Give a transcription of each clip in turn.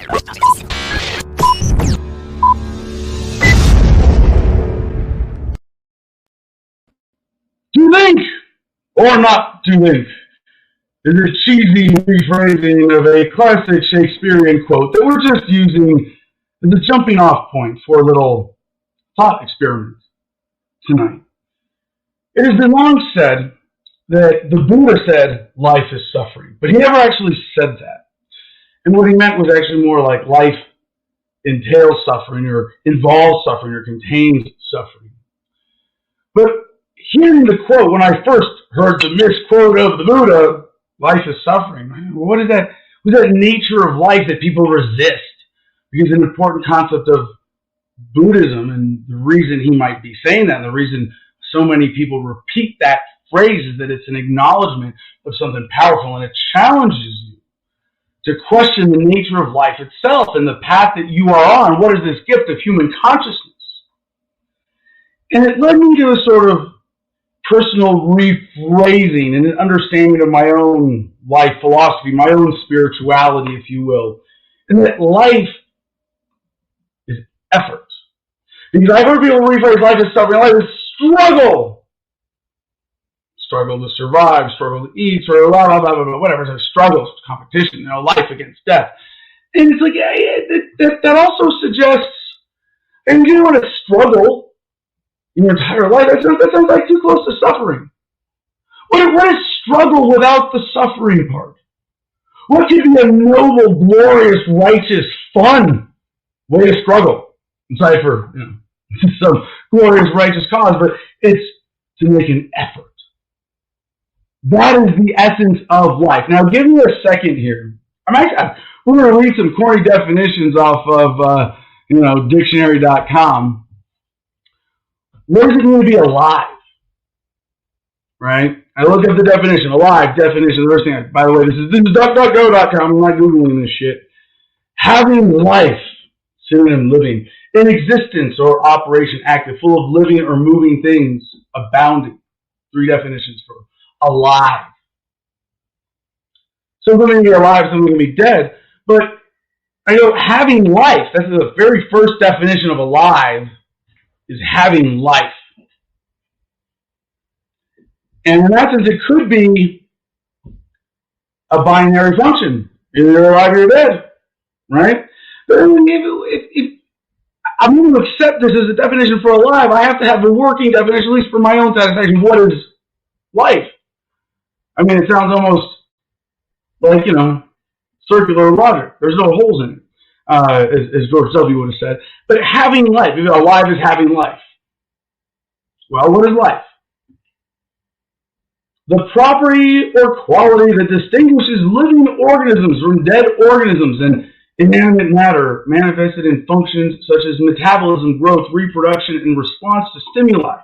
To think, or not to think, is a cheesy rephrasing of a classic Shakespearean quote that we're just using as a jumping off point for a little thought experiment tonight. It has been long said that the Buddha said life is suffering, but he never actually said that. And what he meant was actually more like life entails suffering or involves suffering or contains suffering. But hearing the quote, when I first heard the misquote of the Buddha, life is suffering, what is that? What's that nature of life that people resist? Because an important concept of Buddhism, and the reason he might be saying that, and the reason so many people repeat that phrase, is that it's an acknowledgement of something powerful, and it challenges you to question the nature of life itself and the path that you are on. What is this gift of human consciousness? And it led me to a sort of personal rephrasing and an understanding of my own life philosophy, my own spirituality, if you will. And that life is effort. Because I've heard people rephrase life as suffering. Life is struggle. Struggle to survive, struggle to eat, struggle, blah, blah, blah, blah, blah, whatever. It's a struggle, it's competition, life against death. And it's like, that also suggests, and you don't want to struggle in your entire life. That sounds like too close to suffering. What is struggle without the suffering part? What could be a noble, glorious, righteous, fun way to struggle? Aside for some glorious, righteous cause, but it's to make an effort. That is the essence of life. Now, give me a second here. We're going to read some corny definitions off of dictionary.com. What does it mean to be alive? Right? I look up the definition, alive definition. The first thing, by the way, this is DuckDuckGo.com. I'm not Googling this shit. Having life, synonym living, in existence or operation, active, full of living or moving things, abounding. 3 definitions for alive. Something can be alive, something can be dead. But I know having life, that's the very first definition of alive, is having life. And in that sense, it could be a binary function. Either you're alive or you're dead. Right? But if I'm going to accept this as a definition for alive, I have to have a working definition, at least for my own satisfaction. What is life? I mean, it sounds almost like, circular logic. There's no holes in it, as George W. would have said. But having life, alive is having life. Well, what is life? The property or quality that distinguishes living organisms from dead organisms and inanimate matter manifested in functions such as metabolism, growth, reproduction, in response to stimuli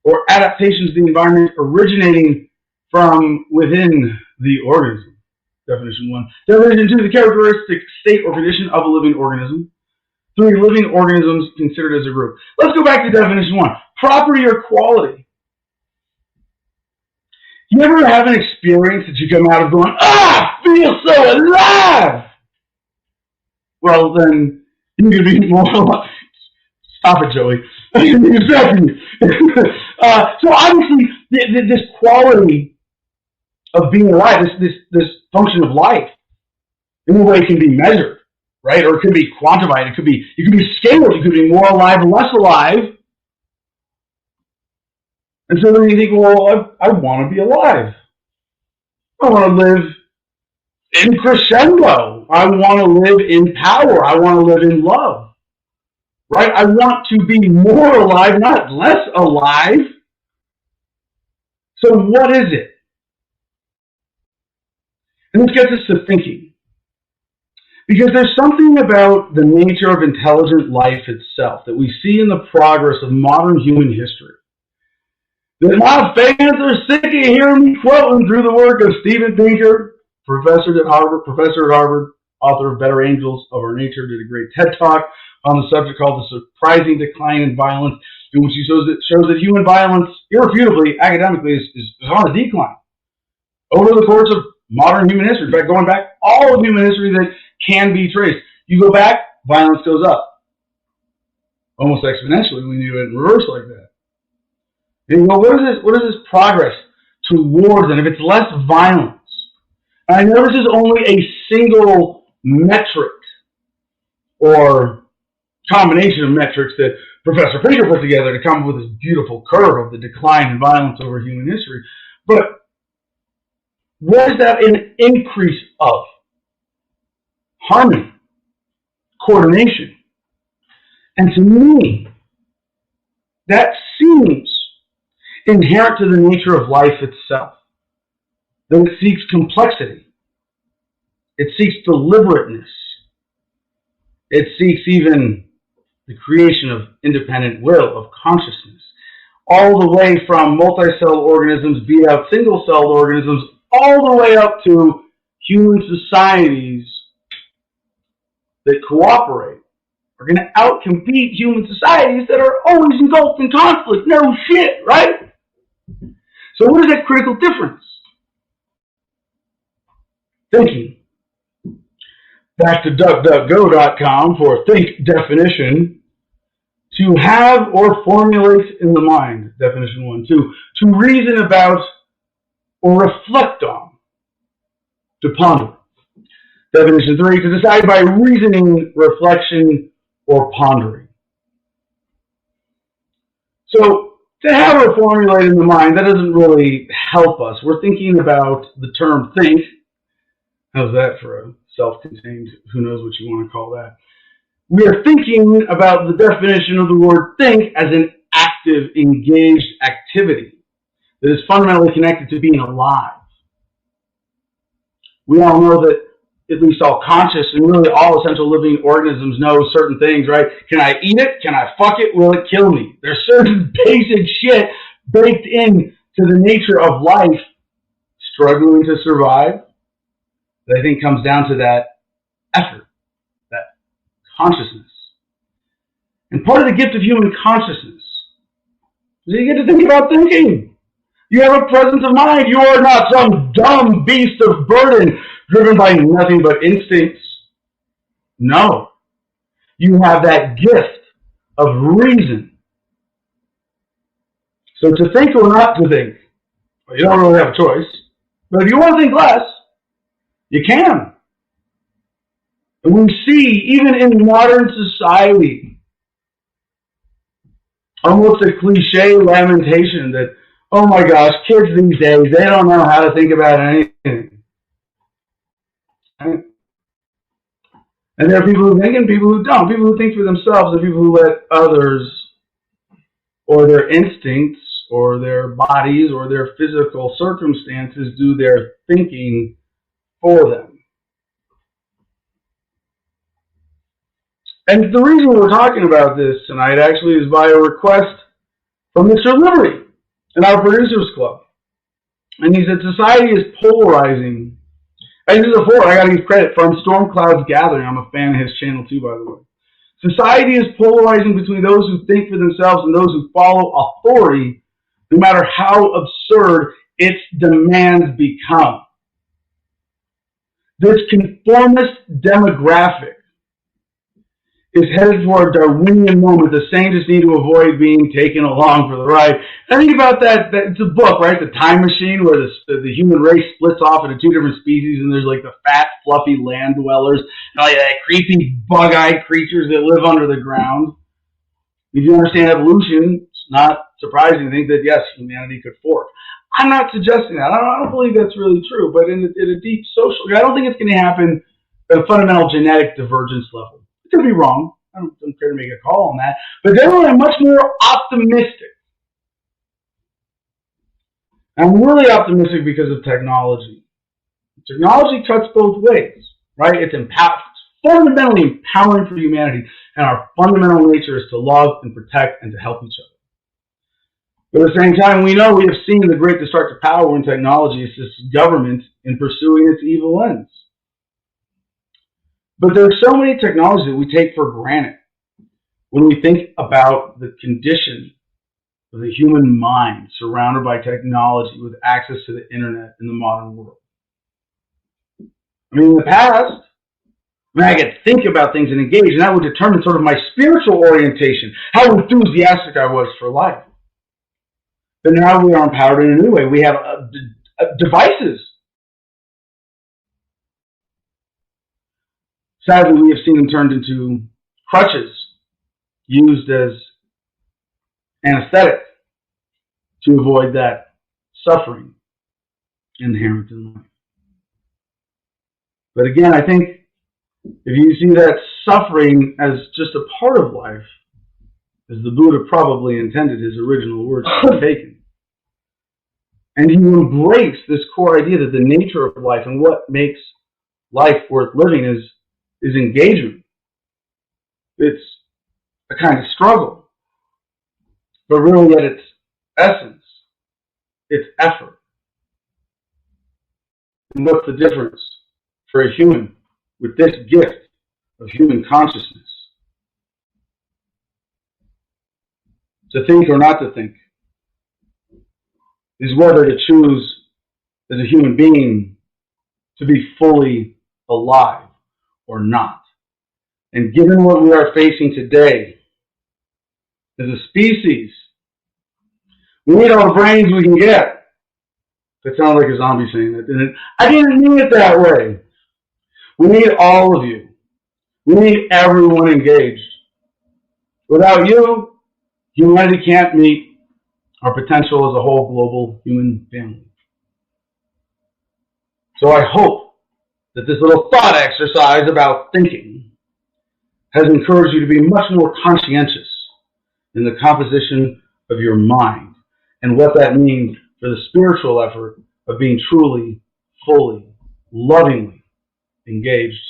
or adaptations to the environment originating from within the organism. Definition 1. Definition 2, the characteristic state or condition of a living organism. 3, living organisms considered as a group. Let's go back to definition 1. Property or quality. You ever have an experience that you come out of going, feel so alive? Well, then you can be more alive. Stop it, Joey. So obviously, this quality of being alive, this function of life, in a way it can be measured, right? Or it could be quantified. It could be scaled. You could be more alive, less alive. And so then you think, well, I want to be alive. I want to live in crescendo. I want to live in power. I want to live in love. Right? I want to be more alive, not less alive. So what is it? And this gets us to thinking. Because there's something about the nature of intelligent life itself that we see in the progress of modern human history. That my fans are sick of hearing me quoting through the work of Steven Pinker, professor at Harvard, author of Better Angels of Our Nature, did a great TED Talk on the subject called The Surprising Decline in Violence, in which he shows that human violence, irrefutably, academically, is on a decline over the course of modern human history. In fact, going back all of human history, that can be traced. You go back, violence goes up. Almost exponentially when you do it in reverse like that. And you go, what is this progress towards? And if it's less violence, and I know this is only a single metric or combination of metrics that Professor Fisher put together to come up with this beautiful curve of the decline in violence over human history. But what is that an increase of? Harmony, coordination. And to me, that seems inherent to the nature of life itself. That it seeks complexity. It seeks deliberateness. It seeks even the creation of independent will, of consciousness. All the way from multicelled organisms, be out single-celled organisms, all the way up to human societies that cooperate are going to outcompete human societies that are always engulfed in conflict. No shit, right? So what is that critical difference? Thinking. Back to DuckDuckGo.com for think definition. To have or formulate in the mind, definition 1. 2, to reason about or reflect on. To ponder. Definition 3, to decide by reasoning, reflection, or pondering. So, to have or formulate in the mind, that doesn't really help us. We're thinking about the term think. How's that for a self-contained, who knows what you want to call that? We are thinking about the definition of the word think as an active, engaged activity that is fundamentally connected to being alive. We all know that at least all conscious and really all essential living organisms know certain things, right? Can I eat it? Can I fuck it? Will it kill me? There's certain basic shit baked in to the nature of life, struggling to survive, that I think comes down to that effort, that consciousness. And part of the gift of human consciousness is that you get to think about thinking. You have a presence of mind. You are not some dumb beast of burden driven by nothing but instincts. No. You have that gift of reason. So to think or not to think, well, you don't really have a choice. But if you want to think less, you can. And we see, even in modern society, almost a cliche lamentation that, oh my gosh, kids these days, they don't know how to think about anything. Right? And there are people who think and people who don't. People who think for themselves and people who let others or their instincts or their bodies or their physical circumstances do their thinking for them. And the reason we're talking about this tonight actually is by a request from Mr. Liberty in our Producers Club. And he said, society is polarizing. And this is a forward, I got to give credit, from Storm Clouds Gathering. I'm a fan of his channel too, by the way. Society is polarizing between those who think for themselves and those who follow authority, no matter how absurd its demands become. This conformist demographic is headed for a Darwinian moment. The sane just need to avoid being taken along for the ride. I think about that it's a book, right? The Time Machine, where the human race splits off into two different species, and there's like the fat, fluffy land dwellers, and like that creepy, bug-eyed creatures that live under the ground. If you understand evolution, it's not surprising to think that, yes, humanity could fork. I'm not suggesting that. I don't believe that's really true, but in a deep social, I don't think it's going to happen at a fundamental genetic divergence level. It could be wrong. I don't care to make a call on that. But generally, I'm much more optimistic. I'm really optimistic because of technology. Technology cuts both ways, right? It's fundamentally empowering for humanity, and our fundamental nature is to love and protect and to help each other. But at the same time, we know we have seen the great destructive power when technology assists government in pursuing its evil ends. But there are so many technologies that we take for granted when we think about the condition of the human mind surrounded by technology with access to the internet in the modern world. I mean, in the past, And I get to think about things and engage, and that would determine sort of my spiritual orientation, how enthusiastic I was for life. But now we are empowered in a new way. We have devices. Sadly, we have seen them turned into crutches, used as anesthetic to avoid that suffering inherent in life. But again, I think if you see that suffering as just a part of life, as the Buddha probably intended his original words to be taken, and you embrace this core idea that the nature of life and what makes life worth living is engagement. It's a kind of struggle, but really at its essence, it's effort. And what's the difference for a human with this gift of human consciousness? To think or not to think is whether to choose as a human being to be fully alive or not. And given what we are facing today as a species, we need all the brains we can get. That sounds like a zombie saying that, didn't it? I didn't mean it that way. We need all of you. We need everyone engaged. Without you, humanity can't meet our potential as a whole global human family. So I hope that this little thought exercise about thinking has encouraged you to be much more conscientious in the composition of your mind and what that means for the spiritual effort of being truly, fully, lovingly engaged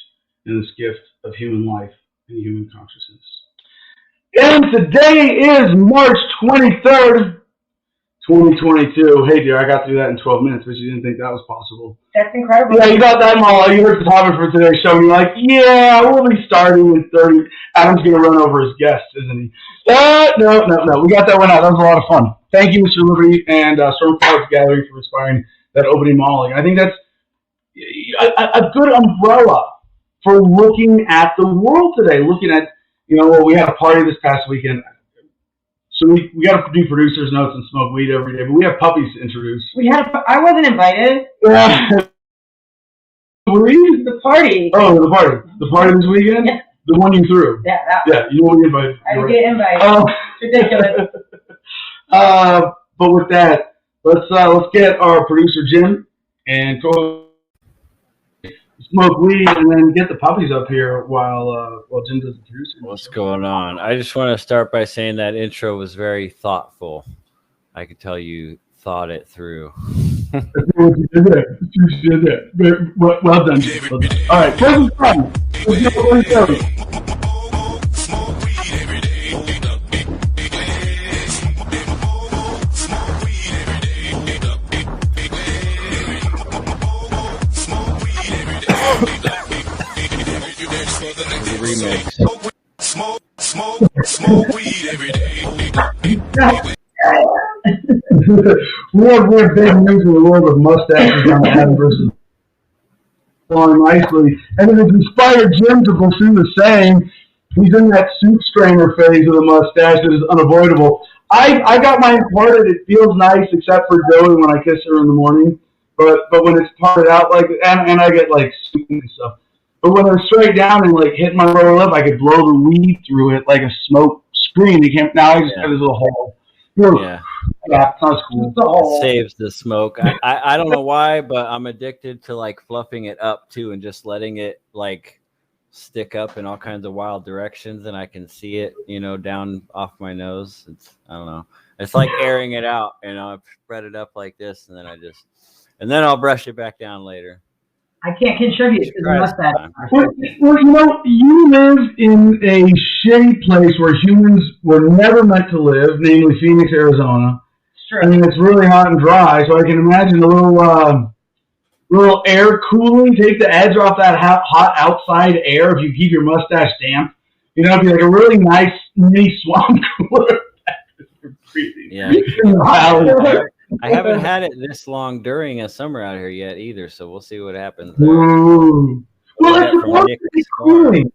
in this gift of human life and human consciousness. And today is March 23rd, 2022. Hey, dear, I got through that in 12 minutes, but you didn't think that was possible. That's incredible. Yeah, you got that, Mala. You heard the topic for today's show, and you're like, yeah, we'll be starting in 30. Adam's going to run over his guests, isn't he? No. We got that one out. That was a lot of fun. Thank you, Mr. Liberty and Storm Clouds Gathering for inspiring that opening monologue. I think that's a good umbrella for looking at the world today, looking at, we had a party this past weekend. So we got to do producer's notes and smoke weed every day, but we have puppies to introduce. I wasn't invited. Yeah. The party. Oh, the party. The party this weekend? Yeah. The one you threw. Yeah, that one. Yeah, you won't be invited. I didn't get invited. It's ridiculous. But with that, let's get our producer Jim and go smoke weed and then get the puppies up here while Jim does the producing. What's going on? I just want to start by saying that intro was very thoughtful. I could tell you thought it through. You did that. Well done, Jim. Well done. All right, this is fun. Let's go. Remix. Smoke weed every day. We have big news in the world of mustaches on Adam versus on nicely, and it has inspired Jim to pursue the same. He's in that soup strainer phase of the mustache that is unavoidable. I got mine parted. It feels nice, except for Joey when I kiss her in the morning. But when it's parted out like, and I get like soup and stuff. But when they're straight down and like hit my lower lip, I could blow the weed through it like a smoke screen. You can't. Now I just have this little hole. Yeah, sounds cool. It saves the smoke. I don't know why, but I'm addicted to like fluffing it up too and just letting it like stick up in all kinds of wild directions, and I can see it, down off my nose. I don't know. It's like airing it out. I spread it up like this, and then I'll brush it back down later. I can't contribute to the mustache. Well, you live in a shitty place where humans were never meant to live, namely Phoenix, Arizona. Sure. I mean, it's really hot and dry, so I can imagine a little air cooling, take the edge off that hot outside air if you keep your mustache damp. It'd be like a really nice mini swamp cooler. Yeah. I haven't had it this long during a summer out here yet either, so we'll see what happens. Ooh. Well, that's supposed to be cooling,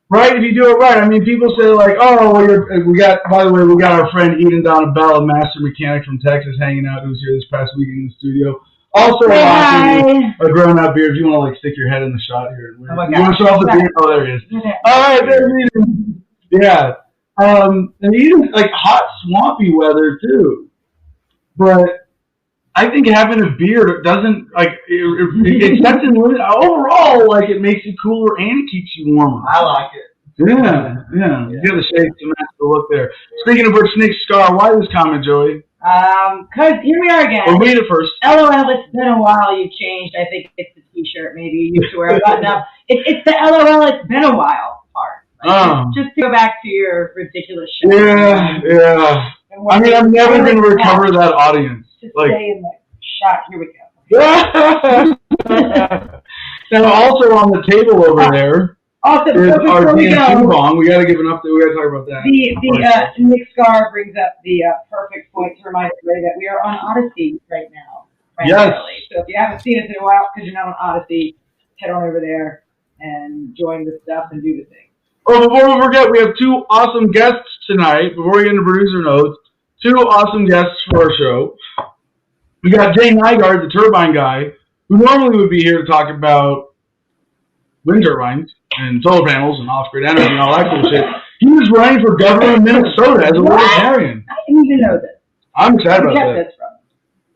right? If you do it right. I mean, people say like, "Oh, well, we got." By the way, we got our friend Eden Donabella, master mechanic from Texas, hanging out. Who's here this past week in the studio. Also, a grown-up beard. If you want to like stick your head in the shot here, you want to show off the beard? Oh, there he is. All right, there's Eden. Yeah, and Eden's like hot, swampy weather too, but. I think having a beard doesn't like except in winter. Overall, like it makes you cooler and it keeps you warmer. I like it. Yeah. You got the shades to match the look there. Speaking of which, Nick Scar, why this comment, Joey? Cause here we are again. Well, read it first. LOL, it's been a while. You changed. I think it's the T-shirt. Maybe you used to wear a button up. It's the LOL. It's been a while part. Like, just to go back to your ridiculous shit. Yeah. I mean, I'm never going to recover that audience. Just like, stay in the shot. Here we go. Now, also on the table over there is our dancing bong. We got to give an update. We got to talk about that. The Nick Scar brings up the perfect point to remind everybody that we are on Odyssey right now. Primarily. Yes. So if you haven't seen us in a while because you're not on Odyssey, head on over there and join the stuff and do the thing. Oh, before we forget, we have two awesome guests tonight. Before we get into producer notes, two awesome guests for our show. We got Jay Nygaard, the turbine guy, who normally would be here to talk about wind turbines and solar panels and off-grid energy and all that cool shit. He was running for governor of Minnesota as a libertarian. I didn't even know this. I'm excited about that.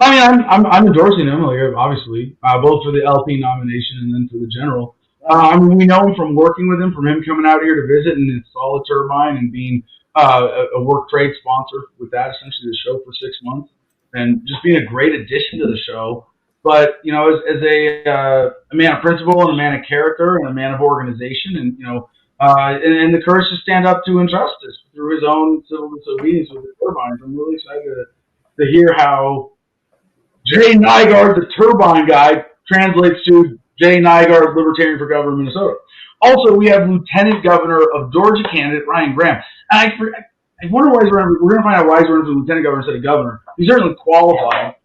I mean, I'm endorsing him, like, obviously, both for the LP nomination and then for the general. I mean, we know him from working with him, from him coming out here to visit and install a turbine and being a work trade sponsor with that, essentially the show for 6 months, and just being a great addition to the show. But, you know, as a man of principle and a man of character and a man of organization and, you know, and the courage to stand up to injustice through his own civil disobedience with the turbines. I'm really excited to hear how Jay Nygaard, the turbine guy, translates to Jay Nygaard, Libertarian for Governor of Minnesota. Also, we have Lieutenant Governor of Georgia candidate Ryan Graham. And I wonder why we're going to find out why he's running for Lieutenant Governor instead of Governor. He's certainly qualified.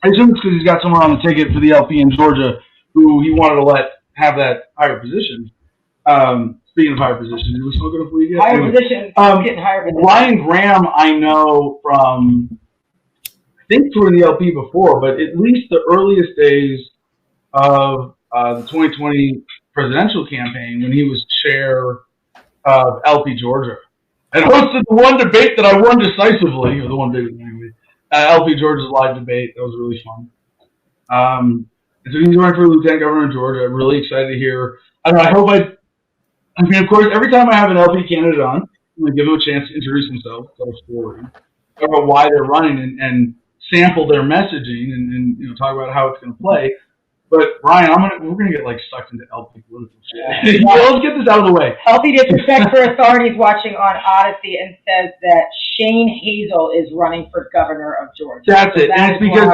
I assume it's because he's got someone on the ticket for the LP in Georgia who he wanted to let have that higher position. Speaking of higher position, did we still go to Fleet yet? Higher position. Getting higher position. Ryan Graham, I know from, I think through the LP before, but at least the earliest days of the 2020 presidential campaign when he was chair of LP Georgia and hosted the one debate that I won decisively, or the one debate anyway, LP Georgia's live debate. That was really fun. And so he's running for lieutenant governor in Georgia. I'm really excited to hear. I mean, of course, every time I have an LP candidate on, I'm going to give them a chance to introduce themselves, tell a story, talk about why they're running, and sample their messaging, and you know, talk about how it's going to play. But Ryan, we're gonna get like sucked into LP political shit. Let's get this out of the way. LP Disrespect for Authorities watching on Odyssey and says that Shane Hazel is running for governor of Georgia. That's it. And it's because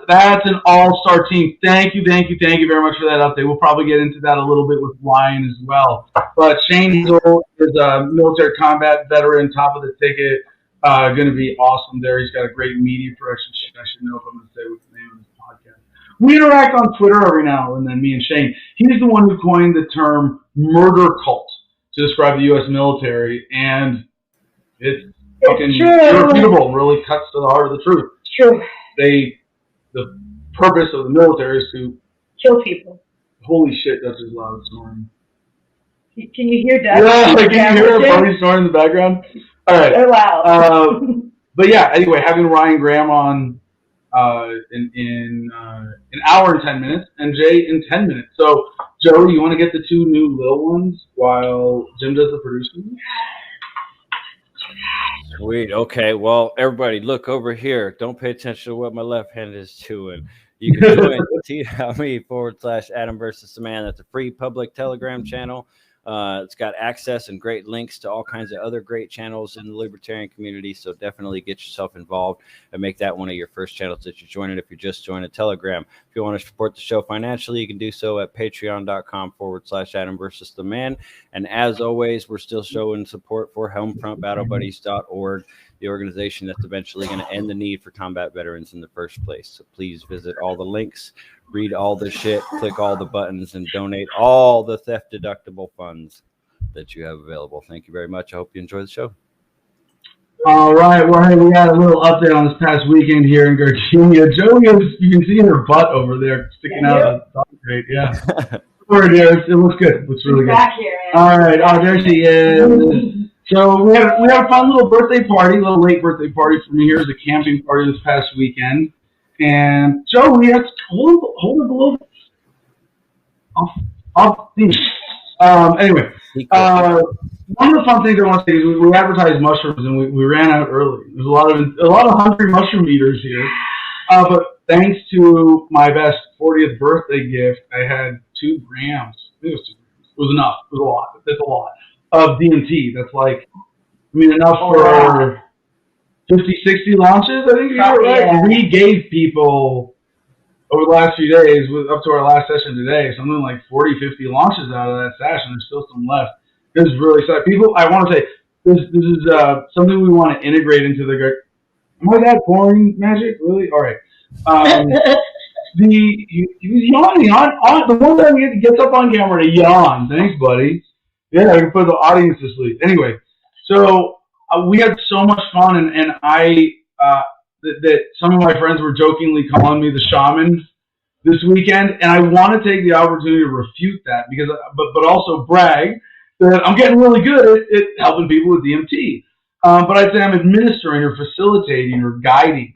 that's an all-star team. Thank you very much for that update. We'll probably get into that a little bit with Ryan as well. But Shane Hazel is a military combat veteran, top of the ticket. Going to be awesome there. He's got a great media production. I should know if I'm going to say what's the name of his podcast. We interact on Twitter every now and then, me and Shane. He's the one who coined the term murder cult to describe the U.S. military, and it's fucking irrefutable. Really cuts to the heart of the truth. It's true. The purpose of the military is to kill people. Holy shit, that's just loud snoring. Can you hear that? Yeah, can you hear a bunny snoring in the background? All right. They're loud. But yeah, anyway, having Ryan Graham on in an hour and 10 minutes, and Jay in 10 minutes. So, Joey, you want to get the two new little ones while Jim does the producing? Sweet. Okay. Well, everybody, look over here. Don't pay attention to what my left hand is doing. You can join t.me/Adam versus the Man. That's a free public Telegram channel. It's got access and great links to all kinds of other great channels in the libertarian community. So definitely get yourself involved and make that one of your first channels that you're joining if you just joined a Telegram. If you want to support the show financially, you can do so at patreon.com/Adam versus the Man. And as always, we're still showing support for HOMEFRONT BATTLE BUDDIES.org. the organization that's eventually going to end the need for combat veterans in the first place. So please visit all the links, read all the shit, click all the buttons, and donate all the theft deductible funds that you have available. Thank you very much. I hope you enjoy the show. All right. Well, hey, we got a little update on this past weekend here in Gardenia. Joey, you can see her butt over there sticking out of the dog crate. Yeah. It is. It looks good. It looks really good. Back here, All right. Oh, there she is. So we had a fun little birthday party, a little late birthday party for me here. It was a camping party this past weekend. And Joey, hold it below. Anyway, one of the fun things I want to say is we advertise mushrooms, and we ran out early. There's a lot of hungry mushroom eaters here. But thanks to my best 40th birthday gift, I had 2 grams. I think it was 2 grams. It was enough. It was a lot. That's a lot of DMT. That's enough for 50, 60 launches. I think you're right. Yeah. We gave people over the last few days, up to our last session today, something like 40, 50 launches out of that session. There's still some left. This is really exciting. People, I want to say, this is something we want to integrate into the. Am I that boring, Magic? Really? All right. He was yawning on the one time he gets up on camera to yawn. Thanks, buddy. Yeah, I can put the audience to sleep. Anyway, so we had so much fun, and I that some of my friends were jokingly calling me the shaman this weekend, and I want to take the opportunity to refute that because, but also brag that I'm getting really good at helping people with DMT. But I'd say I'm administering or facilitating or guiding.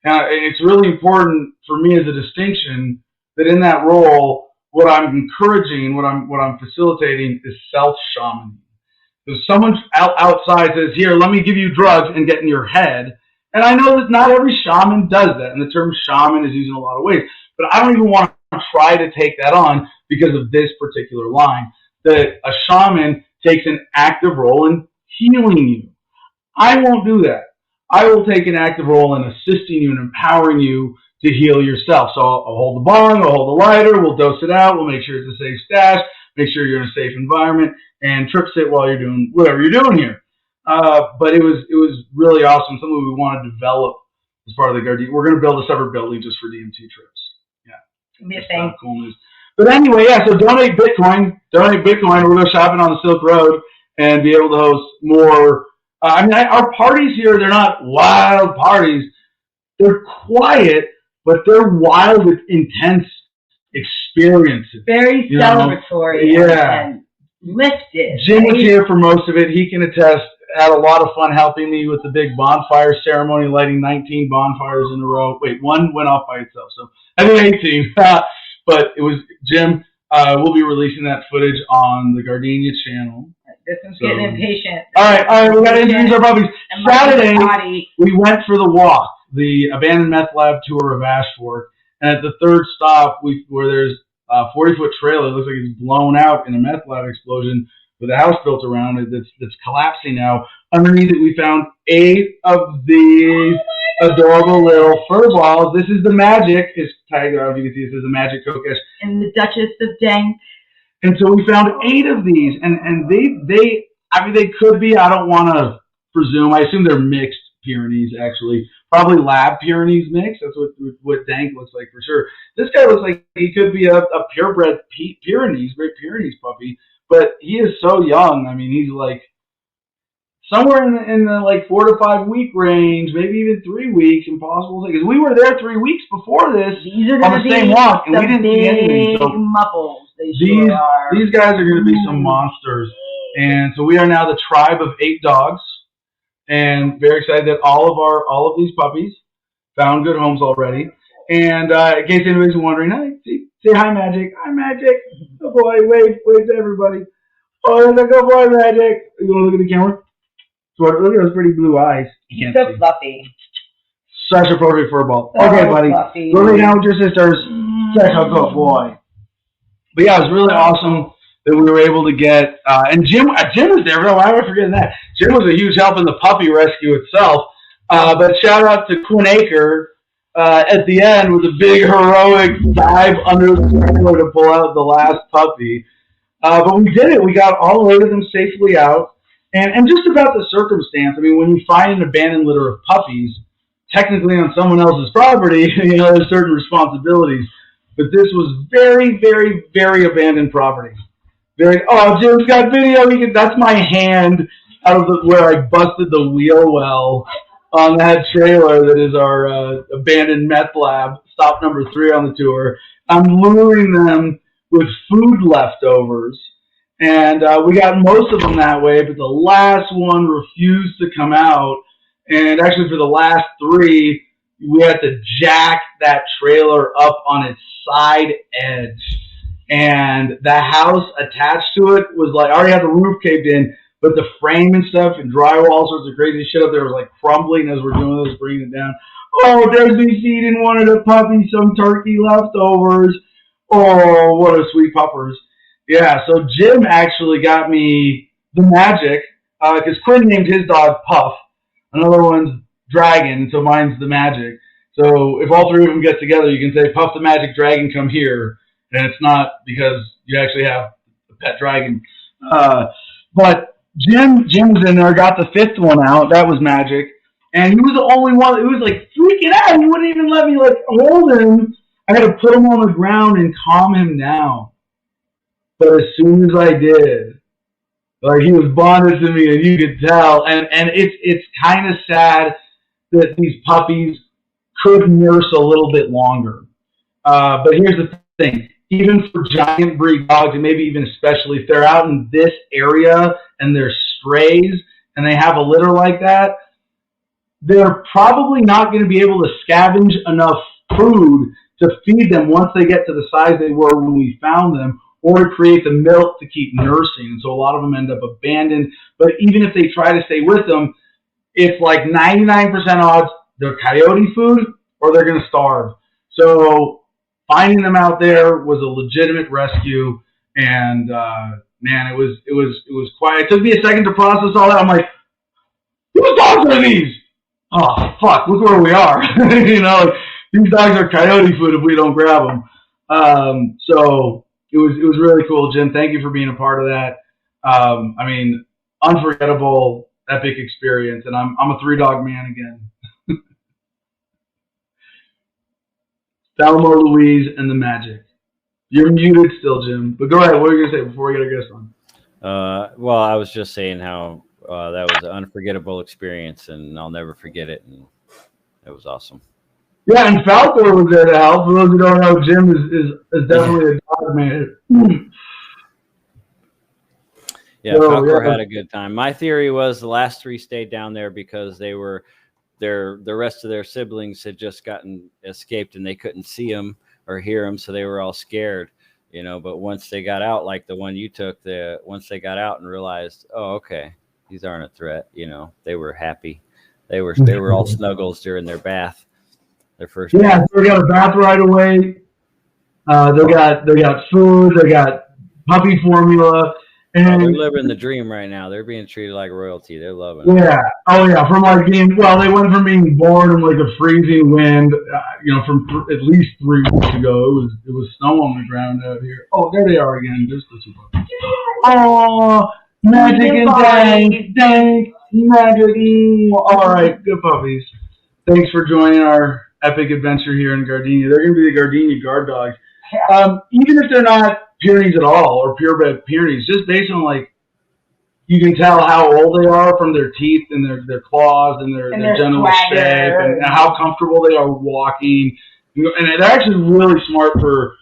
And it's really important for me as a distinction that in that role, what I'm encouraging, what I'm facilitating is self-shamaning. So someone outside says, here, let me give you drugs and get in your head. And I know that not every shaman does that. And the term shaman is used in a lot of ways. But I don't even want to try to take that on because of this particular line. That a shaman takes an active role in healing you. I won't do that. I will take an active role in assisting you and empowering you to heal yourself. So I'll hold the bong, I'll hold the lighter, we'll dose it out, we'll make sure it's a safe stash, make sure you're in a safe environment, and trip sit while you're doing whatever you're doing here. But it was really awesome, something we want to develop as part of the Gardenia. We're going to build a separate building just for DMT trips. Yeah. Be a thing. Cool news. But anyway, yeah, so donate Bitcoin. We'll go shopping on the Silk Road and be able to host more. Our parties here, they're not wild parties. They're quiet, but they're wild with intense experiences. Very celebratory and lifted. Jim was here for most of it. He can attest. Had a lot of fun helping me with the big bonfire ceremony, lighting 19 bonfires in a row. Wait, one went off by itself, so I think 18. But it was Jim. We'll be releasing that footage on the Gardenia channel. This one's getting impatient. All right, we got to introduce our puppies. Saturday, we went for the walk, the abandoned meth lab tour of Ashford, and at the third stop, where there's a 40-foot trailer, it looks like it's blown out in a meth lab explosion with a house built around it that's collapsing now. Underneath it, we found 8 of these adorable little fur balls. This is the Magic. It's tagged out. You can see it says the Magic Kokesh. And the Duchess of Dank. And so we found 8 of these, and they could be, I don't want to presume, I assume they're mixed Pyrenees, actually. Probably lab Pyrenees mix. That's what Dank looks like for sure. This guy looks like he could be a purebred Pyrenees, Great Pyrenees puppy, but he is so young. I mean, he's like somewhere in the like 4 to 5 week range, maybe even 3 weeks, impossible to say. Because we were there 3 weeks before this on the same walk, and we didn't see anything. So these guys are going to be some monsters. And so we are now the tribe of 8 dogs, and very excited that all of these puppies found good homes already. And in case anybody's wondering, hey, say hi, Magic. Hi, Magic. Good boy. Wave to everybody. Oh, there's a good boy, Magic. You want to look at the camera? So look at those pretty blue eyes. He's so fluffy. Such a perfect fur ball. So okay, buddy. Fluffy. Go lay down with your sisters. Such a good boy. But yeah, it was really awesome that we were able to get, and Jim was there. Why am I forgetting that? Jim was a huge help in the puppy rescue itself. But shout out to Quinn Aker at the end with a big heroic dive under the trailer to pull out the last puppy. But we did it. We got all 8 of them safely out. And just about the circumstance, I mean, when you find an abandoned litter of puppies, technically on someone else's property, there's certain responsibilities. But this was very, very, very abandoned property. Jim's got video. That's my hand out of where I busted the wheel well on that trailer that is our abandoned meth lab, stop number 3 on the tour. I'm luring them with food leftovers. And we got most of them that way, but the last one refused to come out. And actually for the last 3, we had to jack that trailer up on its side edge. And the house attached to it was like, I already had the roof caved in, but the frame and stuff and drywall, all sorts of crazy shit up there was like crumbling as we're doing this, bringing it down. Oh, there's me feeding one of the puppies some turkey leftovers. Oh, what a sweet puppers. Yeah, so Jim actually got me the Magic, because Quinn named his dog Puff. Another one's Dragon, so mine's the Magic. So if all 3 of them get together, you can say, Puff the Magic Dragon, come here. And it's not because you actually have a pet dragon. But Jim's in there, got the 5th one out. That was Magic. And he was the only one that was like freaking out. He wouldn't even let me like hold him. I had to put him on the ground and calm him down. But as soon as I did, like he was bonded to me, and you could tell. And it's kind of sad that these puppies could nurse a little bit longer. But here's the thing: even for giant breed dogs, and maybe even especially if they're out in this area and they're strays and they have a litter like that, they're probably not going to be able to scavenge enough food to feed them once they get to the size they were when we found them, or to create the milk to keep nursing. And so a lot of them end up abandoned. But even if they try to stay with them, it's like 99% odds they're coyote food or they're going to starve. So finding them out there was a legitimate rescue. And man, it was quiet. It took me a second to process all that. I'm like, whose dogs are these? Oh, fuck, look where we are. These dogs are coyote food if we don't grab them. So it was really cool, Jim. Thank you for being a part of that. I mean, unforgettable, epic experience, and I'm a 3-dog man again. Dalmor, Louise, and the Magic. You're muted still, Jim. But go ahead. What are you gonna say before we get our guest on? Well, I was just saying how that was an unforgettable experience, and I'll never forget it. And it was awesome. Yeah, and Falcor was there to help. For those who don't know, Jim is definitely a dog man. Yeah, Falcor had a good time. My theory was the last 3 stayed down there because they were the rest of their siblings had just escaped and they couldn't see them or hear them, so they were all scared, But once they got out, like the one you took, once they got out and realized, oh, okay, these aren't a threat, they were happy. They were all snuggles during their bath. Their first. Yeah, they got a bath right away. They got food. They got puppy formula. And they're living the dream right now. They're being treated like royalty. They're loving it. Yeah. Oh, yeah. They went from being born in like a freezing wind, from at least 3 weeks ago. It was snow on the ground out here. Oh, there they are again. Just the 2 puppies. Oh, Magic and Dank, Magic. All right, good puppies. Thanks for joining our epic adventure here in Gardenia. They're going to be the Gardenia guard dogs. Even if they're not Pyrenees at all, or purebred Pyrenees, just based on you can tell how old they are from their teeth and their claws and their general shape and how comfortable they are walking. And they're actually really smart for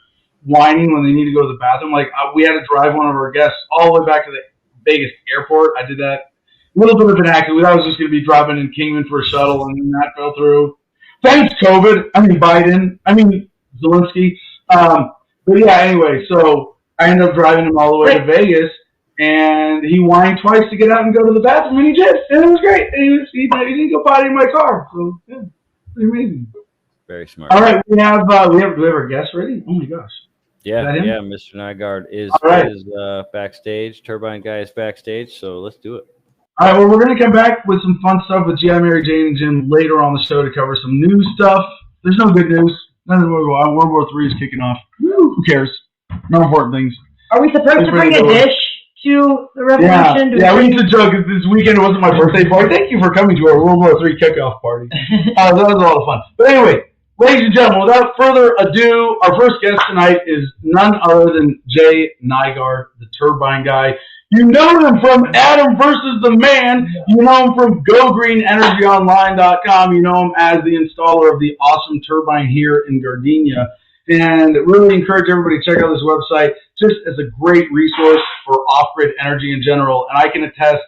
whining when they need to go to the bathroom. We had to drive one of our guests all the way back to the Vegas airport. I did that. A little bit of an accident. I was just going to be dropping in Kingman for a shuttle, and then that fell through. Thanks, COVID. Biden. Zelensky. But yeah, anyway, so I ended up driving him all the way to Vegas, and he whined twice to get out and go to the bathroom, and he did, and it was great. He didn't go potty in my car, so yeah, pretty amazing. Very smart. All right, we have our guest ready. Oh my gosh. Yeah, Mr. Nygaard is backstage. Turbine Guy is backstage, so let's do it. All right, well, we're going to come back with some fun stuff with G.I. Mary Jane and Jim later on the show to cover some news stuff. There's no good news. Nothing to go on. World War III is kicking off. Woo, who cares? No important things. Are we supposed to bring a dish? to the revolution? Yeah, we used to joke this weekend. It wasn't my birthday party. Thank you for coming to our World War III kickoff party. That was a lot of fun. But anyway, ladies and gentlemen, without further ado, our first guest tonight is none other than Jay Nygaard, the turbine guy. You know him from Adam versus the Man. You know him from GoGreenEnergyOnline.com. You know him as the installer of the awesome turbine here in Gardenia. And really encourage everybody to check out this website just as a great resource for off-grid energy in general. And I can attest,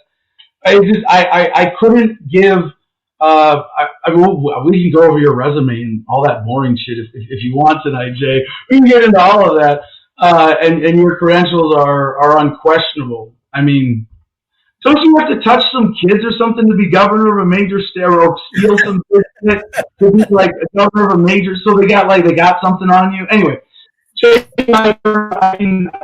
I couldn't give, we can go over your resume and all that boring shit if you want tonight, Jay. We can get into all of that. And your credentials are unquestionable. I mean, don't you have to touch some kids or something to be governor of a major state, or steal some kids to be like a governor of a major? So they got something on you. Anyway, Jay and I,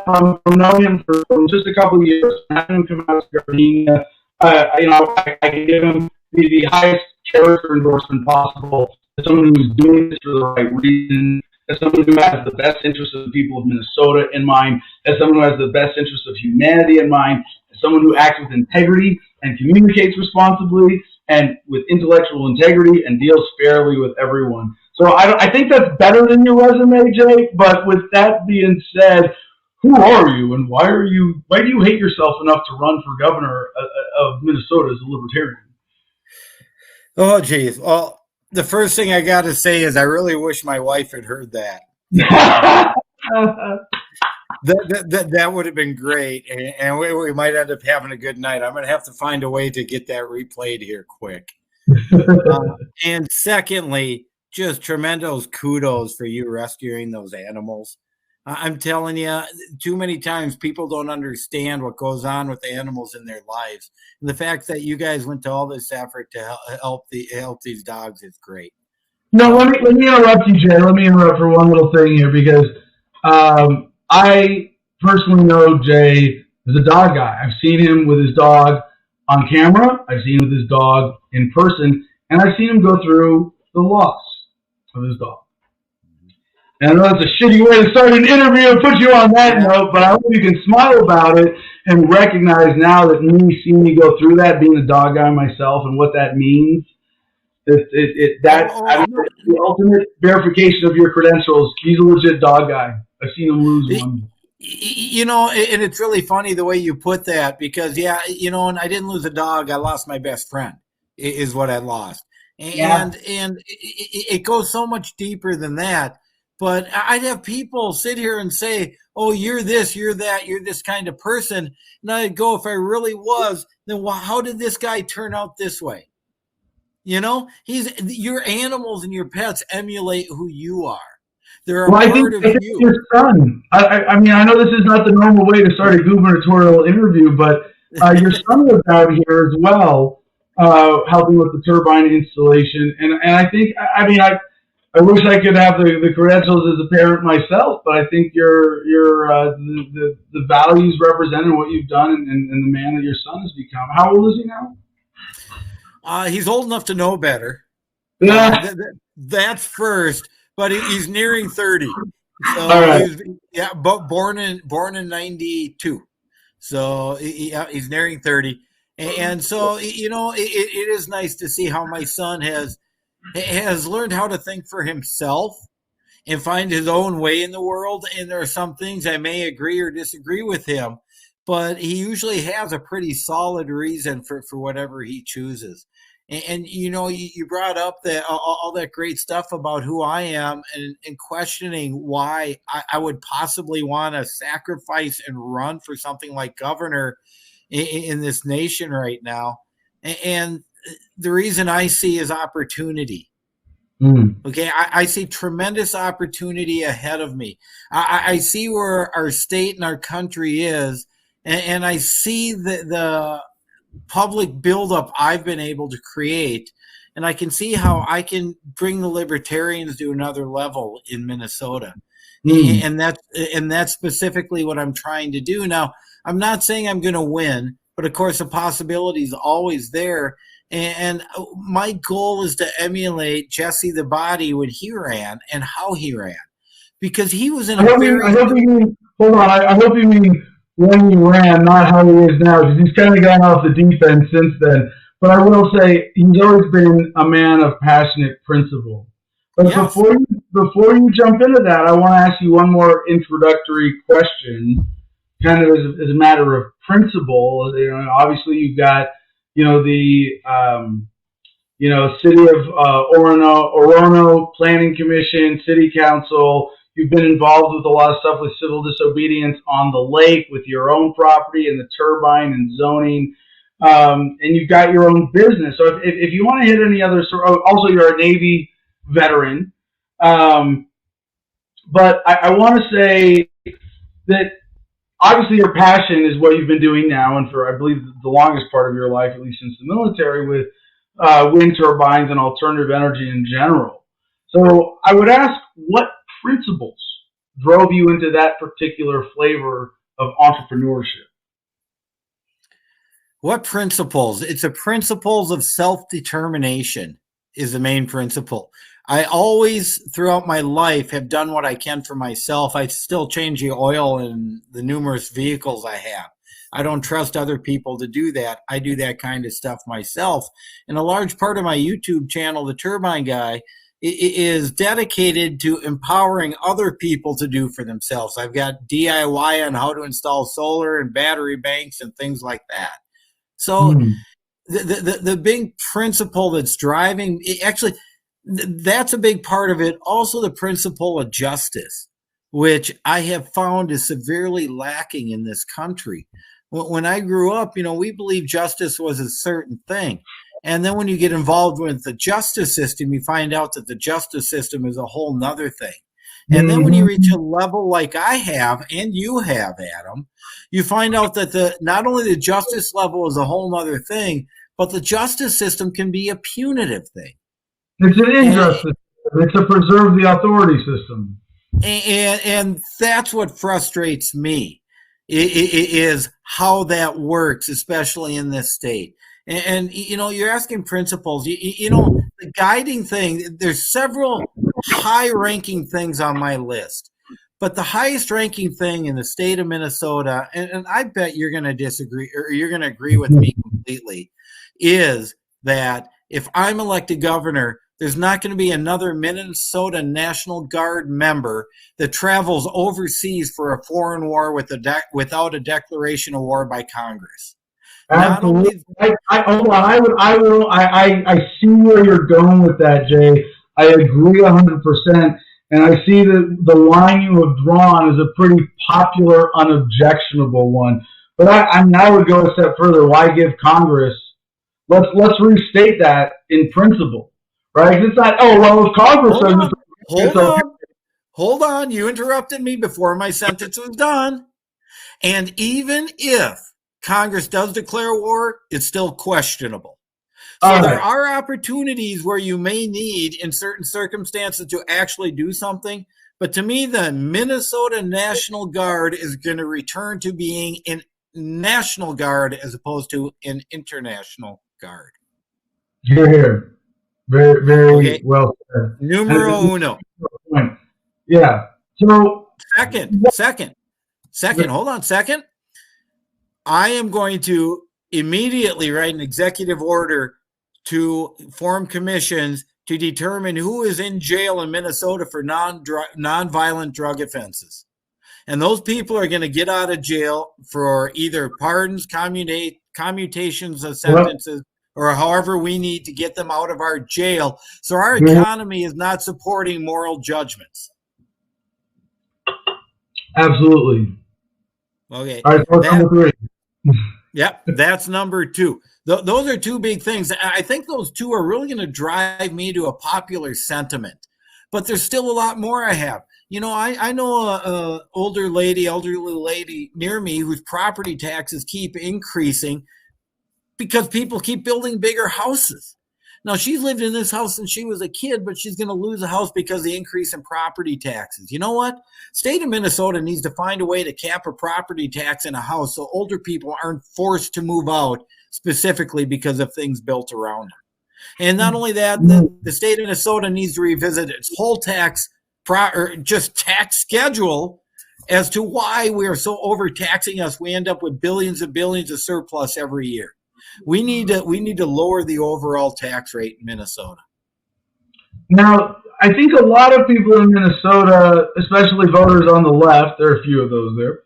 from knowing him for just a couple of years, having him come out to Gardenia, I can give him the highest character endorsement possible as someone who's doing this for the right reason, as someone who has the best interests of the people of Minnesota in mind, as someone who has the best interests of humanity in mind, as someone who acts with integrity and communicates responsibly and with intellectual integrity and deals fairly with everyone. So I think that's better than your resume, Jay. But with that being said, who are you and why do you hate yourself enough to run for governor of Minnesota as a libertarian? Oh, geez. Well, the first thing I got to say is I really wish my wife had heard that. That would have been great, and we might end up having a good night. I'm going to have to find a way to get that replayed here quick. And secondly, just tremendous kudos for you rescuing those animals. I'm telling you, too many times people don't understand what goes on with the animals in their lives. And the fact that you guys went to all this effort to help these dogs is great. No, let me interrupt you, Jay. Let me interrupt for one little thing here, because I personally know Jay as a dog guy. I've seen him with his dog on camera. I've seen him with his dog in person, and I've seen him go through the loss of his dog. And I know that's a shitty way to start an interview and put you on that note, but I hope you can smile about it and recognize now that seeing me go through that, being a dog guy myself, and what that means. That's the ultimate verification of your credentials. He's a legit dog guy. I've seen him lose one. You know, and it's really funny the way you put that, because, and I didn't lose a dog. I lost my best friend is what I lost. And it goes so much deeper than that. But I'd have people sit here and say, oh, you're this, you're that, you're this kind of person. And I'd go, if I really was, then how did this guy turn out this way? You know, your animals and your pets emulate who you are. They're a part of you. Your son. I mean, I know this is not the normal way to start a gubernatorial interview, but your son was out here as well, helping with the turbine installation. And I think, I wish I could have the credentials as a parent myself, but I think the values represented what you've done and the man that your son has become. How old is he now? He's old enough to know better. Yeah. That's first, but he's nearing 30. So all right. But born in 92. So he's nearing 30. And so, it is nice to see how my son has learned how to think for himself and find his own way in the world. And there are some things I may agree or disagree with him, but he usually has a pretty solid reason for whatever he chooses. And you brought up all that great stuff about who I am and questioning why I would possibly want to sacrifice and run for something like governor in this nation right now. And the reason I see is opportunity. Okay, I see tremendous opportunity ahead of me. I see where our state and our country is, and I see the public buildup I've been able to create, and I can see how I can bring the libertarians to another level in Minnesota. And that's specifically what I'm trying to do. Now, I'm not saying I'm going to win, but of course the possibility is always there. And my goal is to emulate Jesse the Body when he ran and how he ran, because he was in I hope you mean when he ran, not how he is now, because he's kind of gone off the deep end since then. But I will say he's always been a man of passionate principle. But Yes. before you jump into that, I want to ask you one more introductory question, kind of as a matter of principle. You know, obviously you've got, the City of Orono Planning Commission, City Council. You've been involved with a lot of stuff with civil disobedience on the lake with your own property and the turbine and zoning. And you've got your own business. So if you want to hit any other also you're a Navy veteran. But I want to say that obviously your passion is what you've been doing now and for, I believe, the longest part of your life, at least since the military, with wind turbines and alternative energy in general. So I would ask, what principles drove you into that particular flavor of entrepreneurship? What principles? It's a principles of self-determination is the main principle. I always, throughout my life, have done what I can for myself. I still change the oil in the numerous vehicles I have. I don't trust other people to do that. I do that kind of stuff myself. And a large part of my YouTube channel, The Turbine Guy, is dedicated to empowering other people to do for themselves. I've got DIY on how to install solar and battery banks and things like that. So the big principle that's driving, actually, that's a big part of it. Also, the principle of justice, which I have found is severely lacking in this country. When I grew up, we believed justice was a certain thing. And then when you get involved with the justice system, you find out that the justice system is a whole nother thing. And then when you reach a level like I have, and you have, Adam, you find out that not only the justice level is a whole nother thing, but the justice system can be a punitive thing. It's an injustice. It's to preserve the authority system. And that's what frustrates me, is how that works, especially in this state. And you're asking principles. The guiding thing, there's several high-ranking things on my list. But the highest-ranking thing in the state of Minnesota, and I bet you're going to disagree, or you're going to agree with me completely, is that if I'm elected governor, there's not going to be another Minnesota National Guard member that travels overseas for a foreign war without a declaration of war by Congress. Absolutely. I see where you're going with that, Jay. I agree 100%. And I see that the line you have drawn is a pretty popular, unobjectionable one. But I would go a step further. Why give Congress? Let's restate that in principle, right? It's not, if Congress Hold on. You interrupted me before my sentence was done. And even if Congress does declare war, it's still questionable. So there are opportunities where you may need, in certain circumstances, to actually do something. But to me, the Minnesota National Guard is going to return to being a National Guard as opposed to an international guard. Here. Very, very well said. Numero uno. Yeah. So second. Hold on. Second. I am going to immediately write an executive order to form commissions to determine who is in jail in Minnesota for nonviolent drug offenses. And those people are going to get out of jail for either pardons, commutations of sentences, or however we need to get them out of our jail. So our economy is not supporting moral judgments. Absolutely. Okay. All right, number 3. Yep, that's number 2. Those are 2 big things. I think those 2 are really going to drive me to a popular sentiment. But there's still a lot more I have. I know a elderly lady near me whose property taxes keep increasing because people keep building bigger houses. Now, she's lived in this house since she was a kid, but she's going to lose a house because of the increase in property taxes. You know what? State of Minnesota needs to find a way to cap a property tax in a house so older people aren't forced to move out specifically because of things built around them. And not only that, the state of Minnesota needs to revisit its whole tax schedule as to why we are so overtaxing us. We end up with billions and billions of surplus every year. We need to lower the overall tax rate in Minnesota. Now, I think a lot of people in Minnesota, especially voters on the left, there are a few of those there,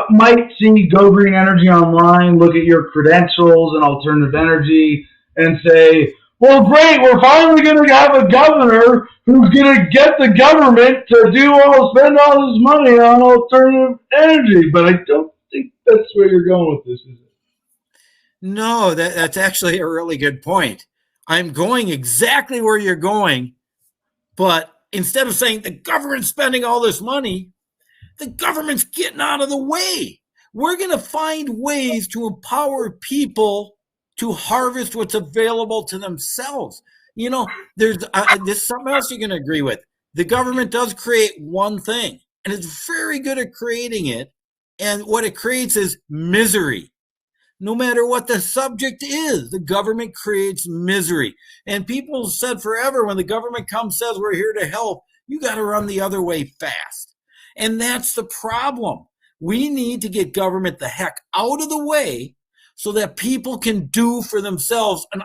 might see Go Green Energy online, look at your credentials and alternative energy, and say, well, great, we're finally going to have a governor who's going to get the government to spend all this money on alternative energy. But I don't think that's where you're going with this, is it? No, that's actually a really good point. I'm going exactly where you're going, but instead of saying the government's spending all this money, the government's getting out of the way. We're going to find ways to empower people to harvest what's available to themselves. You know, there's something else you're going to agree with. The government does create one thing, and it's very good at creating it. And what it creates is misery. No matter what the subject is, the government creates misery. And people said forever, when the government comes, says we're here to help, you got to run the other way fast. And that's the problem. We need to get government the heck out of the way so that people can do for themselves. And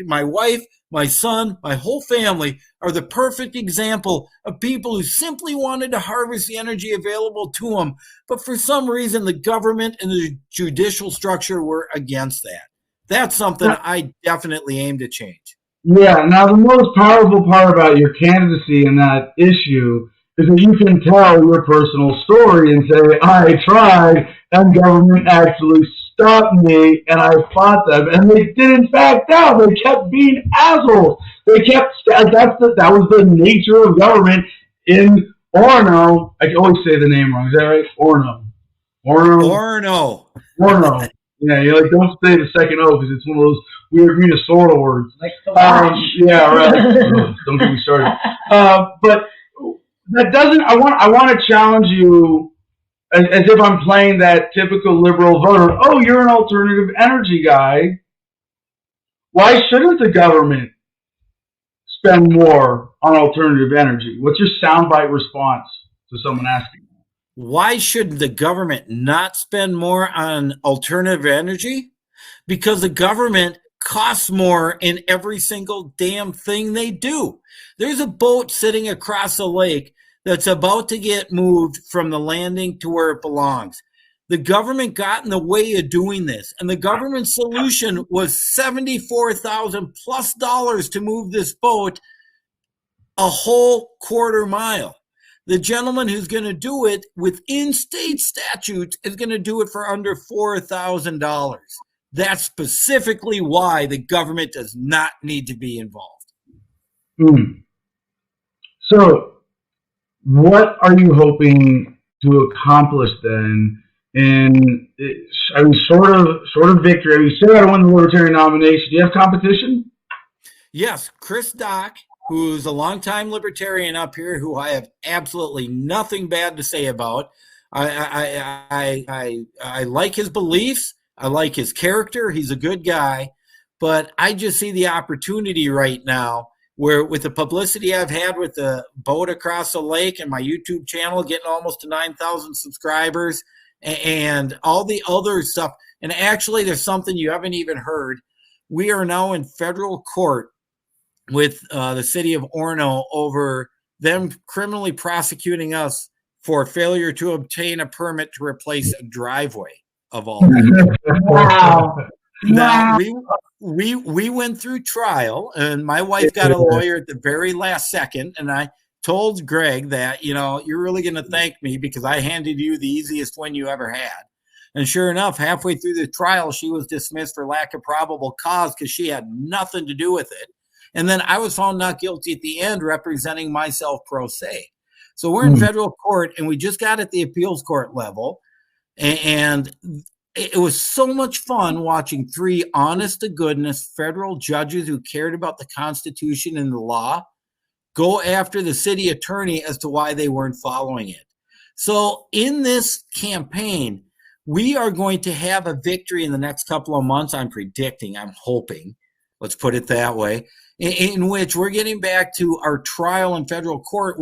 my wife, my son, my whole family are the perfect example of people who simply wanted to harvest the energy available to them. But for some reason, the government and the judicial structure were against that. That's something I definitely aim to change. Yeah. Now, the most powerful part about your candidacy in that issue is that you can tell your personal story and say, I tried, and government actually stopped me, and I fought them, and they didn't back down. They kept being assholes. That was the nature of government in Orono. I can always say the name wrong. Is that right? Orono. Yeah, you don't say the second O because it's one of those weird Minnesota words. Like the watch. Yeah, right. Don't get me started. But that doesn't. I want to challenge you. As if I'm playing that typical liberal voter. Oh, you're an alternative energy guy. Why shouldn't the government spend more on alternative energy? What's your soundbite response to someone asking? Why should the government not spend more on alternative energy? Because the government costs more in every single damn thing they do. There's a boat sitting across a lake that's about to get moved from the landing to where it belongs. The government got in the way of doing this, and the government solution was $74,000+ to move this boat a whole quarter mile. The gentleman who's going to do it within state statutes is going to do it for under $4,000. That's specifically why the government does not need to be involved. So, what are you hoping to accomplish then? And short of victory. I mean, you still got to win the Libertarian nomination. Do you have competition? Yes, Chris Dock, who's a longtime Libertarian up here, who I have absolutely nothing bad to say about. I like his beliefs. I like his character. He's a good guy, but I just see the opportunity right now where, with the publicity I've had with the boat across the lake and my YouTube channel getting almost to 9,000 subscribers and all the other stuff. And actually, there's something you haven't even heard. We are now in federal court with the city of Orono over them criminally prosecuting us for failure to obtain a permit to replace a driveway of all things. Wow. Now, we went through trial, and my wife got a lawyer at the very last second, and I told Greg that, you're really going to thank me because I handed you the easiest win you ever had. And sure enough, halfway through the trial, she was dismissed for lack of probable cause because she had nothing to do with it. And then I was found not guilty at the end, representing myself pro se. So we're in federal court, and we just got at the appeals court level. And it was so much fun watching three honest-to-goodness federal judges who cared about the Constitution and the law go after the city attorney as to why they weren't following it. So in this campaign, we are going to have a victory in the next couple of months. I'm predicting, I'm hoping. let's put it that way, in which we're getting back to our trial in federal court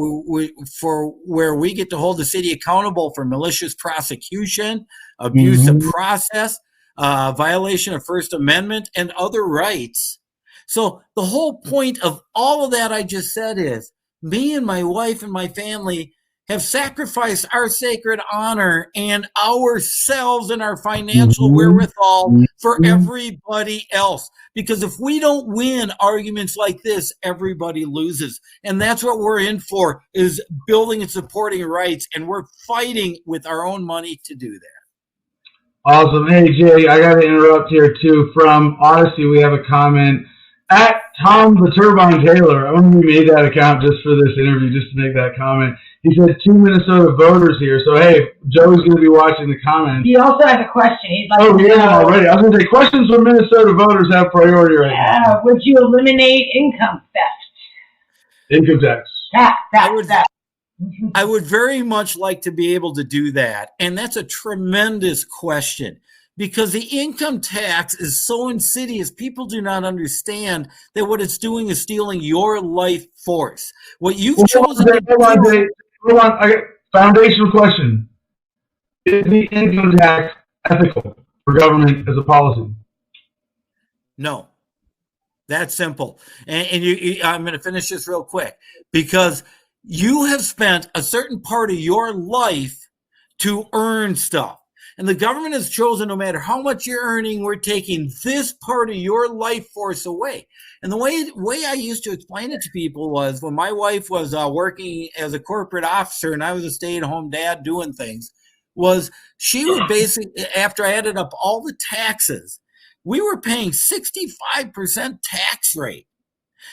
for where we get to hold the city accountable for malicious prosecution, abuse of process, violation of First Amendment, and other rights. So the whole point of all of that I just said is me and my wife and my family have sacrificed our sacred honor and ourselves and our financial wherewithal for everybody else. Because if we don't win arguments like this, everybody loses. And that's what we're in for, is building and supporting rights. And we're fighting with our own money to do that. Awesome. Hey, Jay, I got to interrupt here, too. From Odyssey, we have a comment. At Tom the Turbine Taylor, I only made that account just for this interview, just to make that comment. He said 2 Minnesota voters here. So, hey, Joe's going to be watching the comments. He also has a question. He'd like he has already. I was going to say, questions from Minnesota voters have priority right now. Would you eliminate income theft? Income tax. Tax. I would very much like to be able to do that. And that's a tremendous question. Because the income tax is so insidious, people do not understand that what it's doing is stealing your life force. What you've chosen to do. Hold on. I got foundational question. Is the income tax ethical for government as a policy? No. That's simple. And I'm going to finish this real quick. Because you have spent a certain part of your life to earn stuff. And the government has chosen, no matter how much you're earning, we're taking this part of your life force away. And the way I used to explain it to people was when my wife was working as a corporate officer and I was a stay-at-home dad doing things, was she would basically, after I added up all the taxes, we were paying 65% tax rate.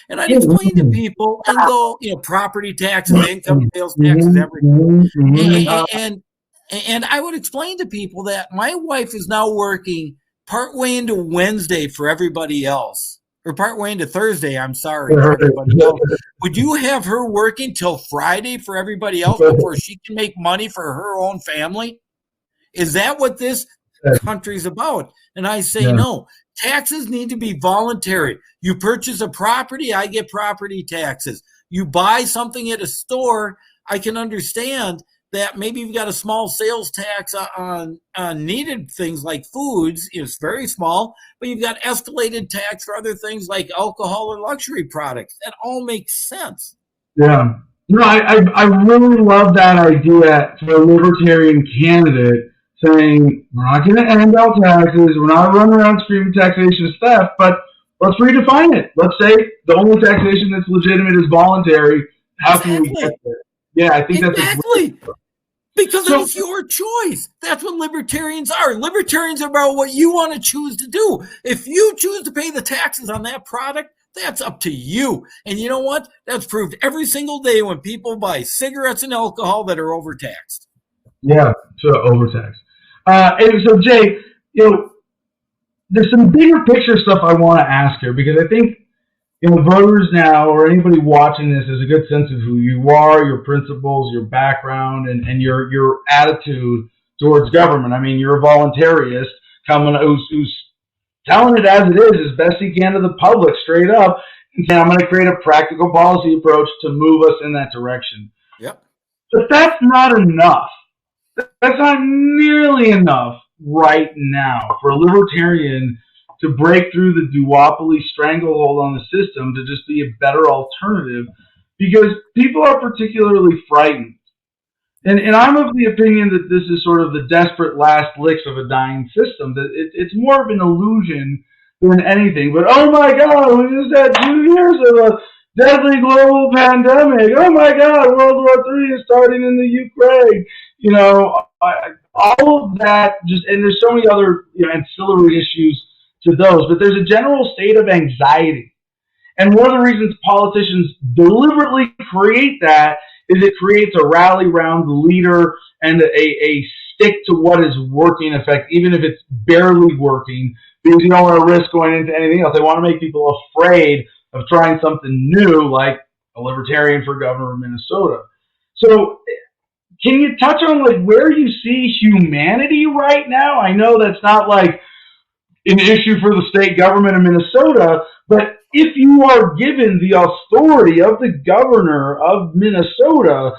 And I'd explain to people, and go, property taxes, income sales taxes, everything. And I would explain to people that my wife is now working partway into Wednesday for everybody else, or partway into Thursday, I'm sorry, for everybody else. Would you have her working till Friday for everybody else before she can make money for her own family? Is that what this country's about? And I say no. Taxes need to be voluntary. You purchase a property, I get property taxes. You buy something at a store, I can understand that maybe you've got a small sales tax on needed things like foods. It's very small, but you've got escalated tax for other things like alcohol or luxury products. That all makes sense. Yeah. I really love that idea for a libertarian candidate saying, we're not going to end all taxes. We're not running around screaming taxation is theft, but let's redefine it. Let's say the only taxation that's legitimate is voluntary. How can we get there? Yeah, I think that's exactly. Because it's your choice. That's what libertarians are. Libertarians are about what you want to choose to do. If you choose to pay the taxes on that product, that's up to you. And you know what? That's proved every single day when people buy cigarettes and alcohol that are overtaxed. Yeah, so overtaxed. And so, Jay, there's some bigger picture stuff I want to ask here, because I think voters now, or anybody watching this, has a good sense of who you are, your principles, your background, and your attitude towards government. I mean, you're a voluntarist who's telling it as it is as best he can to the public, straight up, and saying, I'm going to create a practical policy approach to move us in that direction. Yep. But that's not enough. That's not nearly enough right now for a libertarian to break through the duopoly stranglehold on the system to just be a better alternative, because people are particularly frightened. And I'm of the opinion that this is sort of the desperate last licks of a dying system, that it's more of an illusion than anything. But, oh my God, we just had 2 years of a deadly global pandemic. Oh my God, World War III is starting in the Ukraine. All of that, and there's so many other ancillary issues to those, but there's a general state of anxiety. And one of the reasons politicians deliberately create that is it creates a rally around the leader and a stick to what is working effect, even if it's barely working, because you don't want to risk going into anything else. They want to make people afraid of trying something new, like a libertarian for governor of Minnesota. So can you touch on where you see humanity right now? I know that's not an issue for the state government of Minnesota, But if you are given the authority of the governor of Minnesota,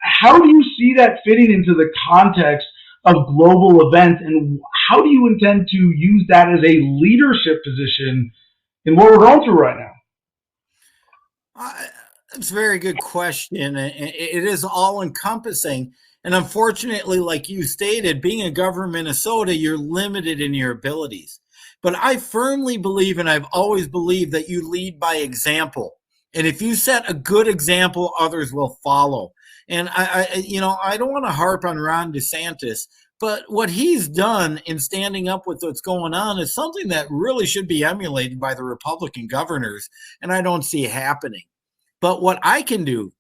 how do you see that fitting into the context of global events, and how do you intend to use that as a leadership position in what we're going through right now? It's a very good question. It is all encompassing. And unfortunately, like you stated, being a governor of Minnesota, you're limited in your abilities. But I firmly believe, and I've always believed, that you lead by example. And if you set a good example, others will follow. And I don't want to harp on Ron DeSantis, but what he's done in standing up with what's going on is something that really should be emulated by the Republican governors. And I don't see it happening. But what I can do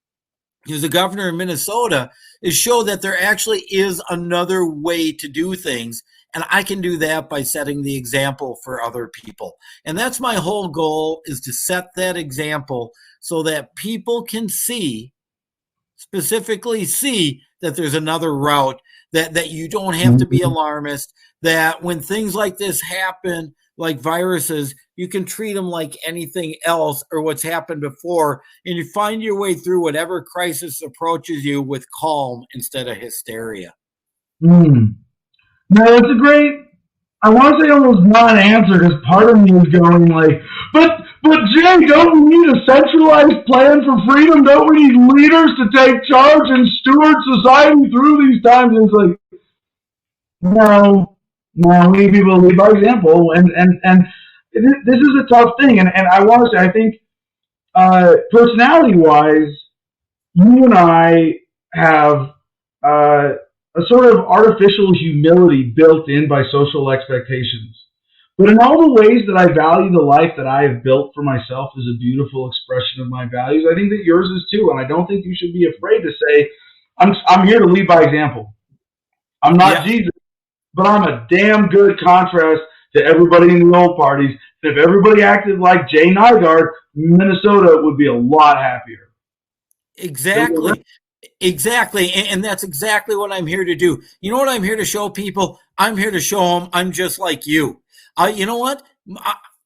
as the governor of Minnesota is show that there actually is another way to do things. And I can do that by setting the example for other people. And that's my whole goal, is to set that example so that people can specifically see that there's another route, that you don't have to be alarmist, that when things like this happen, like viruses, you can treat them like anything else or what's happened before, and you find your way through whatever crisis approaches you with calm instead of hysteria. No, it's a great, I want to say almost non-answer, because part of me is going like, but Jay, don't we need a centralized plan for freedom? Don't we need leaders to take charge and steward society through these times? And it's like, no, we need people to lead by example. And this is a tough thing. And I want to say, I think personality-wise, you and I have a sort of artificial humility built in by social expectations. But in all the ways that I value the life that I have built for myself as a beautiful expression of my values, I think that yours is too. And I don't think you should be afraid to say, I'm here to lead by example. I'm not Jesus, but I'm a damn good contrast to everybody in the old parties. And if everybody acted like Jay Nygaard, Minnesota would be a lot happier. Exactly. And that's exactly what I'm here to do. You know what I'm here to show people? I'm here to show them I'm just like you. You know what?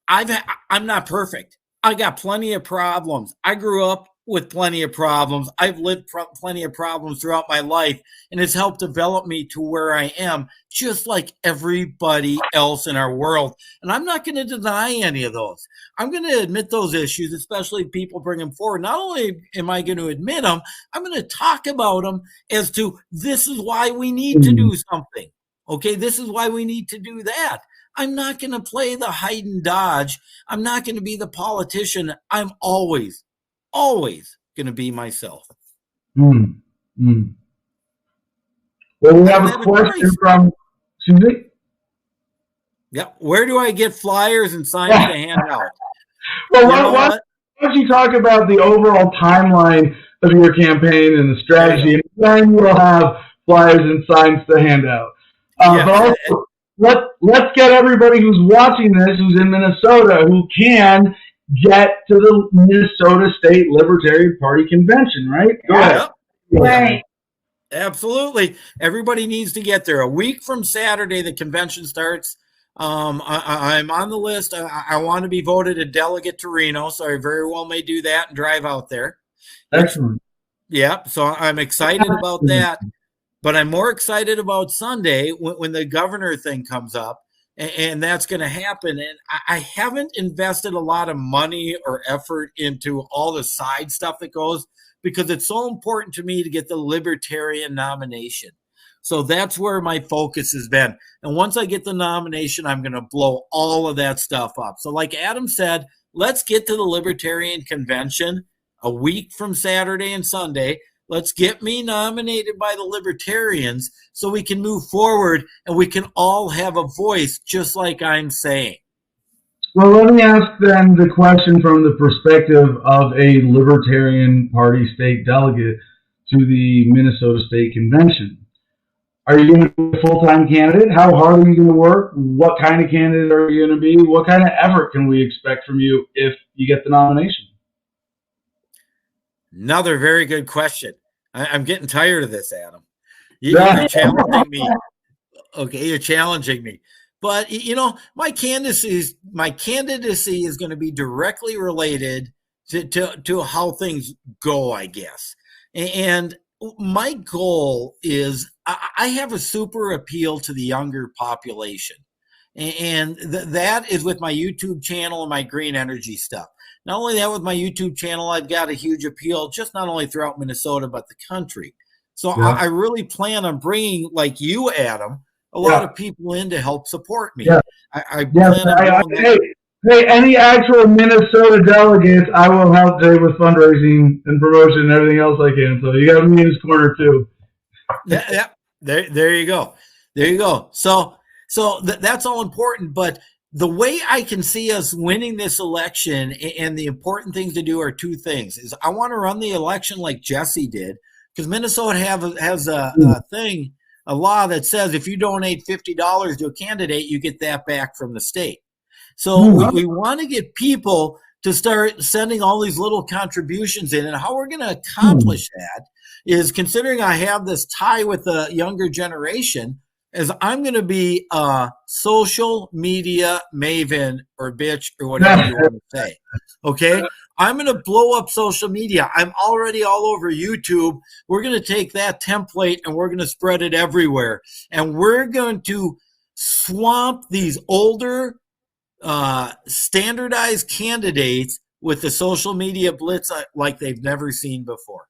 I'm not perfect. I got plenty of problems. I grew up with plenty of problems. I've lived plenty of problems throughout my life, and it's helped develop me to where I am, just like everybody else in our world. And I'm not going to deny any of those. I'm going to admit those issues, especially if people bring them forward. Not only am I going to admit them, I'm going to talk about them as to this is why we need to do something. Okay, this is why we need to do that. I'm not going to play the hide and dodge. I'm not going to be the politician. I'm always going to be myself. Well, we have a question from Susie. Yeah. Where do I get flyers and signs to hand out? Well, why don't you talk about the overall timeline of your campaign and the strategy, and then we'll have flyers and signs to hand out. But also, let's get everybody who's watching this, who's in Minnesota, who can get to the Minnesota State Libertarian Party convention, right? Go ahead. Right. Absolutely. Everybody needs to get there. A week from Saturday, the convention starts. I'm on the list. I want to be voted a delegate to Reno, so I very well may do that and drive out there. Excellent. Yeah, so I'm excited about that. But I'm more excited about Sunday when the governor thing comes up, and that's going to happen. And I haven't invested a lot of money or effort into all the side stuff that goes, because it's so important to me to get the Libertarian nomination. So that's where my focus has been. And once I get the nomination, I'm going to blow all of that stuff up. So like Adam said, let's get to the Libertarian convention a week from Saturday and Sunday. Let's get me nominated by the Libertarians so we can move forward and we can all have a voice, just like I'm saying. Well, let me ask then the question from the perspective of a Libertarian Party state delegate to the Minnesota State Convention. Are you going to be a full-time candidate? How hard are you going to work? What kind of candidate are you going to be? What kind of effort can we expect from you if you get the nomination? Another very good question. I'm getting tired of this, Adam. You're challenging me. Okay, you're challenging me. But my candidacy is going to be directly related to how things go, I guess. And my goal is I have a super appeal to the younger population. And that is with my YouTube channel and my green energy stuff. Not only that, with my YouTube channel, I've got a huge appeal, just not only throughout Minnesota, but the country. So I really plan on bringing, like you, Adam, a lot of people in to help support me. Yeah. I plan on doing Hey, any actual Minnesota delegates, I will help Jay with fundraising and promotion and everything else I can. So you got me in his corner too. Yeah. There you go. There you go. So that's all important. But the way I can see us winning this election, and the important things to do are two things. Is I want to run the election like Jesse did, because Minnesota has a law that says if you donate $50 to a candidate, you get that back from the state. So we want to get people to start sending all these little contributions in. And how we're going to accomplish that is, considering I have this tie with the younger generation, is I'm going to be a social media maven or bitch or whatever you want to say. Okay? I'm going to blow up social media. I'm already all over YouTube. We're going to take that template and we're going to spread it everywhere. And we're going to swamp these older standardized candidates with the social media blitz like they've never seen before.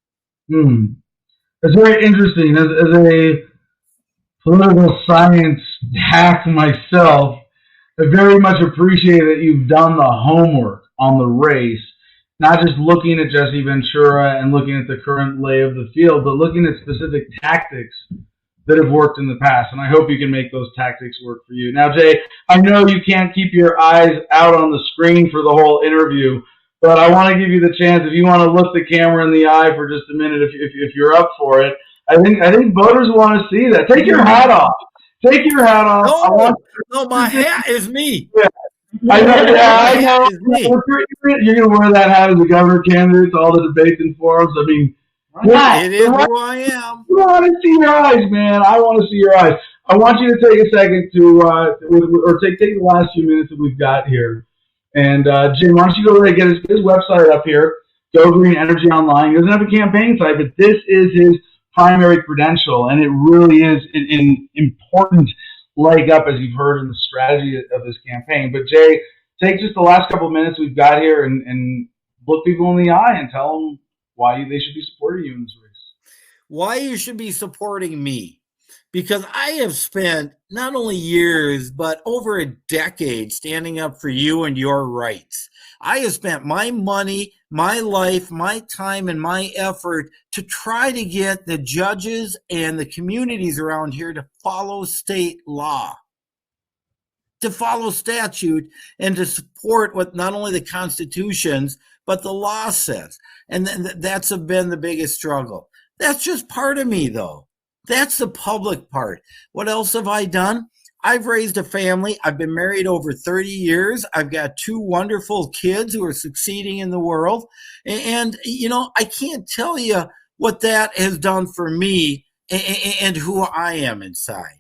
It's very interesting. As a political science hack myself, I very much appreciate that you've done the homework on the race, not just looking at Jesse Ventura and looking at the current lay of the field, but looking at specific tactics that have worked in the past, and I hope you can make those tactics work for you. Now, Jay, I know you can't keep your eyes out on the screen for the whole interview, but I want to give you the chance, if you want to look the camera in the eye for just a minute, if you're up for it. I think voters want to see that. Take your hat off. Take your hat off. No, my hat is me. Yeah. I know. You're going to wear that hat as a governor candidate to all the debates and forums. I mean, it is who I am. I want to see your eyes, man. I want to see your eyes. I want you to take a second to, take the last few minutes that we've got here. And Jim, why don't you go ahead and get his website up here, Go Green Energy Online. He doesn't have a campaign site, but this is his primary credential, and it really is an important leg up, as you've heard, in the strategy of this campaign. But Jay, take just the last couple of minutes we've got here and look people in the eye and tell them why they should be supporting you in this race. Why you should be supporting me. Because I have spent not only years, but over a decade standing up for you and your rights. I have spent my money, my life, my time, and my effort to try to get the judges and the communities around here to follow state law, to follow statute, and to support what not only the constitutions, but the law says. And that's been the biggest struggle. That's just part of me, though. That's the public part. What else have I done? I've raised a family. I've been married over 30 years. I've got 2 wonderful kids who are succeeding in the world. And I can't tell you what that has done for me and who I am inside.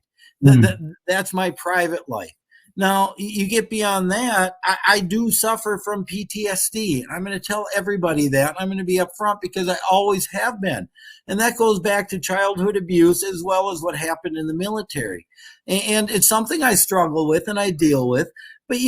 That's my private life. Now, you get beyond that, I do suffer from PTSD. And I'm going to tell everybody that. I'm going to be upfront because I always have been. And that goes back to childhood abuse as well as what happened in the military. And it's something I struggle with and I deal with. But,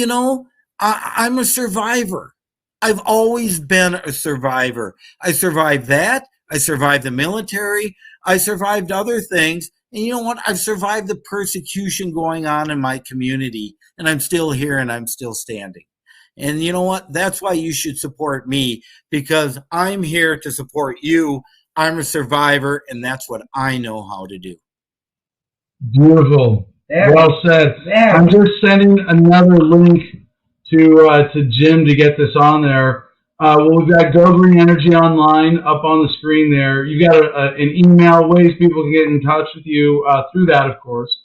I'm a survivor. I've always been a survivor. I survived that. I survived the military. I survived other things. And you know what? I've survived the persecution going on in my community, and I'm still here and I'm still standing. And you know what? That's why you should support me, because I'm here to support you. I'm a survivor, and that's what I know how to do. Beautiful. Well said. I'm just sending another link to Jim to get this on there. We've got Go Green Energy Online up on the screen there. You've got an email, ways people can get in touch with you through that, of course.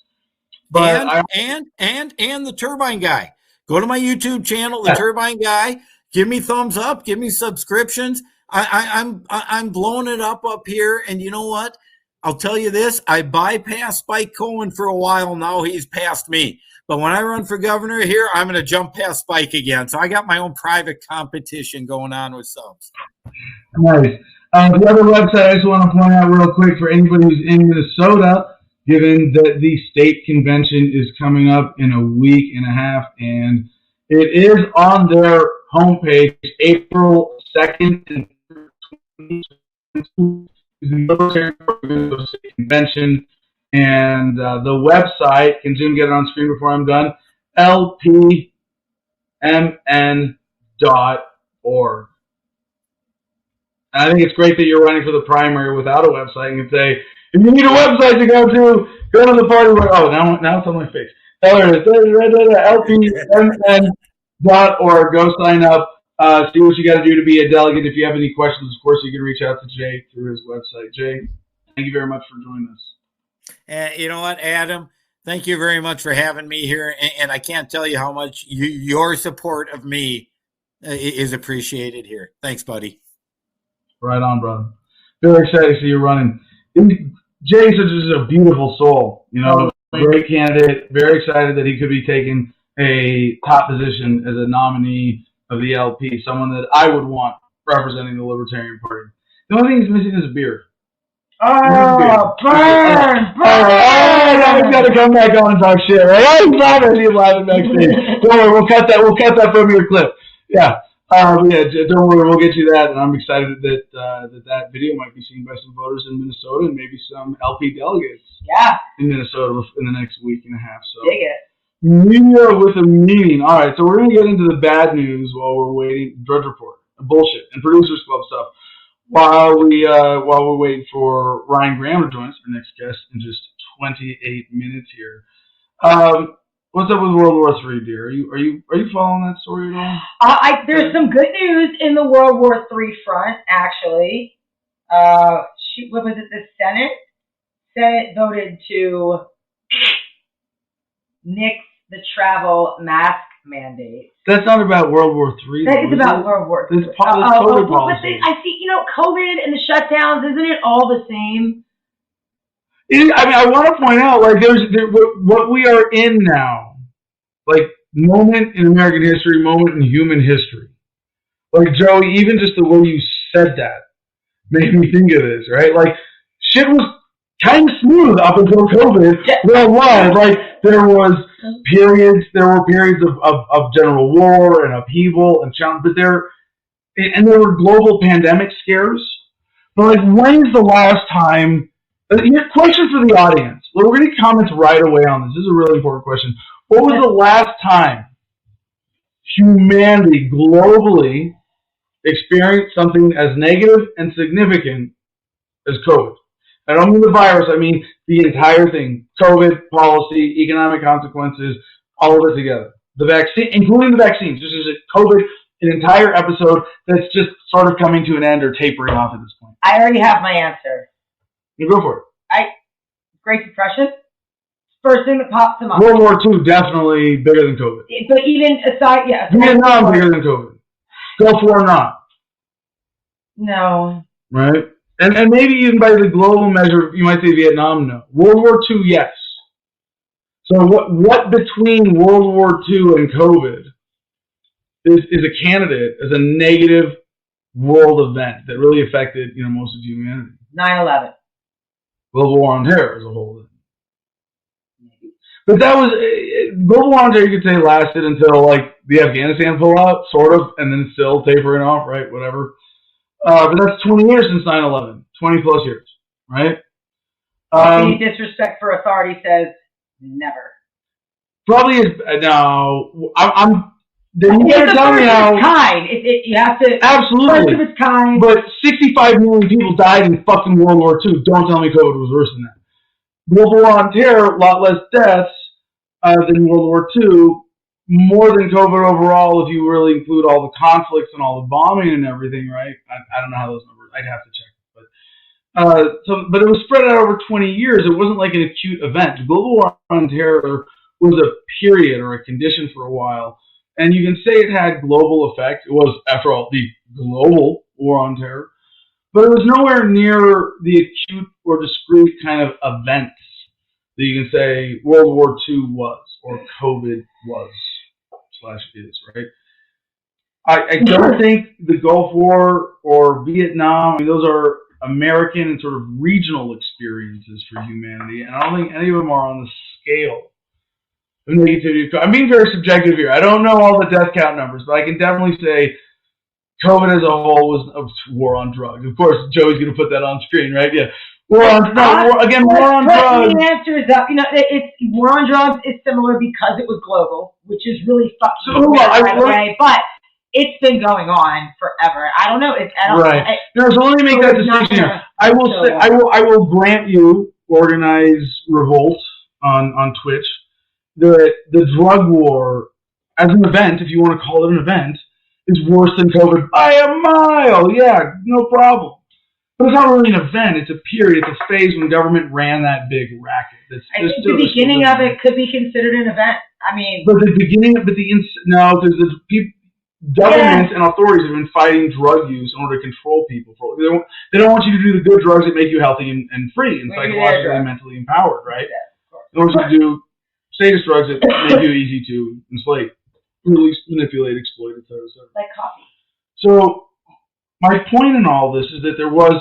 But and the Turbine Guy. Go to my YouTube channel, the Turbine Guy. Give me thumbs up. Give me subscriptions. I'm blowing it up here. And you know what? I'll tell you this, I bypassed Spike Cohen for a while. Now he's past me. But when I run for governor here, I'm going to jump past Spike again. So I got my own private competition going on with subs. Nice. The other website I just want to point out real quick for anybody who's in Minnesota, given that the state convention is coming up in a week and a half, and it is on their homepage, April 2nd and 3rd, is the military state convention, and the website, can Jim get it on screen before I'm done, lpmn.org. I think it's great that you're running for the primary without a website. You can say, if you need a website to go to the party. Oh, now it's on my face. There it is. lpmn.org. Go sign up. See what you got to do to be a delegate. If you have any questions, of course, you can reach out to Jay through his website. Jay, thank you very much for joining us. You know what, Adam? Thank you very much for having me here. And I can't tell you how much your support of me is appreciated here. Thanks, buddy. Right on, brother. Very excited to see you running. Jay is just a beautiful soul. You know, great candidate. Very excited that he could be taking a top position as a nominee of the LP, someone that I would want representing the Libertarian Party. The only thing he's missing is a beard. Oh, burn! Now he's got to come back on and talk shit, right? Oh, he's laughing. He's laughing backstage. Don't worry, we'll cut that from your clip. Yeah. Don't worry, we'll get you that, and I'm excited that video might be seen by some voters in Minnesota and maybe some LP delegates in Minnesota in the next week and a half. So, dig it. Media with a meaning. All right, so we're going to get into the bad news while we're waiting. Drudge Report, bullshit, and Producers Club stuff. While we're waiting for Ryan Graham to join us, our next guest, in just 28 minutes here. What's up with World War III, dear? Are you following that story at all? There's some good news in the World War III front, actually. What was it? The Senate voted to nix the travel mask mandate. That's not about World War III. That is about World War III. It's COVID policy. I see. COVID and the shutdowns. Isn't it all the same? I want to point out, like, what we are in now, like, moment in American history, moment in human history. Like, Joey, even just the way you said that made me think of this, right? Like, shit was kind of smooth up until COVID worldwide. Like, there were periods of general war and upheaval and challenge, but there were global pandemic scares. But, like, when's the last time? Question for the audience. We're going to get comments right away on this. This is a really important question. What was the last time humanity globally experienced something as negative and significant as COVID? I don't mean the virus. I mean the entire thing. COVID, policy, economic consequences, all of it together. The vaccine, including the vaccines. This is COVID, an entire episode that's just sort of coming to an end or tapering off at this point. I already have my answer. You go for it. Great Depression. First thing that pops in mind. World War II, definitely bigger than COVID. But even aside, Vietnam bigger than COVID. Gulf War not. No. Right? And maybe even by the global measure, you might say Vietnam, no. World War II, yes. So what between World War II and COVID is a candidate as a negative world event that really affected most of humanity? 9/11. Global War on Terror as a whole. But that was global war on terror. You could say lasted until like the Afghanistan pullout, sort of, and then still tapering off, right? Whatever. But that's 20 years since 9/11. 20 plus years, right? Any disrespect for authority says never. Probably is no. I'm. Then you better tell me how. Kind. You have to. Absolutely. First of its kind. But 65 million people died in fucking World War II. Don't tell me COVID was worse than that. Global War on Terror, a lot less deaths than World War II. More than COVID overall, if you really include all the conflicts and all the bombing and everything, right? I don't know how those numbers. I'd have to check. But it was spread out over 20 years. It wasn't like an acute event. Global War on Terror was a period or a condition for a while. And you can say it had global effect. It was, after all, the global war on terror. but it was nowhere near the acute or discrete kind of events that you can say World War II was or COVID was / is, right? I don't think the Gulf War or Vietnam, I mean, those are American and sort of regional experiences for humanity, and I don't think any of them are on the scale. I'm being very subjective here. I don't know all the death count numbers, but I can definitely say COVID as a whole was a war on drugs. Of course, Joey's going to put that on screen, right? Yeah. War on drugs. The answer is up. It's war on drugs is similar because it was global, which is really fucking weird, by the way. But it's been going on forever. I don't know. Right. So let me make that distinction here. I will grant you organized revolt on Twitch. The drug war as an event, if you want to call it an event, is worse than COVID by a mile. Yeah, no problem. But it's not really an event. It's a period. It's a phase when government ran that big racket. I think the beginning of it could be considered an event. I mean, but the beginning of because governments and authorities have been fighting drug use in order to control people. They don't want you to do the good drugs that make you healthy and free and psychologically and mentally empowered, right? Yeah, they want you to do status drugs that make you easy to enslave, release, manipulate, exploit, etc. Like coffee. So my point in all this is that there was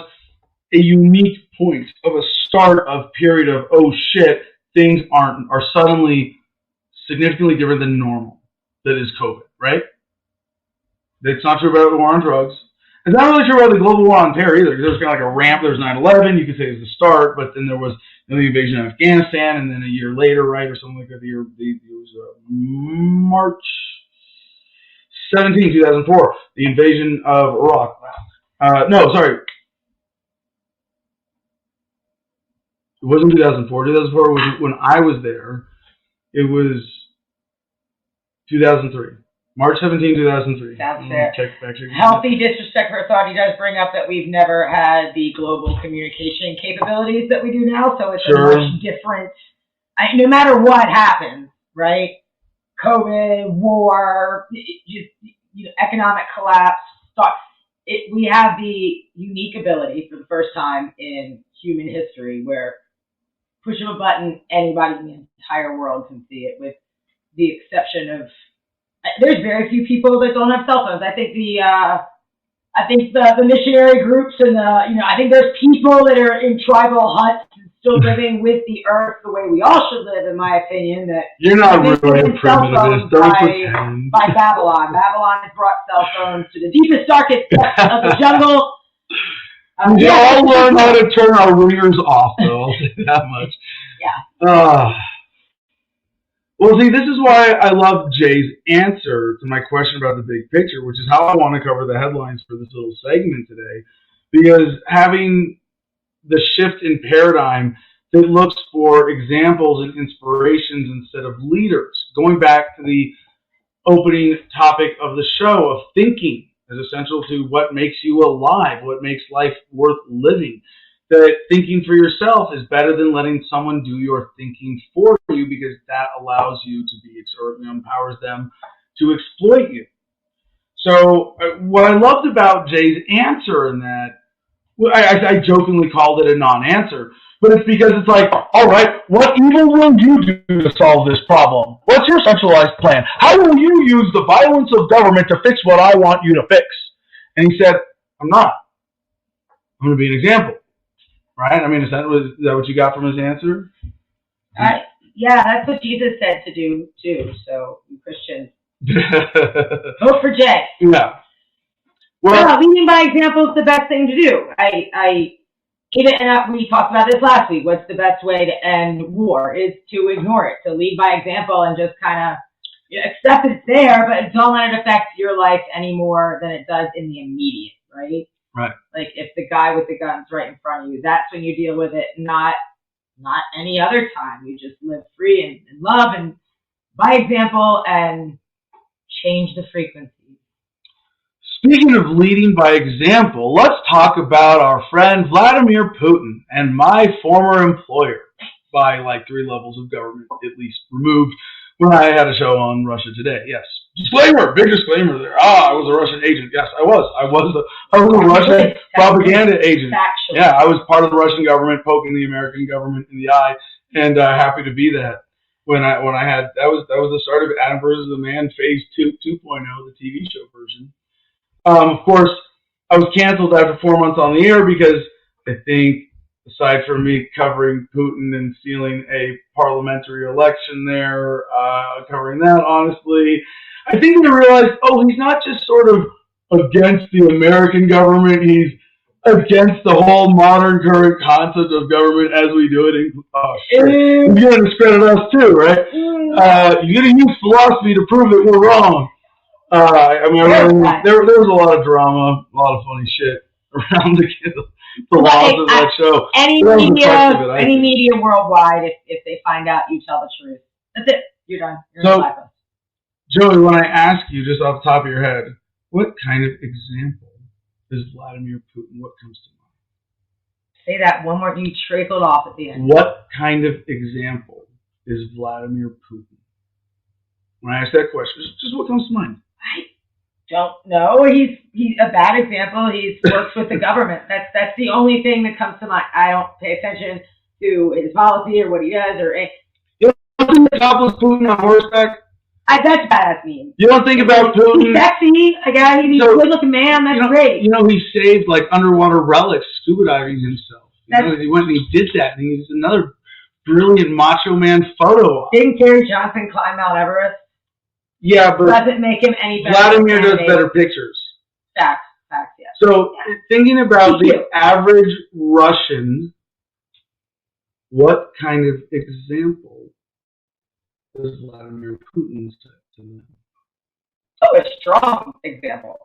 a unique point of a start of period of, oh shit, things are suddenly significantly different than normal. That is COVID, right? That's not true about the war on drugs. It's not really true about the global war on terror either. There was kind of like a ramp. There was 9/11. You could say it was the start, but then there was the invasion of Afghanistan, and then a year later, right, or something like that. It was March 17, 2004, the invasion of Iraq. No, sorry. It wasn't 2004. 2004 was when I was there. It was 2003. March 17, 2003. That's fair. Healthy disrespect for authority does bring up that we've never had the global communication capabilities that we do now, so it's a much different. No matter what happens, right? COVID, war, economic collapse. We have the unique ability for the first time in human history where push of a button, anybody in the entire world can see it, with the exception of. There's very few people that don't have cell phones. I think the missionary groups and I think there's people that are in tribal huts and still living with the earth the way we all should live, in my opinion. That you're not really a primitivist. Don't pretend. By Babylon. Babylon has brought cell phones to the deepest, darkest depths of the jungle. We all learn how to turn our ringers off, though. I'll say that much. Yeah. Well, see, this is why I love Jay's answer to my question about the big picture, which is how I want to cover the headlines for this little segment today. Because having the shift in paradigm that looks for examples and inspirations instead of leaders, going back to the opening topic of the show of thinking is essential to what makes you alive, what makes life worth living. That thinking for yourself is better than letting someone do your thinking for you, because that allows you to be, or empowers them to exploit you. So what I loved about Jay's answer in that, I jokingly called it a non-answer, but it's because it's like, all right, what evil will you do to solve this problem? What's your centralized plan? How will you use the violence of government to fix what I want you to fix? And he said, I'm not. I'm going to be an example. Right? I mean, is that what you got from his answer? Yeah, that's what Jesus said to do, too. So, Christians, vote for Jay. Yeah. Well, leading by example is the best thing to do. We talked about this last week. What's the best way to end war is to ignore it, to lead by example and just kind of accept it's there, but don't let it affect your life any more than it does in the immediate, right? Right. Like if the guy with the gun's right in front of you, that's when you deal with it, not any other time. You just live free and love and by example and change the frequency. Speaking of leading by example, let's talk about our friend Vladimir Putin and my former employer, by like 3 levels of government at least removed, when I had a show on Russia Today. Yes. Disclaimer, big disclaimer there. I was a Russian agent. Yes, I was. I was a Russian propaganda agent. Factually. Yeah, I was part of the Russian government, poking the American government in the eye, and happy to be that. When I had that was the start of Adam versus the Man Phase 2.0, the TV show version. Of course, I was canceled after 4 months on the air because I think, aside from me covering Putin and stealing a parliamentary election there, covering that honestly, I think they realized, he's not just sort of against the American government, he's against the whole modern current concept of government as we do it. You're going to discredit us too, right? You're going to use philosophy to prove that we're wrong. There was a lot of drama, a lot of funny shit around the laws of that show. Any media worldwide, if they find out you tell the truth, that's it. You're done. You're on the blacklist. Joey, when I ask you just off the top of your head, what kind of example is Vladimir Putin? What comes to mind? Say that one more. You trickled off at the end. What kind of example is Vladimir Putin? When I ask that question, just what comes to mind? I don't know. He's a bad example. He works with the government. That's the only thing that comes to mind. I don't pay attention to his policy or what he does or anything. You don't think topless Putin on horseback? That's badass mean. You don't think about Putin? He's sexy. He's a good-looking man. That's great. He saved underwater relics, scuba diving himself. He went and he did that, and he's another brilliant macho man photo op. Didn't Gary Johnson climb Mount Everest? Yeah, but doesn't make him any better. Vladimir does better pictures. Facts, yeah. So thinking about the average Russian, what kind of example does Vladimir Putin set to them? A strong example.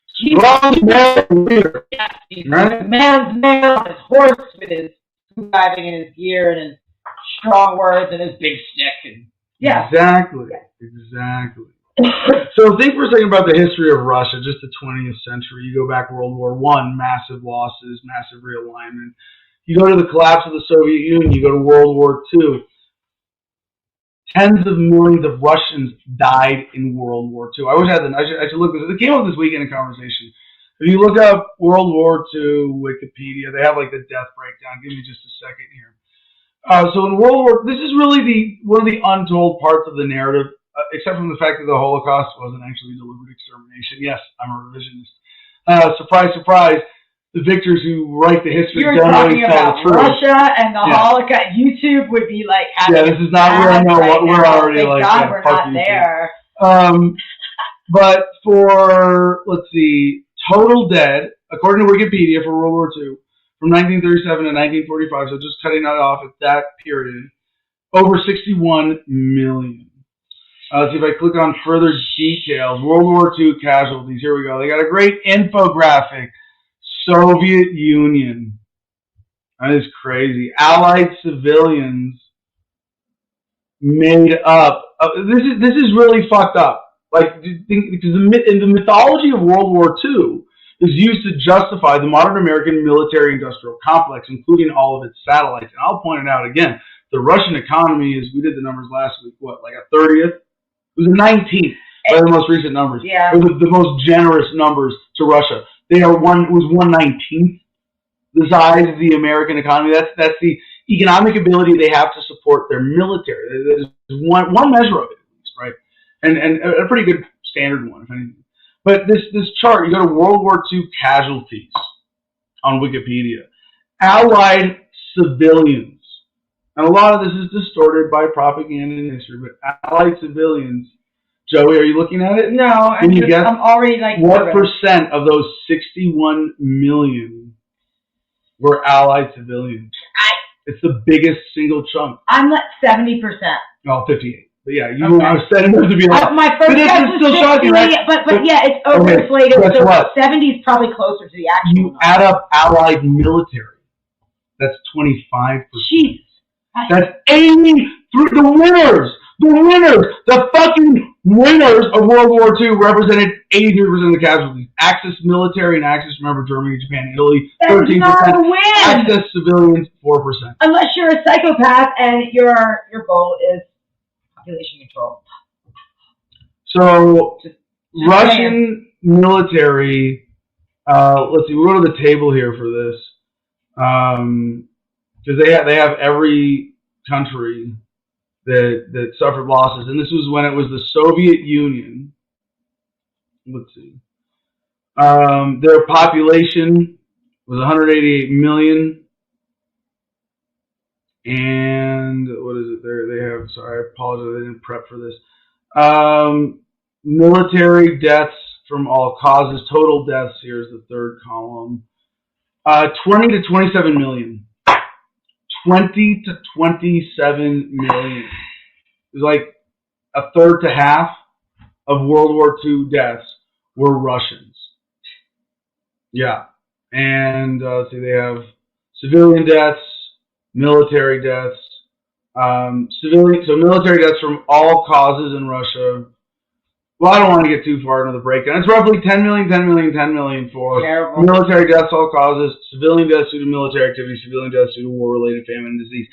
Strong man leader. Yes, he's a man's man on his horse with his diving in his gear and his strong words and his big stick. And Exactly. So think for a second about the history of Russia, just the 20th century. You go back to World War I, massive losses, massive realignment. You go to the collapse of the Soviet Union, you go to World War II. Tens of millions of Russians died in World War II. I should look this. It came up this week in a conversation. If you look up World War II Wikipedia, they have the death breakdown. Give me just a second here. So in World War, this is really one of the untold parts of the narrative, except from the fact that the Holocaust wasn't actually deliberate extermination. Yes, I'm a revisionist. Surprise, surprise. The victors who write the history don't always tell the truth. Russia and the Holocaust. YouTube would be this is not where I know what we're already Thank God we're not there. But for, let's see, total dead, according to Wikipedia for World War II, from 1937 to 1945, so just cutting that off at that period, over 61 million. Let's see if I click on further details. World War II casualties. Here we go. They got a great infographic. Soviet Union. That is crazy. Allied civilians made up. This is really fucked up. Because the mythology of World War II is used to justify the modern American military-industrial complex, including all of its satellites. And I'll point it out again. The Russian economy is, we did the numbers last week, a 30th? It was a 19th by the most recent numbers. Yeah. It was the most generous numbers to Russia. It was 1/19th the size of the American economy. That's the economic ability they have to support their military. There's one measure of it, at least, right? And a pretty good standard one, if anything. But this chart, you go to World War II casualties on Wikipedia. Allied civilians. And a lot of this is distorted by propaganda and history, but Allied civilians. Joey, are you looking at it? No, I'm already what percent of those 61 million were Allied civilians? It's the biggest single chunk. I'm 70%. No, 58. But yeah, I was setting up to be my first guess was still 50, shocking, right? But yeah, it's overinflated. Okay, so 70 is probably closer to the actual. You add up Allied military. That's 25%. Jeez. That's 83. The fucking winners of World War II represented 83% of the casualties. Axis military and Axis, remember, Germany, Japan, Italy, 13%. Not a win. Axis civilians, 4%. Unless you're a psychopath and your goal is population control. So Just Russian military. Let's see. We'll go to the table here for this, because they have every country that suffered losses, and this was when it was the Soviet Union. Let's see. Their population was 188 million. And what is it there? They have, sorry, I apologize, I didn't prep for this. Military deaths from all causes, total deaths, here's the third column. 20 to 27 million. 20 to 27 million. It was like a third to half of World War II deaths were Russians. Yeah. And let's see, they have civilian deaths, military deaths, so military deaths from all causes in Russia. Well, I don't want to get too far into the breakdown. It's roughly 10 million, 10 million, 10 million for military deaths, all causes, civilian deaths due to military activity, civilian deaths due to war-related famine and disease.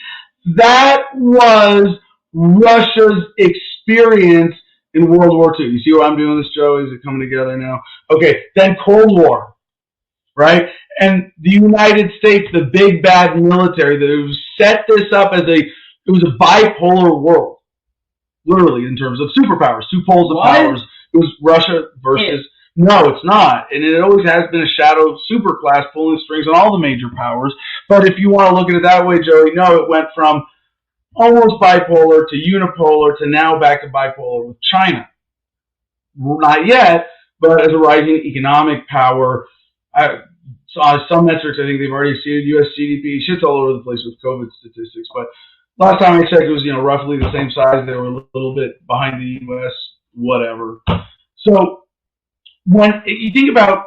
That was Russia's experience in World War II. You see what I'm doing this, Joe? Is it coming together now? Okay, then Cold War, right? And the United States, the big bad military, that set this up as it was a bipolar world, literally, in terms of superpowers, two poles of powers. It was Russia versus, no, it's not. And it always has been a shadow superclass pulling strings on all the major powers. But if you want to look at it that way, Joey, no, it went from almost bipolar to unipolar to now back to bipolar with China. Not yet, but as a rising economic power. So on some metrics, I think they've already exceeded U.S. GDP. Shit's all over the place with COVID statistics, but last time I checked, it was roughly the same size. They were a little bit behind the U.S. Whatever. So when you think about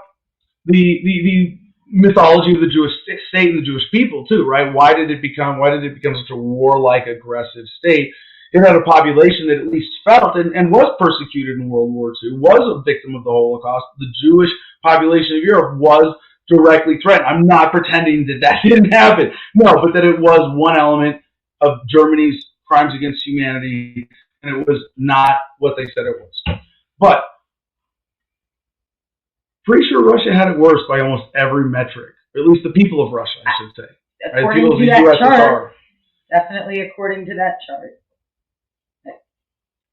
the mythology of the Jewish state and the Jewish people too, right? Why did it become such a warlike, aggressive state? It had a population that at least felt and was persecuted in World War II, was a victim of the Holocaust. The Jewish population of Europe was directly threatened. I'm not pretending that didn't happen. No, but that it was one element of Germany's crimes against humanity, and it was not what they said it was. But pretty sure Russia had it worse by almost every metric, or at least the people of Russia, I should say. According to that chart. Definitely according to that chart.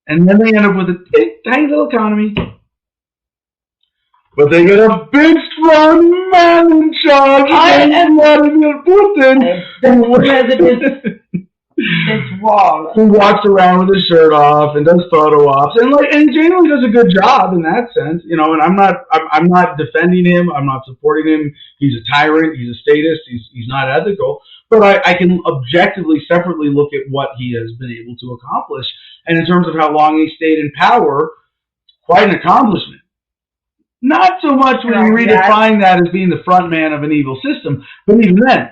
And then they end up with a tiny little economy. But they get a big, strong man in charge. And Vladimir Putin. The president is wrong. Who walks around with his shirt off and does photo ops and generally does a good job in that sense, And I'm not defending him. I'm not supporting him. He's a tyrant. He's a statist. He's not ethical. But I can objectively, separately look at what he has been able to accomplish. And in terms of how long he stayed in power, quite an accomplishment. Not so much when you redefine that as being the front man of an evil system, but even then,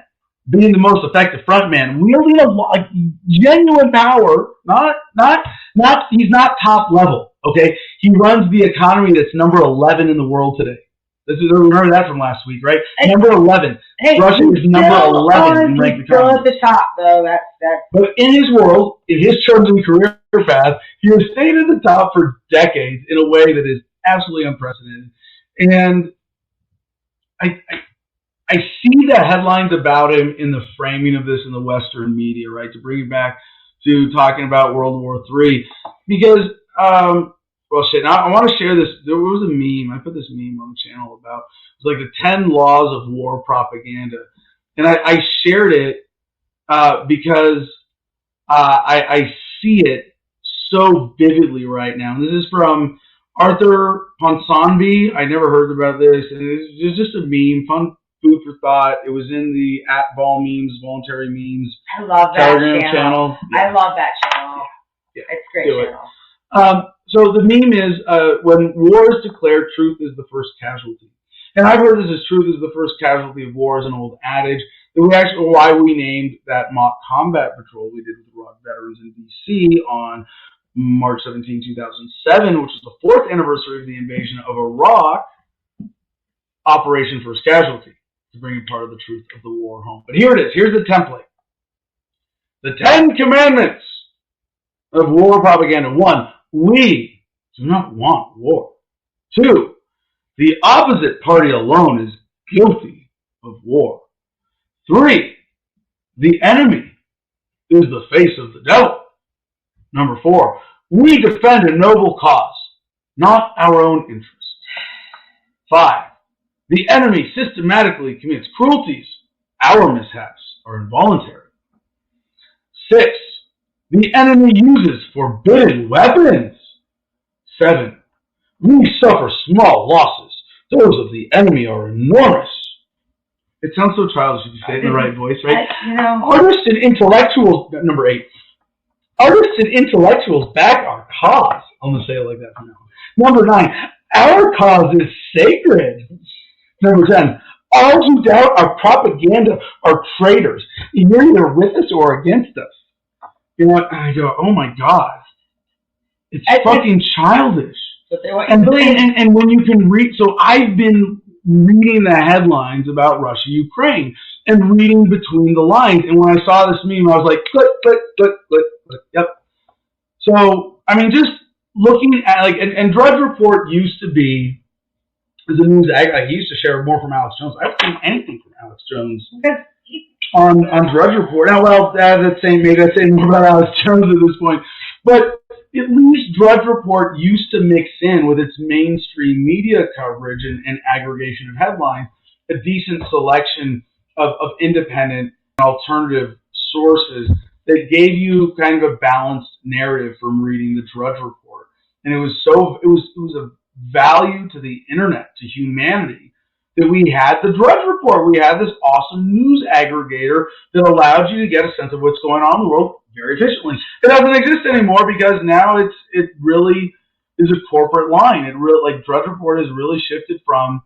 being the most effective front man, wielding a genuine power, he's not top level, okay? He runs the economy that's number 11 in the world today. Remember that from last week, right? Number 11. Hey, Russia is number 11 in ranked still economy. at the top, though. That's. But in his world, in his chosen career path, he has stayed at the top for decades in a way that is absolutely unprecedented. And I see the headlines about him in the framing of this in the Western media, right? To bring it back to talking about World War III, because now I want to share this. There was a meme. I put this meme on the channel about it was like the 10 laws of war propaganda, and I shared it because I see it so vividly right now. And this is from Arthur Ponsonby. I never heard about this. And it was just a meme, fun food for thought. It was in the @VolMemes, voluntary memes. I love that Telegram channel. Yeah. I love that channel. Yeah. It's a great channel. So the meme is when war is declared, truth is the first casualty. And I've heard this as truth is the first casualty of war is an old adage. Why we named that mock combat patrol we did with the Iraq veterans in D.C. on March 17, 2007, which was the 4th anniversary of the invasion of Iraq, Operation First Casualty, to bring in part of the truth of the war home. But here it is. Here's the template. The 10 Commandments. of war propaganda. 1, we do not want war. 2, the opposite party alone is guilty of war. 3, the enemy is the face of the devil. Number 4, we defend a noble cause, not our own interest. 5, the enemy systematically commits cruelties. Our mishaps are involuntary. 6, the enemy uses forbidden weapons. 7, we suffer small losses. Those of the enemy are enormous. It sounds so childish if you say it in the right voice, right? Artists and intellectuals, number 8. Artists and intellectuals back our cause. I'm going to say it like that for now. Number 9, our cause is sacred. Number 10, all who doubt our propaganda are traitors. You're either with us or against us. You know what? I go, oh my God. It's fucking childish. And when you can read, so I've been reading the headlines about Russia, Ukraine, and reading between the lines. And when I saw this meme, I was like, click, yep. So, I mean, just looking at, like, and Drudge Report used to be, as a news like, he used to share more from Alex Jones. I haven't seen anything from Alex Jones on Drudge Report. Now, well, that's saying, maybe that's saying more about Alex Jones at this point. But at least Drudge Report used to mix in with its mainstream media coverage and aggregation of headlines a decent selection of independent and alternative sources that gave you kind of a balanced narrative from reading the Drudge Report. And it was a value to the internet, to humanity, that we had the Drudge Report. We had this awesome news aggregator that allowed you to get a sense of what's going on in the world very efficiently. It doesn't exist anymore because now it really is a corporate line. It really, like, Drudge Report has really shifted from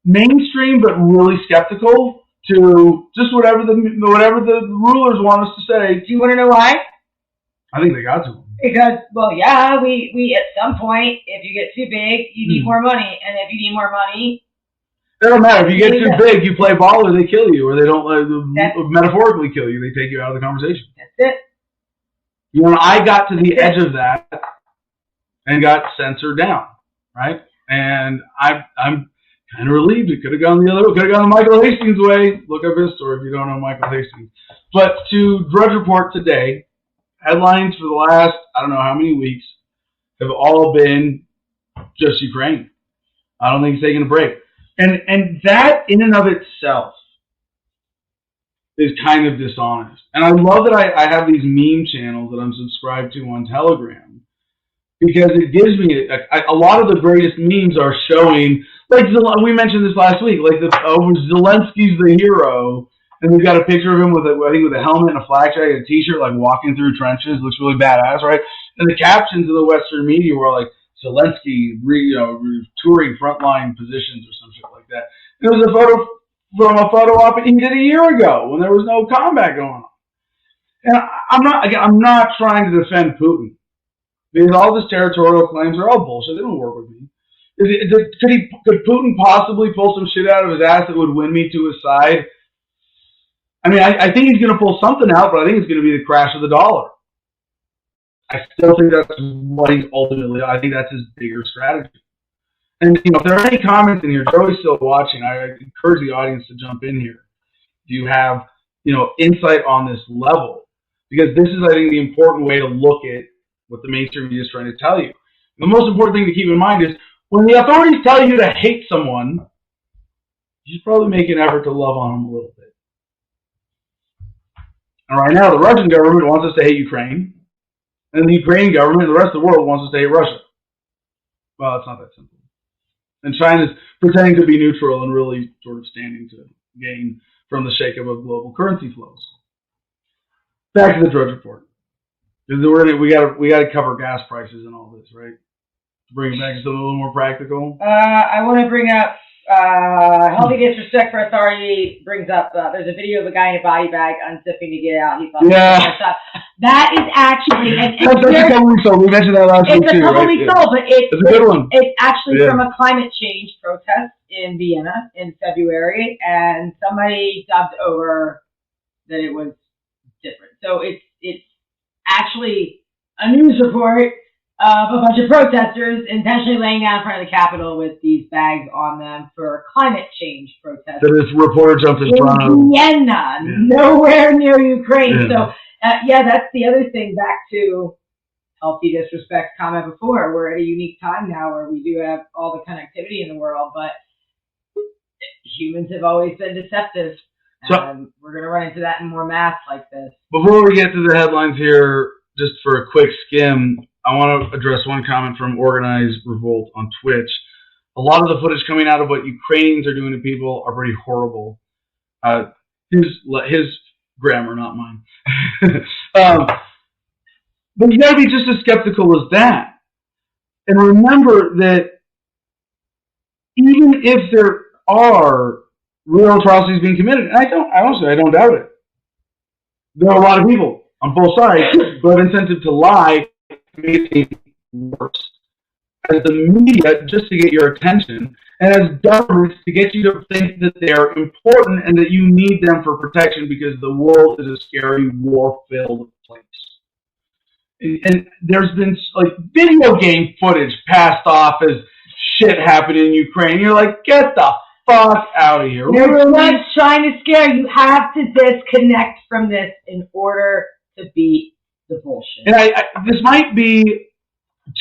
mainstream but really skeptical to just whatever the rulers want us to say. Do you want to know why? I think they got to. Because, well, yeah, we at some point, if you get too big, you need more money, and if you need more money, it don't matter. If you get too big, you play ball or they kill you, or they don't metaphorically kill you. They take you out of the conversation. That's it. You know, I got to the edge of that and got censored down, right? And I'm kind of relieved. It could have gone the other way. Could have gone the Michael Hastings way. Look up his story if you don't know Michael Hastings. But to Drudge Report today, headlines for the last, I don't know how many weeks, have all been just Ukraine. I don't think it's taking a break. And that in and of itself is kind of dishonest. And I love that I have these meme channels that I'm subscribed to on Telegram, because it gives me a lot of the greatest memes are showing, like we mentioned this last week, like Zelensky's the hero, and we've got a picture of him with a helmet and a flak jacket and a t-shirt, like walking through trenches, looks really badass, right? And the captions of the Western media were like, Zelensky, touring frontline positions or some shit like that. It was a photo from a photo op he did a year ago when there was no combat going on. And I'm not trying to defend Putin, because all his territorial claims are all bullshit. They don't work with me. Could Putin possibly pull some shit out of his ass that would win me to his side? I mean, I think he's going to pull something out, but I think it's going to be the crash of the dollar. I still think that's what he's ultimately, I think that's his bigger strategy. And, if there are any comments in here, Joey's still watching, I encourage the audience to jump in here. Do you have, insight on this level? Because this is, I think, the important way to look at what the mainstream media is trying to tell you. The most important thing to keep in mind is when the authorities tell you to hate someone, you should probably make an effort to love on them a little bit. And right now, the Russian government wants us to hate Ukraine. And the Ukrainian government and the rest of the world wants us to hate Russia. Well, it's not that simple. And China's pretending to be neutral and really sort of standing to gain from the shakeup of global currency flows. Back to the Drudge Report. We got to cover gas prices and all this, right? To bring it back to something a little more practical. I want to bring up healthy disrespect for authority. Brings up there's a video of a guy in a body bag unzipping to get out. He thought that is actually that's a couple weeks old. We mentioned that last week too. It's a couple weeks old, but it's a good one. It's actually from a climate change protest in Vienna in February, and somebody dubbed over that it was different. So it's actually a news report of a bunch of protesters intentionally laying down in front of the Capitol with these bags on them for climate change protests. So this reporter jumped in front of Vienna, nowhere near Ukraine. So, that's the other thing, back to healthy disrespect comment before. We're at a unique time now where we do have all the connectivity in the world, but humans have always been deceptive. And we're going to run into that in more mass like this. Before we get to the headlines here, just for a quick skim, I want to address one comment from Organized Revolt on Twitch. A lot of the footage coming out of what Ukrainians are doing to people are pretty horrible. His grammar, not mine. But you got to be just as skeptical as that. And remember that even if there are real atrocities being committed, and I don't doubt it. There are a lot of people on both sides who have incentive to lie, make it worse. As the media, just to get your attention, and as governments to get you to think that they're important and that you need them for protection because the world is a scary, war-filled place. And there's been like video game footage passed off as shit happened in Ukraine. You're like, get the fuck out of here. They're not trying to scare you. You have to disconnect from this in order to beat the bullshit. And this might be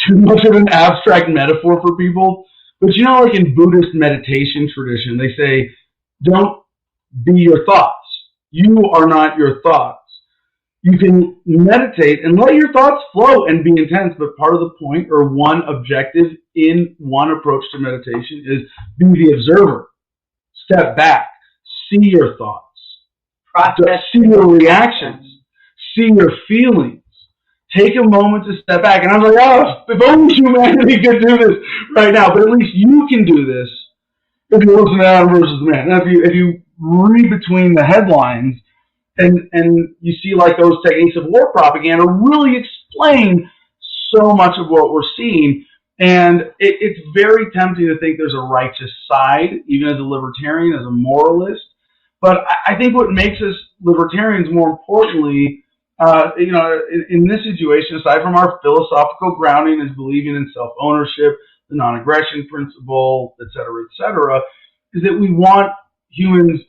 too much of an abstract metaphor for people, but you know, like in Buddhist meditation tradition, they say, don't be your thoughts. You are not your thoughts. You can meditate and let your thoughts flow and be intense, but part of the point or one objective in one approach to meditation is be the observer. Step back. See your thoughts. Process. See your reactions. See your feelings. Take a moment to step back. And I'm like, oh, if only humanity could do this right now. But at least you can do this if you listen to Adam versus Man. And if you read between the headlines and you see like those techniques of war propaganda really explain so much of what we're seeing. And it's very tempting to think there's a righteous side, even as a libertarian, as a moralist. But I think what makes us libertarians, more importantly, in this situation, aside from our philosophical grounding as believing in self-ownership, the non-aggression principle, et cetera, is that we want humans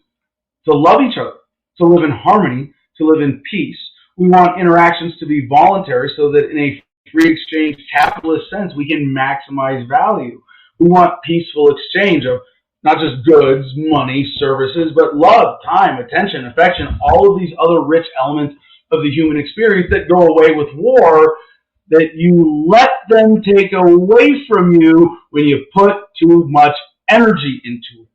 to love each other, to live in harmony, to live in peace. We want interactions to be voluntary so that in a free exchange capitalist sense, we can maximize value. We want peaceful exchange of not just goods, money, services, but love, time, attention, affection, all of these other rich elements of the human experience that go away with war, that you let them take away from you when you put too much energy into it.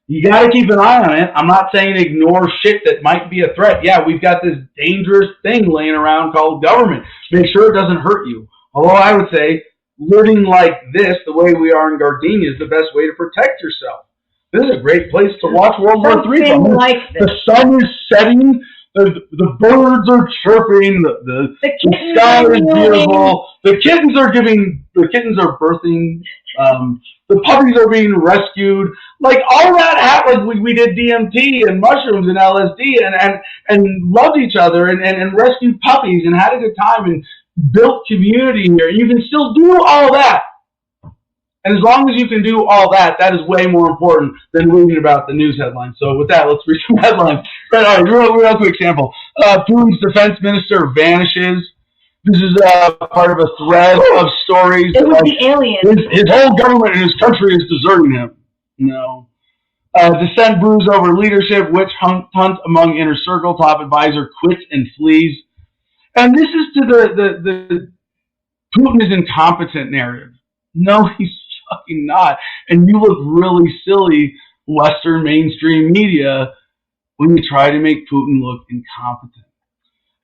You got to keep an eye on it. I'm not saying ignore shit that might be a threat. Yeah, we've got this dangerous thing laying around called government. Make sure it doesn't hurt you. Although I would say living like this, the way we are in Gardenia, is the best way to protect yourself. This is a great place to watch World War III from. The sun is setting. The birds are chirping. The sky is beautiful. The kittens are birthing. The puppies are being rescued. Like all that happened. We did DMT and mushrooms and LSD and loved each other and rescued puppies and had a good time and built community here. You can still do all that. And as long as you can do all that, that is way more important than reading about the news headlines. So with that, let's read some headlines. Right, all right, real quick example. Putin's defense minister vanishes. This is part of a thread of stories. It was the aliens. His whole government and his country is deserting him. No. Dissent brews over leadership. Witch hunt among inner circle. Top advisor quits and flees. And this is to the Putin is incompetent narrative. No, he's fucking not. And you look really silly, Western mainstream media, when you try to make Putin look incompetent.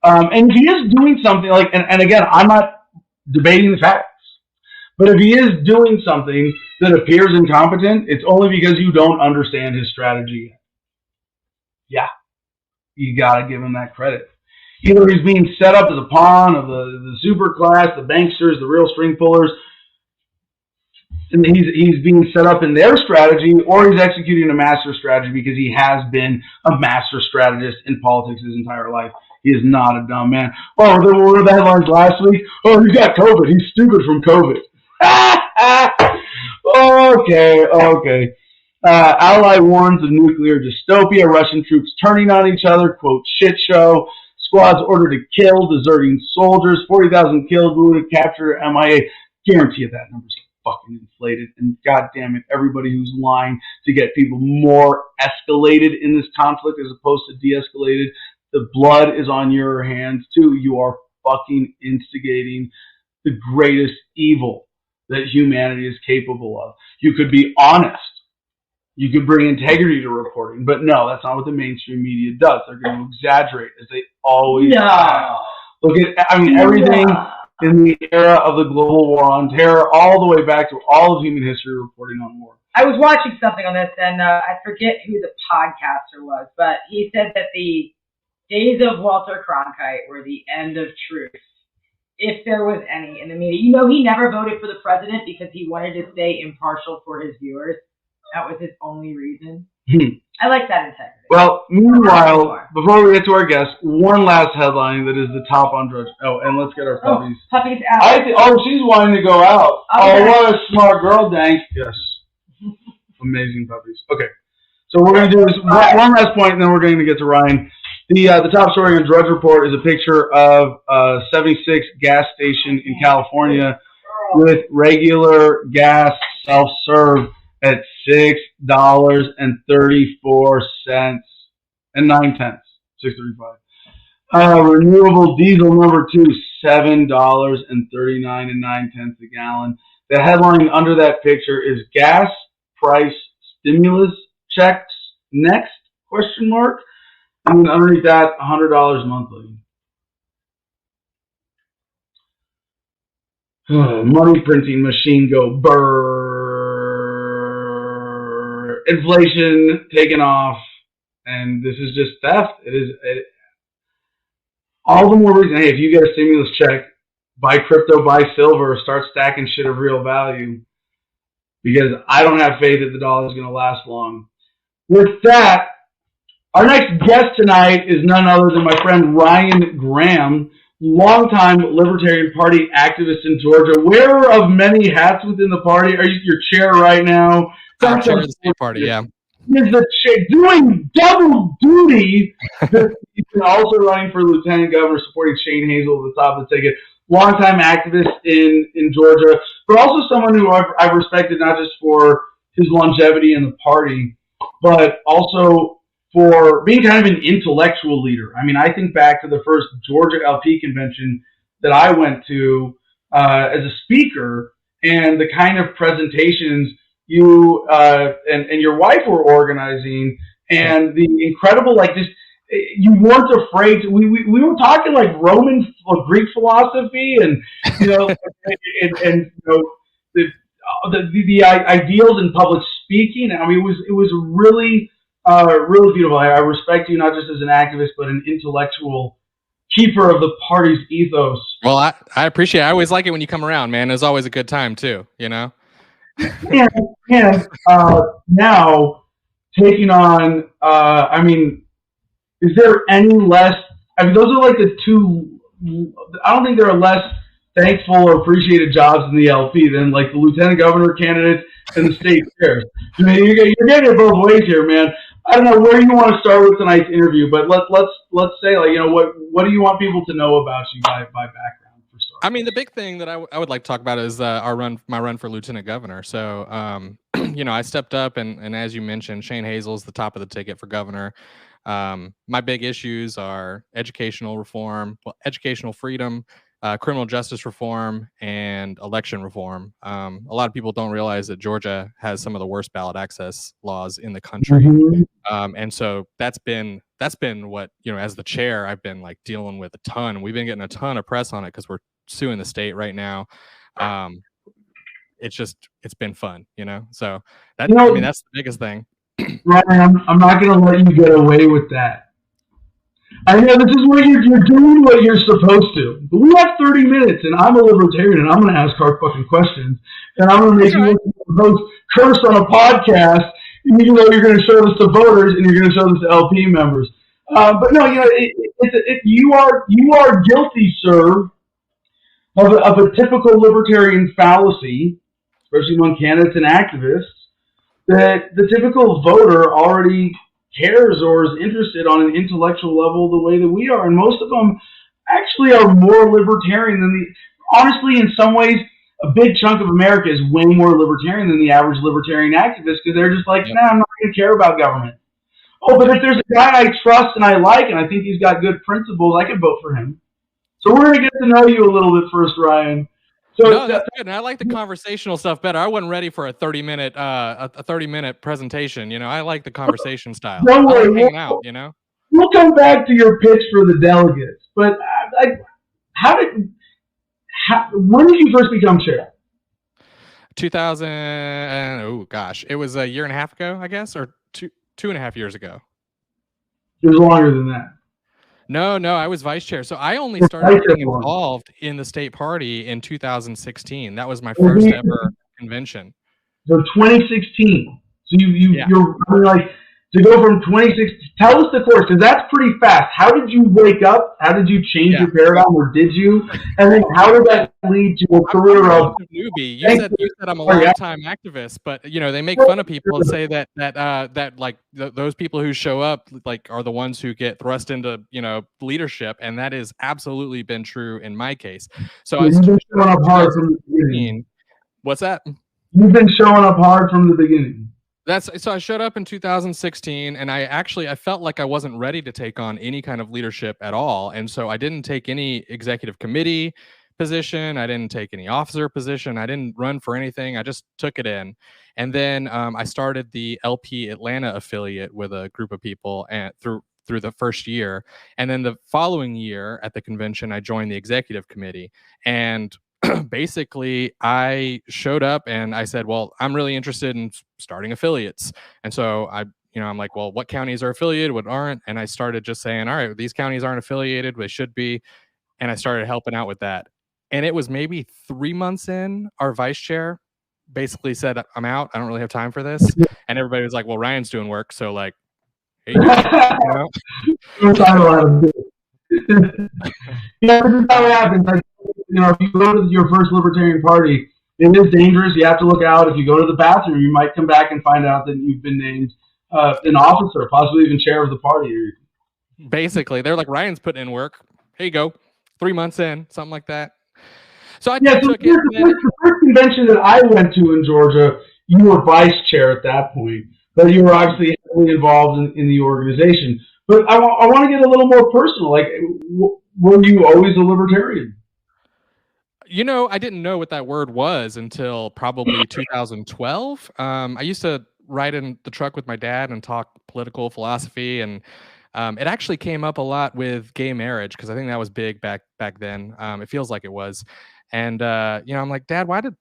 And if he is doing something like, and again, I'm not debating the facts, but if he is doing something that appears incompetent, it's only because you don't understand his strategy yet. Yeah, you gotta give him that credit. Either he's being set up as a pawn of the super class, the banksters, the real string pullers, and he's being set up in their strategy, or he's executing a master strategy because he has been a master strategist in politics his entire life. He is not a dumb man. Oh, what were the headlines last week? Oh, he got COVID. He's stupid from COVID. Okay. Ally warns of nuclear dystopia. Russian troops turning on each other. Quote, shit show. Squads ordered to kill deserting soldiers. 40,000 killed, wounded, captured, MIA. Guarantee you that number's fucking inflated. And goddamn it, everybody who's lying to get people more escalated in this conflict as opposed to de-escalated. The blood is on your hands too. You are fucking instigating the greatest evil that humanity is capable of. You could be honest. You could bring integrity to reporting, but no, that's not what the mainstream media does. They're going to exaggerate, as they always have. Look at, everything in the era of the global war on terror, all the way back to all of human history reporting on war. I was watching something on this, and I forget who the podcaster was, but he said that the days of Walter Cronkite were the end of truth, if there was any in the media. You know, he never voted for the president because he wanted to stay impartial for his viewers. That was his only reason. I like that integrity. Well, meanwhile, before we get to our guests, one last headline that is the top on Drudge. Oh, and let's get our puppies. Puppies out. She's wanting to go out. What a smart girl, Dank. Yes. Amazing puppies. Okay. So we're going to do this one last point, and then we're going to get to Ryan. The top story on Drudge Report is a picture of a 76 gas station in California with regular gas self-serve at $6.34 and 9 cents, $6.35. Renewable diesel number 2, $7.39 and 9 cents a gallon. The headline under that picture is gas price stimulus checks next? ? And underneath that, $100 monthly. Money printing machine go brrrr. Inflation taken off, and this is just theft. All the more reason, hey, if you get a stimulus check, buy crypto, buy silver, start stacking shit of real value, because I don't have faith that the dollar is going to last long. With that, our next guest tonight is none other than my friend Ryan Graham, longtime Libertarian Party activist in Georgia, wearer of many hats within the party. Are you your chair right now? I'm chair of the state party, yeah. He's the chair, doing double duty. He's also running for lieutenant governor, supporting Shane Hazel at the top of the ticket. Longtime activist in Georgia, but also someone who I've respected not just for his longevity in the party, but also for being kind of an intellectual leader. I mean, I think back to the first Georgia LP convention that I went to as a speaker, and the kind of presentations you and your wife were organizing, and the incredible, you weren't afraid. We were talking like Roman Greek philosophy, and the ideals in public speaking. I mean, it was really really beautiful. I respect you not just as an activist, but an intellectual keeper of the party's ethos. Well, I appreciate it. I always like it when you come around, man. It's always a good time too, you know. And now taking on, is there any less? I mean, those are like the two. I don't think there are less thankful or appreciated jobs in the LP than like the lieutenant governor candidates and the state chairs. I mean, you're getting it both ways here, man. I don't know where you want to start with tonight's interview, but let's say, what do you want people to know about you by background? I mean, the big thing that I would like to talk about is my run for lieutenant governor. So, I stepped up, and as you mentioned, Shane Hazel's the top of the ticket for governor. My big issues are educational reform, educational freedom, criminal justice reform, and election reform. A lot of people don't realize that Georgia has some of the worst ballot access laws in the country. Mm-hmm. And so that's been what, as the chair, I've been like dealing with a ton. We've been getting a ton of press on it because we're suing the state right now. It's been fun, so that's the biggest thing. Ryan, I'm not going to let you get away with that. I know this is what you're doing what you're supposed to. But we have 30 minutes, and I'm a libertarian, and I'm going to ask hard fucking questions. And I'm going to make you host curse on a podcast, even though you're going to show this to voters and you're going to show this to LP members. But no, you are guilty, sir, of a typical libertarian fallacy, especially among candidates and activists, that the typical voter already cares or is interested on an intellectual level the way that we are. And most of them actually are more libertarian than honestly, in some ways, a big chunk of America is way more libertarian than the average libertarian activist because they're just like, nah, I'm not going to care about government. Oh, but if there's a guy I trust and I like and I think he's got good principles, I can vote for him. So we're going to get to know you a little bit first, Ryan. So no, that's good. And I like the conversational stuff better. I wasn't ready for a 30-minute presentation. I like the conversation style. Don't worry, I like hanging out, We'll come back to your pitch for the delegates. But when did you first become chair? 2000. Oh gosh, it was a year and a half ago, I guess, or 2.5 years ago. It was longer than that. No, I was vice chair. So I only started getting involved in the state party in 2016. That was my first ever convention. So 2016. So you're like, to go from 2016, tell us the course, because that's pretty fast. How did you wake up? How did you change your paradigm, or did you? And then how did that lead to a career of newbie? You said I'm a longtime activist, but they make fun of people and say that like those people who show up like are the ones who get thrust into leadership, and that has absolutely been true in my case. So you've been showing up hard from the beginning. What's that? You've been showing up hard from the beginning. So I showed up in 2016, and I felt like I wasn't ready to take on any kind of leadership at all. And so I didn't take any executive committee position. I didn't take any officer position. I didn't run for anything. I just took it in. And then I started the LP Atlanta affiliate with a group of people and through the first year. And then the following year at the convention, I joined the executive committee. And basically I showed up and I said, well, I'm really interested in starting affiliates. And so I'm like, well, what counties are affiliated, what aren't? And I started just saying, all right, these counties aren't affiliated, they should be. And I started helping out with that. And it was maybe 3 months in, our vice chair basically said, I'm out. I don't really have time for this. And everybody was like, well, Ryan's doing work. So like, hey, Yeah, this is how it happens. If you go to your first libertarian party, it is dangerous. You have to look out. If you go to the bathroom, you might come back and find out that you've been named an officer, possibly even chair of the party. Basically, they're like, Ryan's putting in work. Here you go. 3 months in, something like that. So took it. The first convention that I went to in Georgia, you were vice chair at that point, but you were obviously heavily involved in the organization. But I want to get a little more personal. Like, were you always a libertarian? I didn't know what that word was until probably 2012. I used to ride in the truck with my dad and talk political philosophy, and it actually came up a lot with gay marriage because I think that was big back then. It feels like it was, and I'm like, Dad, why do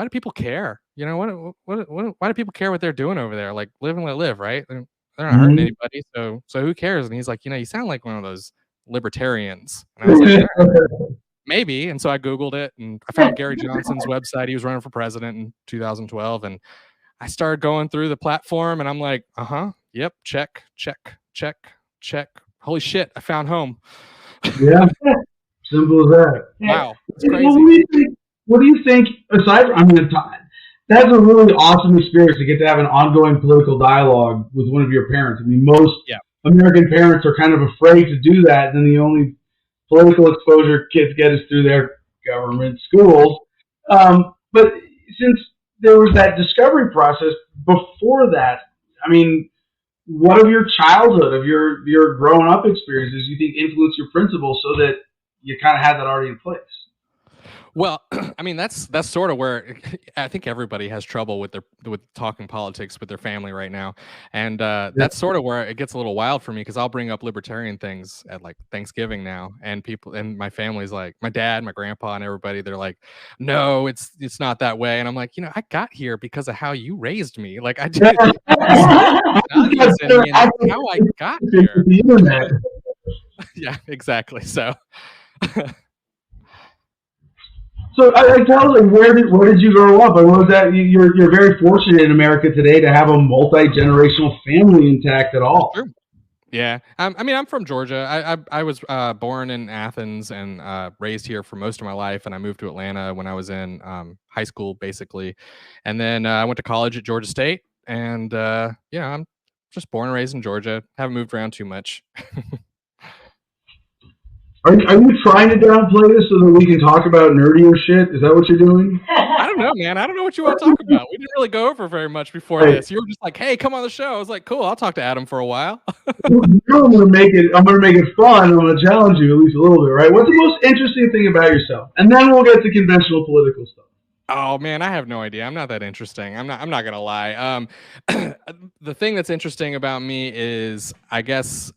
people care? Why do people care what they're doing over there? Like, live and let live, right? They're not hurting anybody, so who cares? And he's like, you sound like one of those libertarians. And I was like, maybe. And so I Googled it, and I found Gary Johnson's website. He was running for president in 2012, and I started going through the platform, and I'm like, yep, check. Holy shit, I found home. Yeah, simple as that. Wow, it's crazy. What do you think? Aside from, that's a really awesome experience to get to have an ongoing political dialogue with one of your parents. Most American parents are kind of afraid to do that, and the only political exposure kids get is through their government schools. But since there was that discovery process before that, what of your childhood, of your growing up experiences, you think influenced your principles so that you kind of had that already in place? Well, that's sort of where I think everybody has trouble with talking politics with their family right now, and that's sort of where it gets a little wild for me because I'll bring up libertarian things at like Thanksgiving now, and people and my family's like, my dad, my grandpa, and everybody, they're like, no, it's not that way, and I'm like, I got here because of how you raised me, like I did, how I got here. Yeah, exactly. So. So I tell them, where did you grow up? And what was that? You're very fortunate in America today to have a multi-generational family intact at all. Yeah, I mean, I'm from Georgia. I was born in Athens and raised here for most of my life, and I moved to Atlanta when I was in high school, basically, and then I went to college at Georgia State, and I'm just born and raised in Georgia. Haven't moved around too much. Are you trying to downplay this so that we can talk about nerdier shit? Is that what you're doing? I don't know, man. I don't know what you want to talk about. We didn't really go over very much before this. You were just like, "Hey, come on the show." I was like, "Cool, I'll talk to Adam for a while." I'm gonna make it fun. I'm gonna challenge you at least a little bit, right? What's the most interesting thing about yourself? And then we'll get to conventional political stuff. Oh man, I have no idea. I'm not that interesting. I'm not gonna lie. The thing that's interesting about me is, I guess,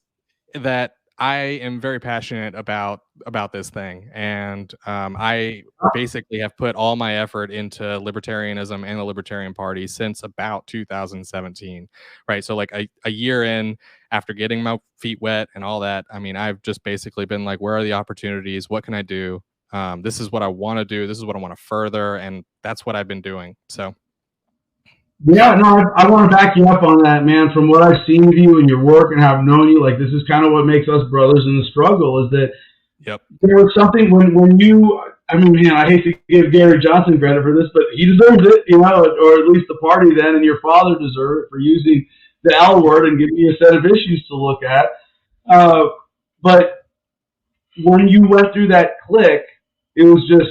that I am very passionate about this thing, and I basically have put all my effort into libertarianism and the Libertarian Party since about 2017, right? So like a year in, after getting my feet wet and all that, I mean, I've just basically been like, where are the opportunities? What can I do? This is what I want to do. This is what I want to further, and that's what I've been doing. So. Yeah, no, I want to back you up on that, man. From what I've seen of you and your work and how I've known you, like, this is kind of what makes us brothers in the struggle, is that there was something when you, I mean, man, I hate to give Gary Johnson credit for this, but he deserves it, you know, or at least the party then, and your father deserved it for using the L word and giving you a set of issues to look at. But when you went through that click, it was just,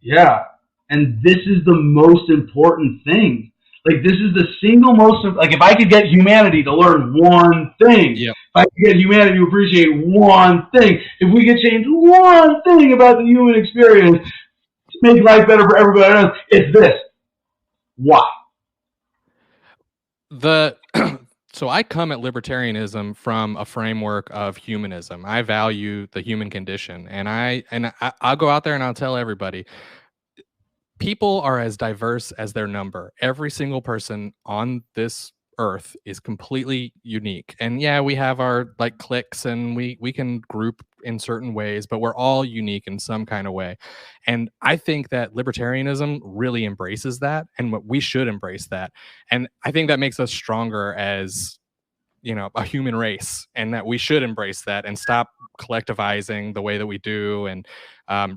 yeah, and this is the most important thing. Like, this is the single most, like, if I could get humanity to learn one thing, if I could get humanity to appreciate one thing, if we could change one thing about the human experience to make life better for everybody else, it's this. Why? So I come at libertarianism from a framework of humanism. I value the human condition, and I'll go out there and I'll tell everybody, people are as diverse as their number. Every single person on this earth is completely unique. And yeah, we have our like cliques and we can group in certain ways, but we're all unique in some kind of way. And I think that libertarianism really embraces that, and we should embrace that. And I think that makes us stronger as, you know, a human race, and that we should embrace that and stop collectivizing the way that we do, and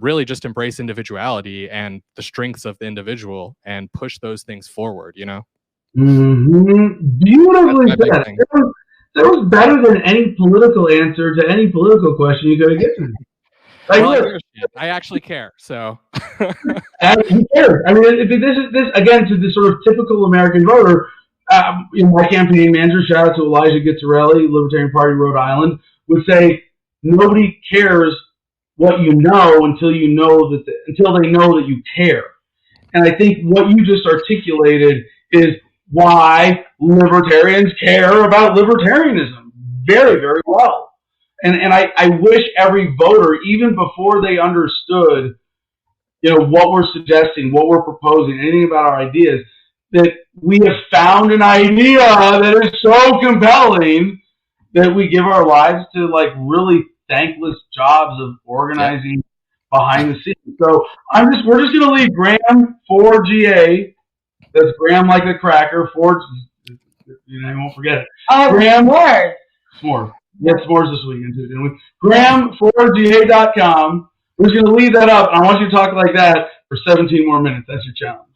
really just embrace individuality and the strengths of the individual and push those things forward, you know? Mm-hmm. Beautifully said. That was better than any political answer to any political question you could have given. Like, well, I actually care, so. You care. I mean, this again, to the sort of typical American voter. My campaign manager, shout out to Elijah Gitzarelli, Libertarian Party, Rhode Island, would say nobody cares what you know until you know until they know that you care. And I think what you just articulated is why libertarians care about libertarianism very, very well. And I wish every voter, even before they understood, you know, what we're suggesting, what we're proposing, anything about our ideas, that we have found an idea that is so compelling that we give our lives to, like, really thankless jobs of organizing behind the scenes. So we're just gonna leave Graham for GA. That's Graham like a cracker. You know, I won't forget it. Graham s'mores. We had s'mores this weekend too, didn't we? Graham4ga.com. We're just gonna leave that up. I want you to talk like that for 17 more minutes. That's your challenge.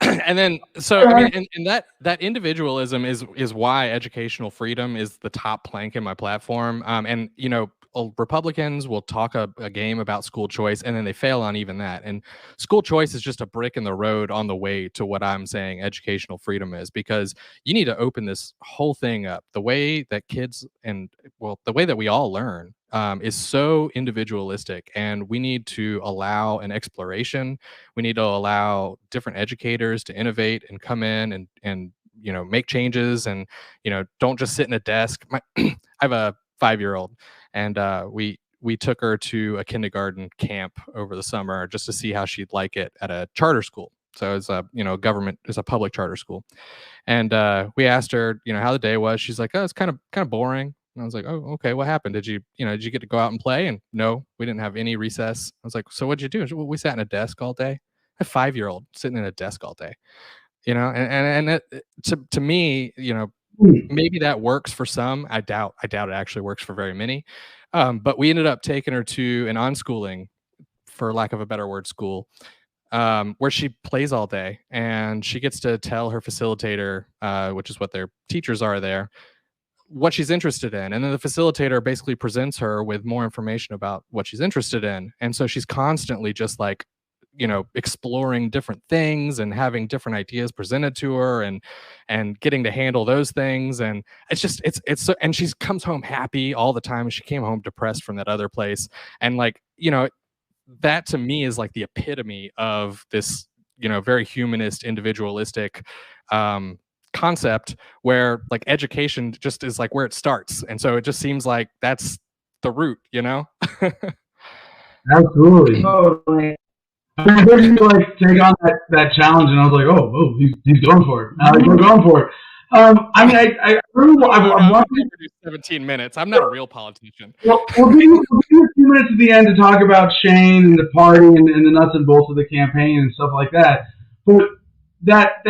And then, so I mean, and that individualism is why educational freedom is the top plank in my platform. And you know, Republicans will talk a game about school choice, and then they fail on even that. And school choice is just a brick in the road on the way to what I'm saying educational freedom is, because you need to open this whole thing up. The way that kids the way that we all learn is so individualistic, and we need to allow an exploration. We need to allow different educators to innovate and come in and you know, make changes, and you know, don't just sit in a desk. I have a 5-year-old, and we took her to a kindergarten camp over the summer just to see how she'd like it at a charter school. So it's a, you know, it's a public charter school, and we asked her, you know, how the day was. She's like, oh, it's kind of boring. And I was like, oh, okay, what happened? Did you get to go out and play? And no, we didn't have any recess. I was like, so what'd you do? Well, we sat in a desk all day. A 5-year-old sitting in a desk all day, you know, and to me, you know, maybe that works for some. I doubt it actually works for very many. But we ended up taking her to an unschooling, for lack of a better word, school, where she plays all day, and she gets to tell her facilitator, which is what their teachers are there, what she's interested in. And then the facilitator basically presents her with more information about what she's interested in. And so she's constantly just like, exploring different things and having different ideas presented to her, and getting to handle those things. And it's and she comes home happy all the time. She came home depressed from that other place. And like, that to me is like the epitome of this, very humanist, individualistic concept, where like education just is like where it starts. And so it just seems like that's the root, Absolutely. Totally. I heard you like take on that challenge, and I was like, oh, he's going for it. We're going for it. I really, I'm watching 17 minutes. I'm not a real politician. We'll give you a few minutes at the end to talk about Shane and the party and the nuts and bolts of the campaign and stuff like that. But that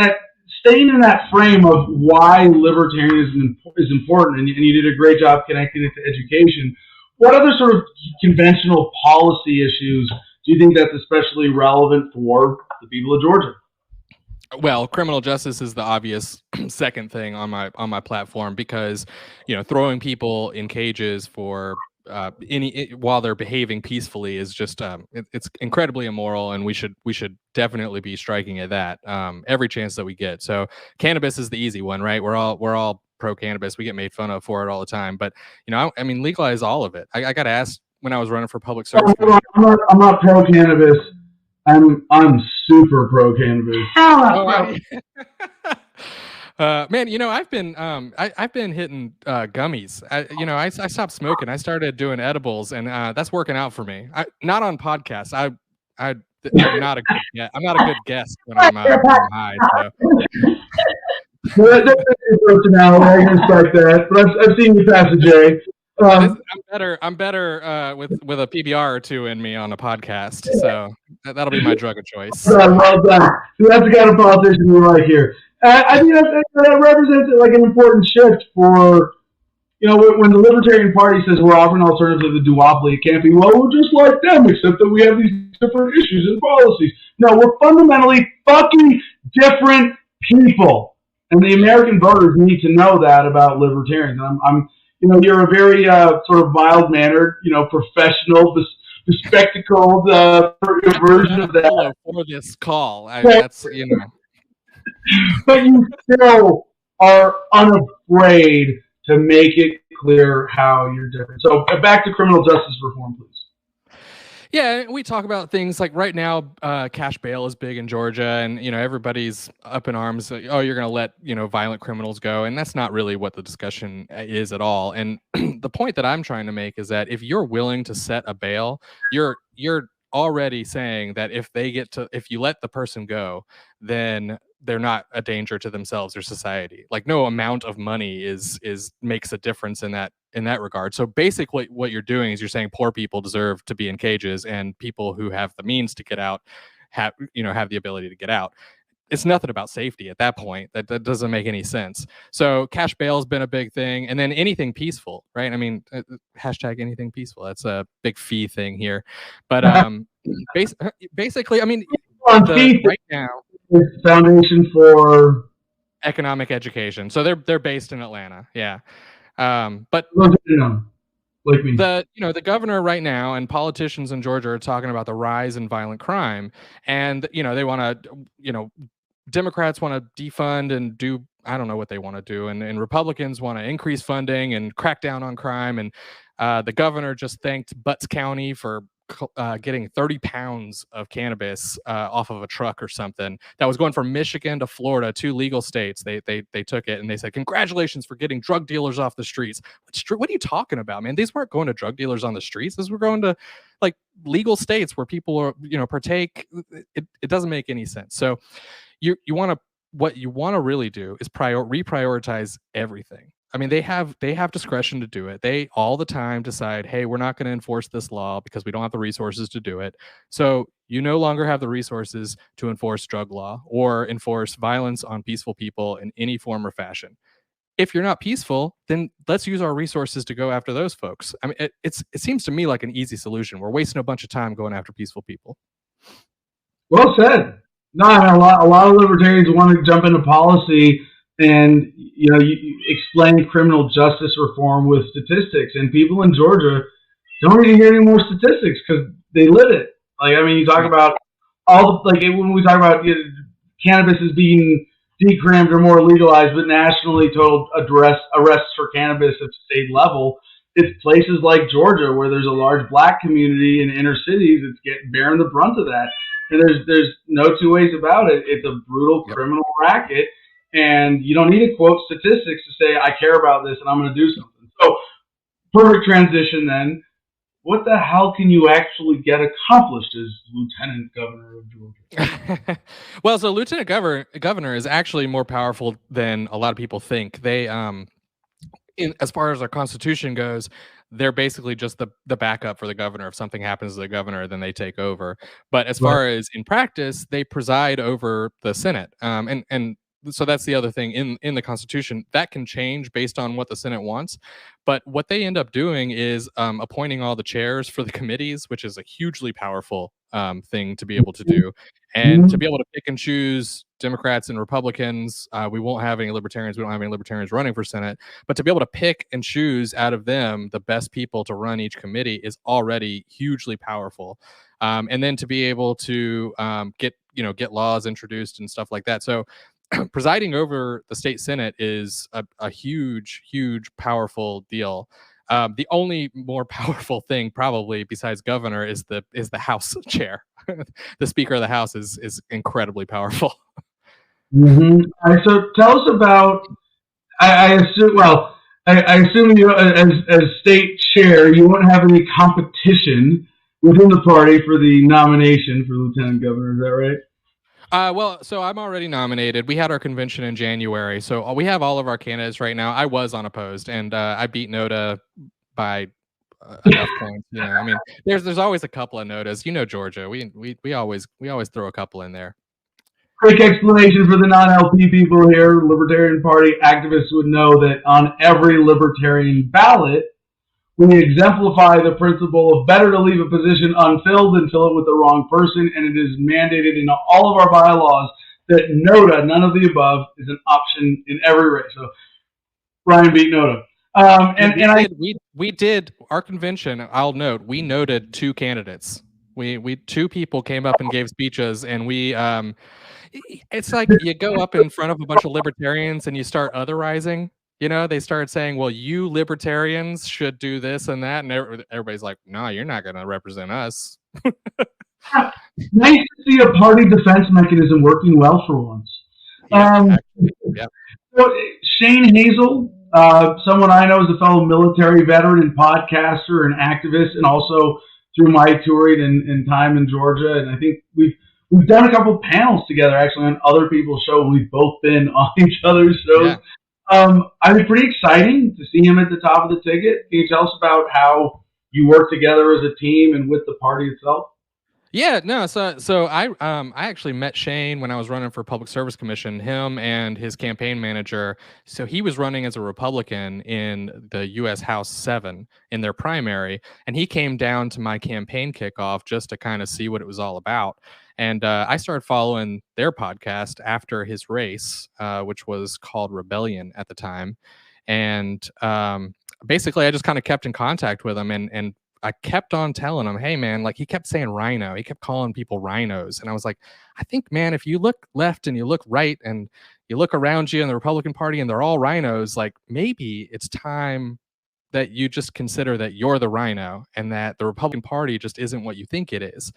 staying in that frame of why libertarianism is important, and you did a great job connecting it to education. What other sort of conventional policy issues do you think that's especially relevant for the people of Georgia? Well, criminal justice is the obvious second thing on my platform, because throwing people in cages for while they're behaving peacefully is just it's incredibly immoral, and we should definitely be striking at that every chance that we get. So cannabis is the easy one, right? We're all pro cannabis. We get made fun of for it all the time, but I mean, legalize all of it. I got asked when I was running for public service. I'm not pro cannabis. I'm super pro cannabis. Man, I've been hitting gummies. I stopped smoking. I started doing edibles, and that's working out for me. Not on podcasts. I'm not a good guest when I'm high. So. That's your personality. I can respect that. But I've seen you pass a J. I'm better with a PBR or two in me on a podcast, so that'll be my drug of choice. Well done. That's the kind of politician we like here. I think that represents like an important shift for, when the Libertarian Party says we're offering alternatives to the duopoly, it can't be, well, we're just like them, except that we have these different issues and policies. No, we're fundamentally fucking different people, and the American voters need to know that about libertarians. And you're a very sort of mild-mannered, professional, bespectacled version of that. For this call, that's. But you still are unafraid to make it clear how you're different. So back to criminal justice reform, please. Yeah, we talk about things like right now, cash bail is big in Georgia, and everybody's up in arms. Like, oh, you're going to let violent criminals go, and that's not really what the discussion is at all. And the point that I'm trying to make is that if you're willing to set a bail, you're already saying that if you let the person go, then they're not a danger to themselves or society. Like no amount of money makes a difference in that regard. So basically what you're doing is you're saying poor people deserve to be in cages, and people who have the means to get out have the ability to get out. It's nothing about safety at that point. That doesn't make any sense. So cash bail has been a big thing, and then anything peaceful, right? I mean, hashtag anything peaceful. That's a big fee thing here, but basically, I mean, right now, Foundation for Economic Education. So they're based in Atlanta, yeah. But like me. The governor right now and politicians in Georgia are talking about the rise in violent crime, and they want to, Democrats want to defund and do, I don't know what they want to do, and Republicans want to increase funding and crack down on crime. And the governor just thanked Butts County for getting 30 pounds of cannabis off of a truck or something that was going from Michigan to Florida, 2 legal states. They took it and they said, congratulations for getting drug dealers off the streets. What are you talking about, man? These weren't going to drug dealers on the streets. These were going to like legal states where people are, partake. It doesn't make any sense. So what you want to really do is reprioritize everything. I mean, they have discretion to do it. They all the time decide, hey, we're not going to enforce this law because we don't have the resources to do it. So you no longer have the resources to enforce drug law or enforce violence on peaceful people in any form or fashion. if you're not peaceful, then let's use our resources to go after those folks. I mean, it seems to me like an easy solution. We're wasting a bunch of time going after peaceful people. Well said. No, I mean, a lot of libertarians want to jump into policy and you explain criminal justice reform with statistics, and people in Georgia don't need to hear any more statistics because they live it. Like, I mean, you talk about when we talk about cannabis as being decrimmed or more legalized, but nationally total arrests for cannabis at state level. It's places like Georgia where there's a large black community in inner cities that's bearing the brunt of that. And there's no two ways about it. It's a brutal criminal racket, and you don't need to quote statistics to say I care about this and I'm going to do something. So, perfect transition then. What the hell can you actually get accomplished as Lieutenant Governor of Georgia? Well, so Lieutenant Governor is actually more powerful than a lot of people think. They, as far as our Constitution goes, they're basically just the backup for the governor. If something happens to the governor, then they take over. But as far as in practice, they preside over the Senate. And so that's the other thing in the Constitution that can change based on what the Senate wants. But what they end up doing is appointing all the chairs for the committees, which is a hugely powerful thing to be able to do, and to be able to pick and choose Democrats and Republicans. We won't have any libertarians. We don't have any libertarians running for Senate, but to be able to pick and choose out of them the best people to run each committee is already hugely powerful. And then to be able to get laws introduced and stuff like that. So presiding over the state Senate is a huge, powerful deal. The only more powerful thing, probably besides governor, is the House chair. The Speaker of the House is incredibly powerful. All right, so tell us about. I assume. Well, I assume you, as state chair, you won't have any competition within the party for the nomination for lieutenant governor. Is that right? Well, so I'm already nominated. We had our convention in January, so we have all of our candidates right now. I was unopposed, and I beat Noda by enough points. I mean, there's always a couple of Nodas. Georgia. We always throw a couple in there. Quick explanation for the non-LP people here. Libertarian Party activists would know that on every libertarian ballot, we exemplify the principle of better to leave a position unfilled than fill it with the wrong person, and it is mandated in all of our bylaws that Noda, none of the above, is an option in every race. So Ryan beat Noda. We did our convention. I'll note we noted 2 candidates. We 2 people came up and gave speeches, and we it's like you go up in front of a bunch of libertarians and you start otherizing. They started saying, well, you libertarians should do this and that. And everybody's like, no, you're not going to represent us. Nice to see a party defense mechanism working well for once. So Shane Hazel, someone I know is a fellow military veteran and podcaster and activist, and also through my touring and time in Georgia. And I think we've done a couple panels together, actually, on other people's shows. We've both been on each other's shows. Yeah. I mean, pretty exciting to see him at the top of the ticket. Can you tell us about how you work together as a team and with the party itself? Yeah, no. So I actually met Shane when I was running for Public Service Commission. Him and his campaign manager. So he was running as a Republican in the U.S. House 7 in their primary, and he came down to my campaign kickoff just to kind of see what it was all about. And I started following their podcast after his race, which was called Rebellion at the time. And basically, I just kind of kept in contact with him, and I kept on telling him, hey, man, like he kept saying rhino. He kept calling people rhinos. And I was like, I think, man, if you look left and you look right and you look around you in the Republican Party and they're all rhinos, like maybe it's time that you just consider that you're the rhino and that the Republican Party just isn't what you think it is.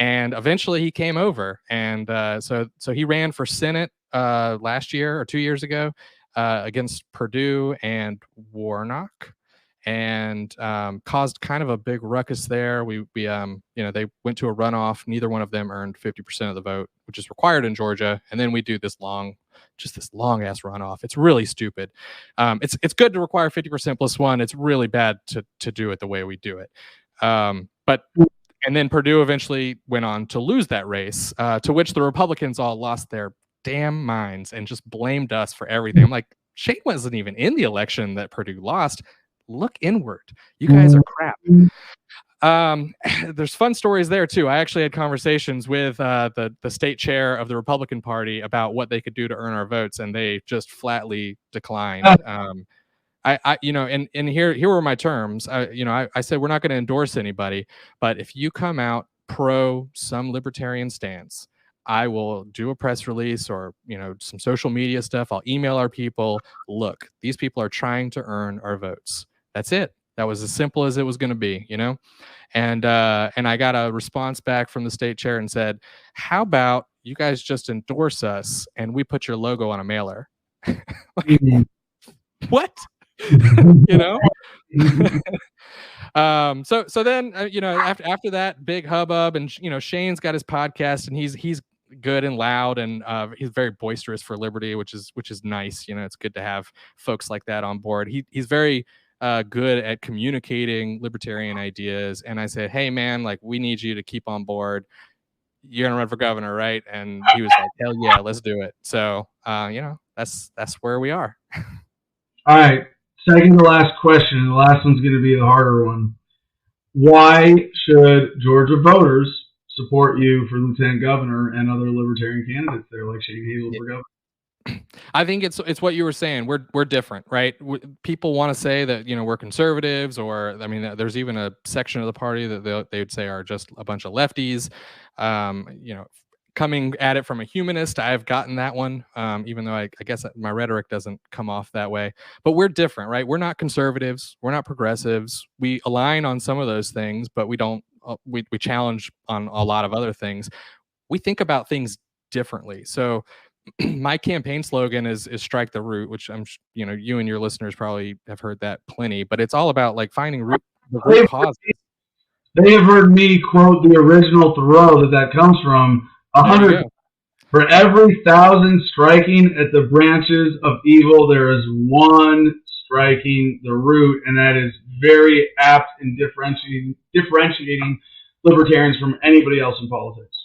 And eventually he came over. And so he ran for Senate last year or 2 years ago against Perdue and Warnock, and caused kind of a big ruckus there. We they went to a runoff. Neither one of them earned 50% of the vote, which is required in Georgia. And then we do this long ass runoff. It's really stupid. It's good to require 50% plus 1. It's really bad to do it the way we do it. And then Perdue eventually went on to lose that race, to which the Republicans all lost their damn minds and just blamed us for everything. I'm like, Shane wasn't even in the election that Purdue lost. Look inward. You guys are crap. There's fun stories there too. I actually had conversations with the state chair of the Republican Party about what they could do to earn our votes, and they just flatly declined. I you know, and here were my terms. I said we're not going to endorse anybody, but if you come out pro some libertarian stance, I will do a press release or, some social media stuff. I'll email our people. Look, these people are trying to earn our votes. That's it. That was as simple as it was going to be, And I got a response back from the state chair and said, how about you guys just endorse us and we put your logo on a mailer? What? So then, after that big hubbub, and Shane's got his podcast, and he's good and loud, and he's very boisterous for liberty, which is nice. It's good to have folks like that on board. He's very good at communicating libertarian ideas. And I said, hey man, like, we need you to keep on board. You're gonna run for governor, right? And he was like, hell yeah, let's do it. So that's where we are. All right. Second to last question. The last one's going to be the harder one. Why should Georgia voters support you for lieutenant governor and other libertarian candidates there, like Shane Hazel for governor? I think it's what you were saying. We're different, right? People want to say that we're conservatives, or there's even a section of the party that they would say are just a bunch of lefties. Coming at it from a humanist, I've gotten that one, even though I guess my rhetoric doesn't come off that way. But we're different, right? We're not conservatives. We're not progressives. We align on some of those things, but we don't. We challenge on a lot of other things. We think about things differently. So my campaign slogan is strike the root, which I'm you and your listeners probably have heard that plenty. But it's all about like finding the root causes. They have heard me quote the original Thoreau that comes from. 100 for every 1,000 striking at the branches of evil, there is one striking the root, and that is very apt in differentiating libertarians from anybody else in politics.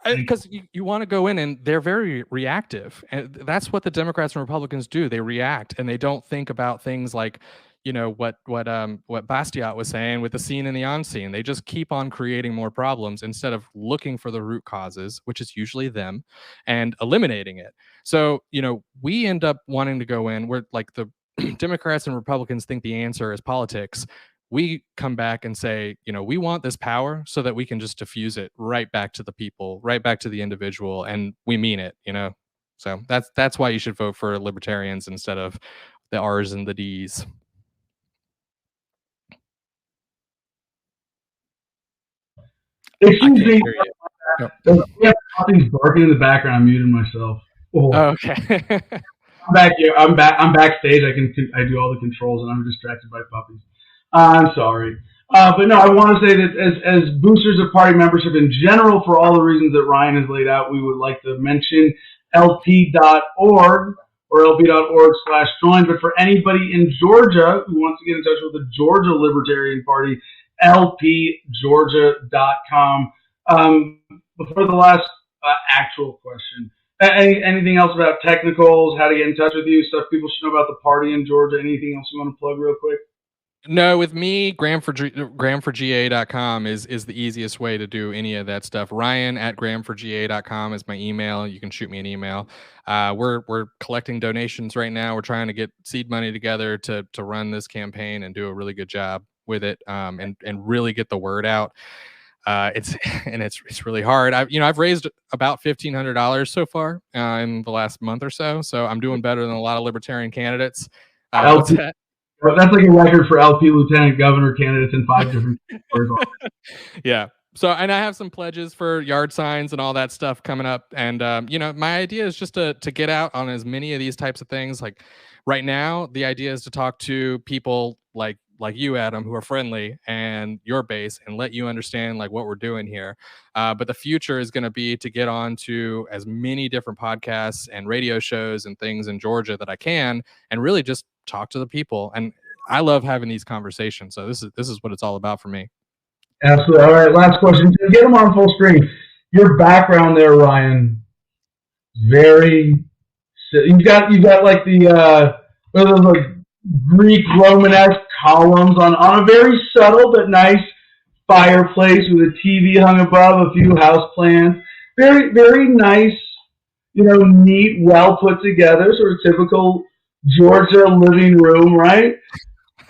Because you want to go in, and they're very reactive, and that's what the Democrats and Republicans do. They react, and they don't think about things like what Bastiat was saying with the seen and the unseen. They just keep on creating more problems instead of looking for the root causes, which is usually them, and eliminating it. So, we end up wanting to go in where like the Democrats and Republicans think the answer is politics. We come back and say, we want this power so that we can just diffuse it right back to the people, right back to the individual. And we mean it, So that's why you should vote for libertarians instead of the R's and the D's. Excuse me. Yeah, something's barking in the background. I'm muting myself. Oh, okay. I'm back here. I'm backstage. I do all the controls, and I'm distracted by puppies. I'm sorry, but no. I want to say that as boosters of party membership in general, for all the reasons that Ryan has laid out, we would like to mention LP.org or LP.org/join. But for anybody in Georgia who wants to get in touch with the Georgia Libertarian Party, LPGeorgia.com. Before the last actual question, anything else about technicals, how to get in touch with you, stuff people should know about the party in Georgia? Anything else you want to plug real quick? No, with me, GrahamForGA.com is the easiest way to do any of that stuff. Ryan at GrahamForGA.com is my email. You can shoot me an email. We're collecting donations right now. We're trying to get seed money together to run this campaign and do a really good job with it, and really get the word out. It's really hard. I've raised about $1,500 so far in the last month or so. So I'm doing better than a lot of libertarian candidates. That's like a record for LP lieutenant governor candidates in 5 different categories. Yeah. So, and I have some pledges for yard signs and all that stuff coming up. And, my idea is just to get out on as many of these types of things. Like right now, the idea is to talk to people like you, Adam, who are friendly, and your base, and let you understand like what we're doing here. But the future is going to be to get on to as many different podcasts and radio shows and things in Georgia that I can, and really just talk to the people. And I love having these conversations. So this is what it's all about for me. Absolutely. All right. Last question. Get them on full screen. Your background there, Ryan, you've got like the with those like Greek Romanesque columns on a very subtle but nice fireplace with a TV hung above, a few houseplants. Very, very nice, neat, well put together, sort of typical Georgia living room, right?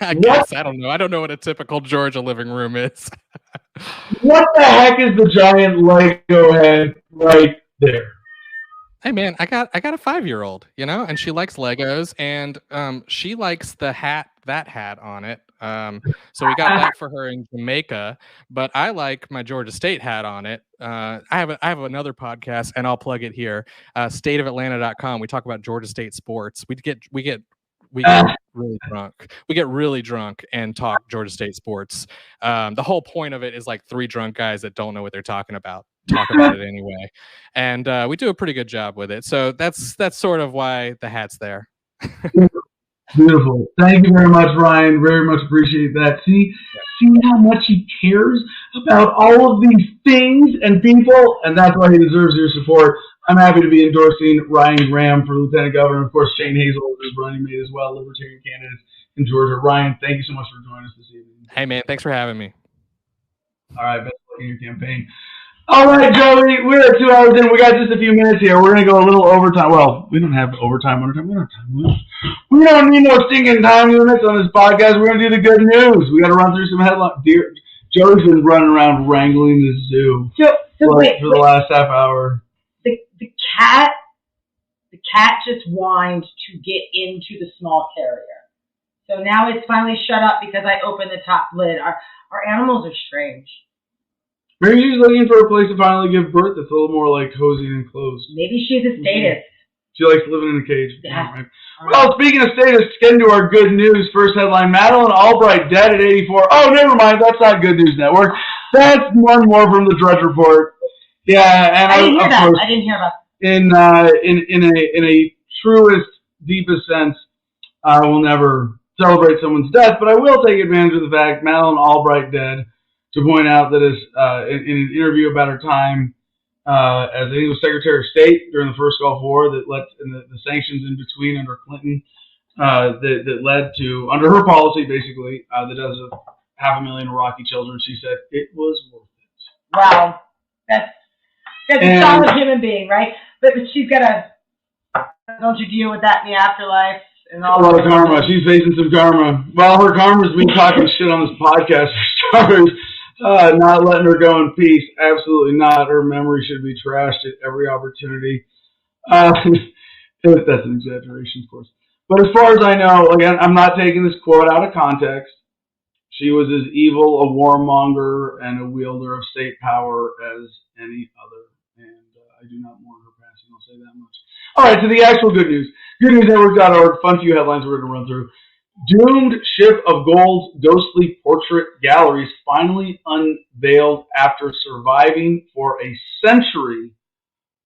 I guess. I don't know. I don't know what a typical Georgia living room is. What the heck is the giant Lego head right there? Hey man, I got a 5-year-old, and she likes Legos, and she likes that hat on it. So we got that for her in Jamaica, but I like my Georgia State hat on it. I have another podcast, and I'll plug it here. Stateofatlanta.com. We talk about Georgia State sports. We get really drunk. We get really drunk and talk Georgia State sports. The whole point of it is like 3 drunk guys that don't know what they're talking about talk about it anyway, and we do a pretty good job with it. So that's sort of why the hat's there. Beautiful. Thank you very much, Ryan. Very much appreciate that. See how much he cares about all of these things and people, and that's why he deserves your support. I'm happy to be endorsing Ryan Graham for Lieutenant Governor. Of course, Shane Hazel is running mate as well, Libertarian candidate in Georgia. Ryan, thank you so much for joining us this evening. Hey, man, thanks for having me. All right, best of luck in your campaign. All right, Joey, we're 2 hours in. We got just a few minutes here. We're going to go a little overtime. Well, we don't have overtime. We don't need no stinking time limits on this podcast. We're going to do the good news. We got to run through some headlines. Joey's been running around wrangling the zoo for the last half hour. The cat just whined to get into the small carrier. So now it's finally shut up because I opened the top lid. Our animals are strange. Maybe she's looking for a place to finally give birth that's a little more like cozy and enclosed. Maybe she's a statist. She likes living in a cage. Yeah. Right. Well, speaking of statists, get into our good news. First headline, Madeleine Albright dead at 84. Oh, never mind. That's not Good News Network. That's one more from the Drudge Report. Yeah, and I didn't hear about that. In a truest, deepest sense, I will never celebrate someone's death, but I will take advantage of the fact Madeleine Albright dead to point out that in an interview about her time as I think it was Secretary of State during the first Gulf War that led in the sanctions in between under Clinton that led to, under her policy basically, the deaths of 500,000 Iraqi children. She said it was worth it. Wow, that's a solid human being, right? But she's got don't you deal with that in the afterlife? And all a lot of karma. She's facing some karma. Well, her karma's been talking shit on this podcast for starters. Not letting her go in peace. Absolutely not. Her memory should be trashed at every opportunity. That's an exaggeration, of course. But as far as I know, again, I'm not taking this quote out of context. She was as evil a warmonger and a wielder of state power as any other. And I do not mourn her passing. I'll say that much. All right, to the actual good news. GoodNewsNetwork.org. Fun few headlines we're going to run through. Doomed Ship of Gold's ghostly portrait galleries finally unveiled after surviving for a century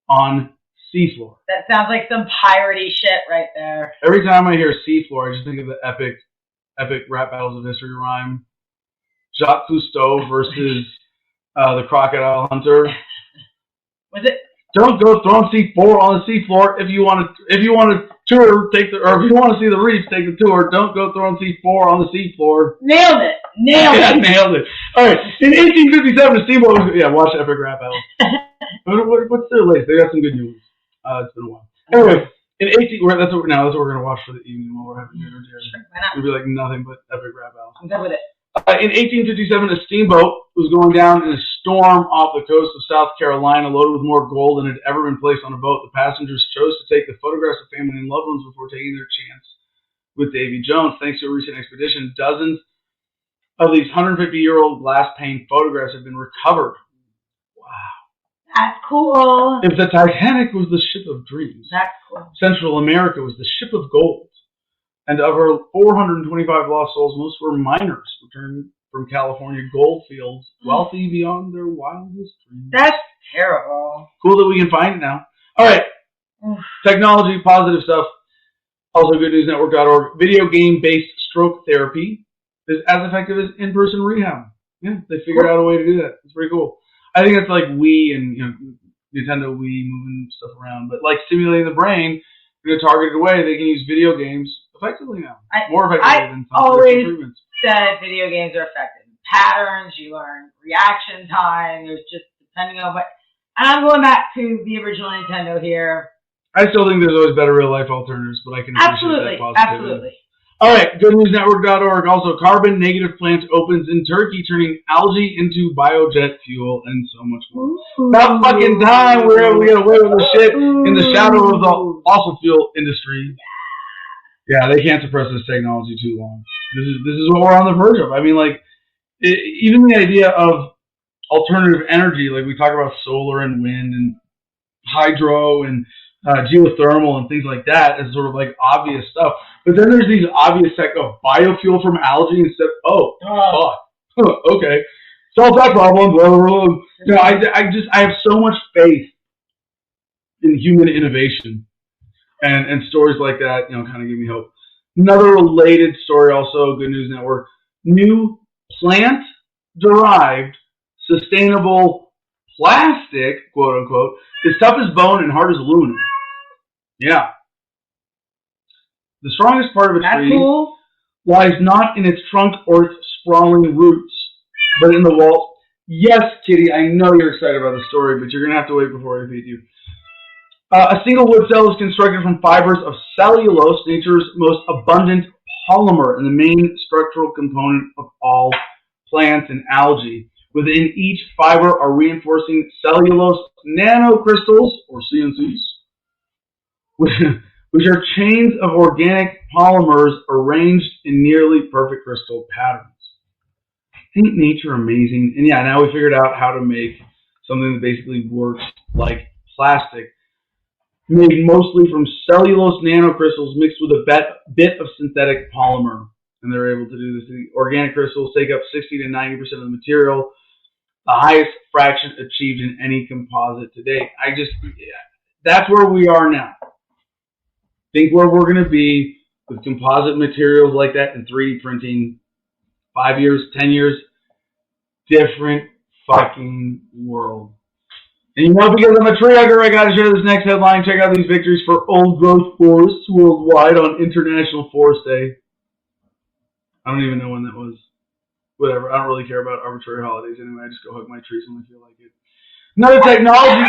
on seafloor. That sounds like some piratey shit right there. Every time I hear seafloor, I just think of the epic rap battles of history rhyme. Jacques Cousteau versus the Crocodile Hunter. Was it? Don't go throwing C4 on the seafloor. If you want to tour, if you want to see the reefs, take the tour. Don't go throwing C4 on the seafloor. Nailed it. Nailed it. All right. In 1857, the steamboat was, watch Epic Rap Battle. What's their latest? They got some good news. It's been a while. Anyway, that's what we're going to watch for the evening while we're having dinner. It'll be like nothing but Epic Rap Battle. I'm good with it. In 1857, a steamboat was going down in a storm off the coast of South Carolina, loaded with more gold than had ever been placed on a boat. The passengers chose to take the photographs of family and loved ones before taking their chance with Davy Jones. Thanks to a recent expedition, dozens of these 150-year-old glass pane photographs have been recovered. Wow. That's cool. If the Titanic was the ship of dreams, that's cool. Central America was the ship of gold. And of our 425 lost souls, most were miners returned from California gold fields, wealthy beyond their wildest dreams. That's terrible. Cool that we can find it now. All right. Technology, positive stuff. Also, GoodNewsNetwork.org. Video game-based stroke therapy is as effective as in-person rehab. Yeah, they figured out a way to do that. It's pretty cool. I think it's like Wii and Nintendo Wii moving stuff around, but like stimulating the brain in a targeted way. They can use video games effectively now. More effectively than some always treatments. Said video games are effective. Patterns, you learn reaction time. There's just depending on what. And I'm going back to the original Nintendo here. I still think there's always better real life alternatives, but I can appreciate that positivity. Absolutely. All right, goodnewsnetwork.org. Also, carbon negative plant opens in Turkey, turning algae into biojet fuel and so much more. About fucking time we're able to get away with this shit in the shadow of the fossil fuel industry. Yeah, they can't suppress this technology too long. This is what we're on the verge of. I mean, like, even the idea of alternative energy, like we talk about solar and wind and hydro and geothermal and things like that is sort of like obvious stuff. But then there's these obvious tech of biofuel from algae instead. Fuck. Okay. Solve that problem. Blah, blah, blah. You know, I have so much faith in human innovation, and stories like that, you know, kind of give me hope. Another related story, also Good News Network. New plant-derived sustainable plastic, quote unquote, is tough as bone and hard as aluminum. Yeah. The strongest part of a tree lies not in its trunk or its sprawling roots, but in the wall. Yes, Kitty, I know you're excited about the story, but you're going to have to wait before I feed you. A single wood cell is constructed from fibers of cellulose, nature's most abundant polymer and the main structural component of all plants and algae. Within each fiber are reinforcing cellulose nanocrystals, or CNCs, which are chains of organic polymers arranged in nearly perfect crystal patterns. Ain't nature amazing? And yeah, now we figured out how to make something that basically works like plastic, made mostly from cellulose nanocrystals mixed with a bit of synthetic polymer. And they're able to do this. The organic crystals take up 60 to 90% of the material, the highest fraction achieved in any composite to date. That's where we are now. Think where we're going to be with composite materials like that in 3D printing, 5 years, 10 years, different fucking world. And you know, because I'm a tree hugger, I got to share this next headline. Check out these victories for old growth forests worldwide on International Forest Day. I don't even know when that was. Whatever. I don't really care about arbitrary holidays anyway. I just go hug my trees when I feel like it. Another technology.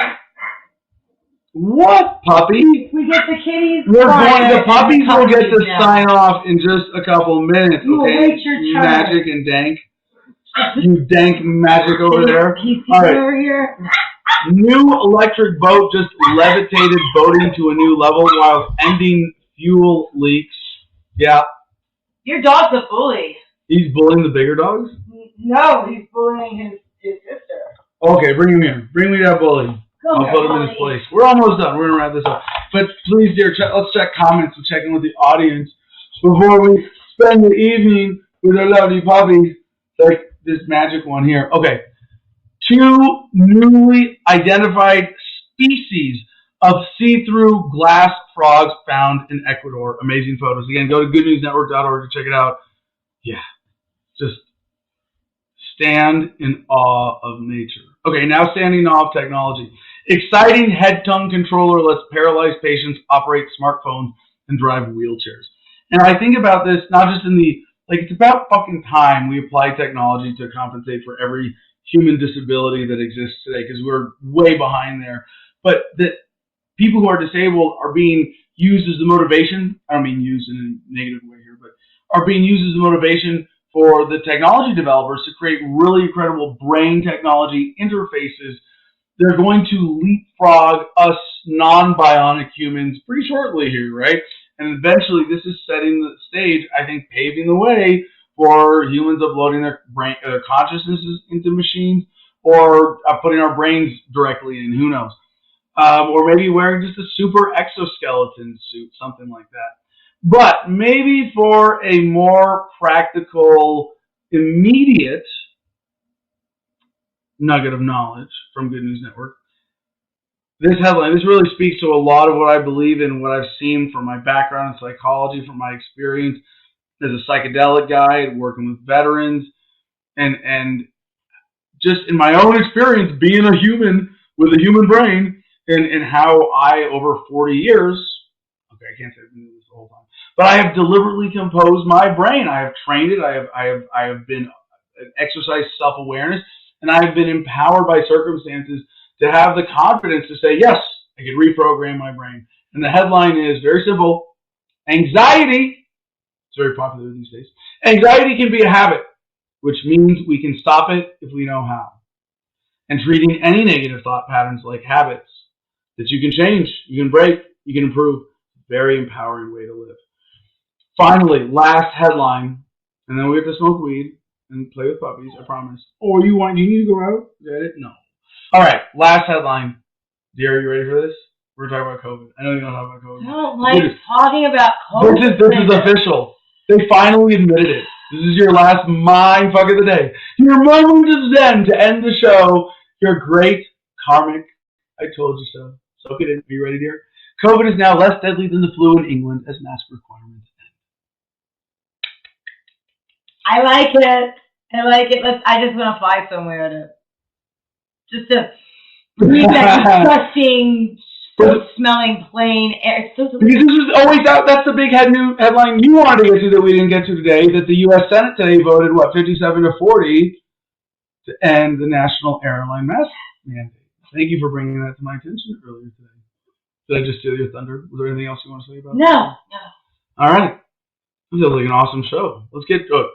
What, puppy? We get the kitties. The puppies will get to sign off in just a couple minutes, okay? Magic and Dank. You dank magic over there. All right. Over here. New electric boat just levitated boating to a new level while ending fuel leaks. Yeah. Your dog's a bully. He's bullying the bigger dogs? No, he's bullying his sister. Okay, bring him here. Bring me that bully. I'll put him in his place. We're almost done. We're going to wrap this up. But please, dear, let's check comments and check in with the audience before we spend the evening with our lovely puppies, like this magic one here. Okay. 2 newly identified species of see-through glass frogs found in Ecuador. Amazing photos. Again, go to goodnewsnetwork.org to check it out. Yeah. Just stand in awe of nature. Okay, now standing in awe of technology. Exciting head-tongue controller lets paralyzed patients operate smartphones and drive wheelchairs. And I think about this not just in the, like, it's about fucking time we apply technology to compensate for every human disability that exists today, because we're way behind there. But that people who are disabled are being used as the motivation. I don't mean used in a negative way here, but are being used as the motivation for the technology developers to create really incredible brain technology interfaces. They're going to leapfrog us non-bionic humans pretty shortly here, right? And eventually this is setting the stage, I think, paving the way for humans uploading their consciousnesses into machines, or putting our brains directly in, who knows. Or maybe wearing just a super exoskeleton suit, something like that. But maybe for a more practical, immediate nugget of knowledge from Good News Network, this headline, this really speaks to a lot of what I believe in, what I've seen from my background in psychology, from my experience as a psychedelic guy, working with veterans, and just in my own experience being a human with a human brain, and how I, over 40 years, okay, I can't say I've been doing this the whole time, But I have deliberately composed my brain. I have trained it. I have been exercised self-awareness, and I have been empowered by circumstances to have the confidence to say, yes, I can reprogram my brain. And the headline is very simple. Anxiety, it's very popular these days. Anxiety can be a habit, which means we can stop it if we know how. And treating any negative thought patterns like habits that you can change, you can break, you can improve. Very empowering way to live. Finally, last headline, and then we have to smoke weed and play with puppies, I promise. Or you need to go out? Is that it? No. All right, last headline. Dear, are you ready for this? We're talking about COVID. I know you don't talk about COVID. I don't like talking about COVID. This is official. They finally admitted it. This is your last mind fuck of the day. Your moment of zen to end the show. Your great karmic. I told you so. Soak it in. Are you ready, dear? COVID is now less deadly than the flu in England as mask requirements end. I like it. I just want to fly somewhere to just to breathe that disgusting, smelling plane air. Because this is always out. That's the big headline you wanted to get to that we didn't get to today. That the U.S. Senate today voted 57-40 to end the national airline mask mandate. Thank you for bringing that to my attention earlier today. Did I just steal your thunder? Was there anything else you want to say about that? No. All right. This is like an awesome show. Let's get to it.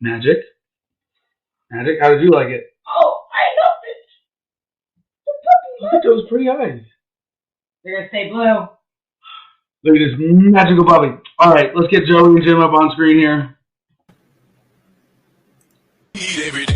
Magic, how did you like it? Oh, I loved it. I think it was pretty high. They're going to say blue. Look at this magical puppy. All right, let's get Joey and Jim up on screen here. Every day.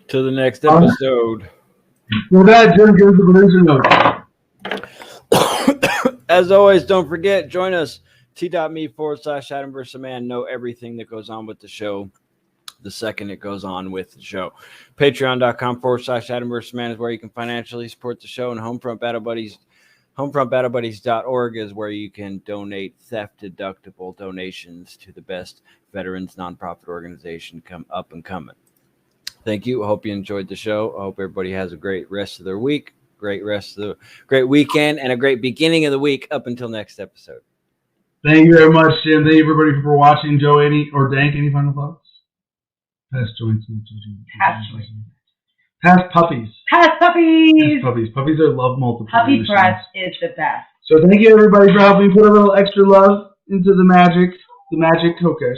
To the next episode. Well, that Jim gives the producer note. As always, don't forget, join us, t.me/Adam vs. Man. Know everything that goes on with the show the second it goes on with the show. Patreon.com/Adam vs. Man is where you can financially support the show, and Homefront Battle Buddies, HomefrontBattleBuddies.org is where you can donate theft-deductible donations to the best veterans nonprofit organization come up and coming. Thank you. I hope you enjoyed the show. I hope everybody has a great rest of their week, great weekend, and a great beginning of the week up until next episode. Thank you very much, Jim. Thank you, everybody, for watching. Joe, any final thoughts? Pass joints. Pass puppies. Puppies are love multipliers. Puppy breath is the best. So thank you, everybody, for helping put a little extra love into the magic. The magic Kokesh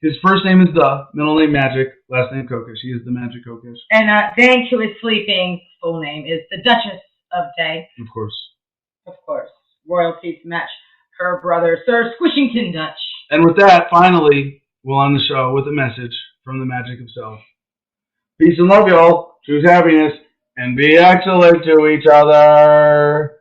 his first name is middle name Magic, last name Kokesh. He is the Magic Kokesh. And Dang, who is sleeping, full name is the Duchess of Dang. Of course. Royalty to match her brother, Sir Squishington Dutch. And with that, finally, we'll end the show with a message from the Magic himself. Peace and love, y'all. Choose happiness and be excellent to each other.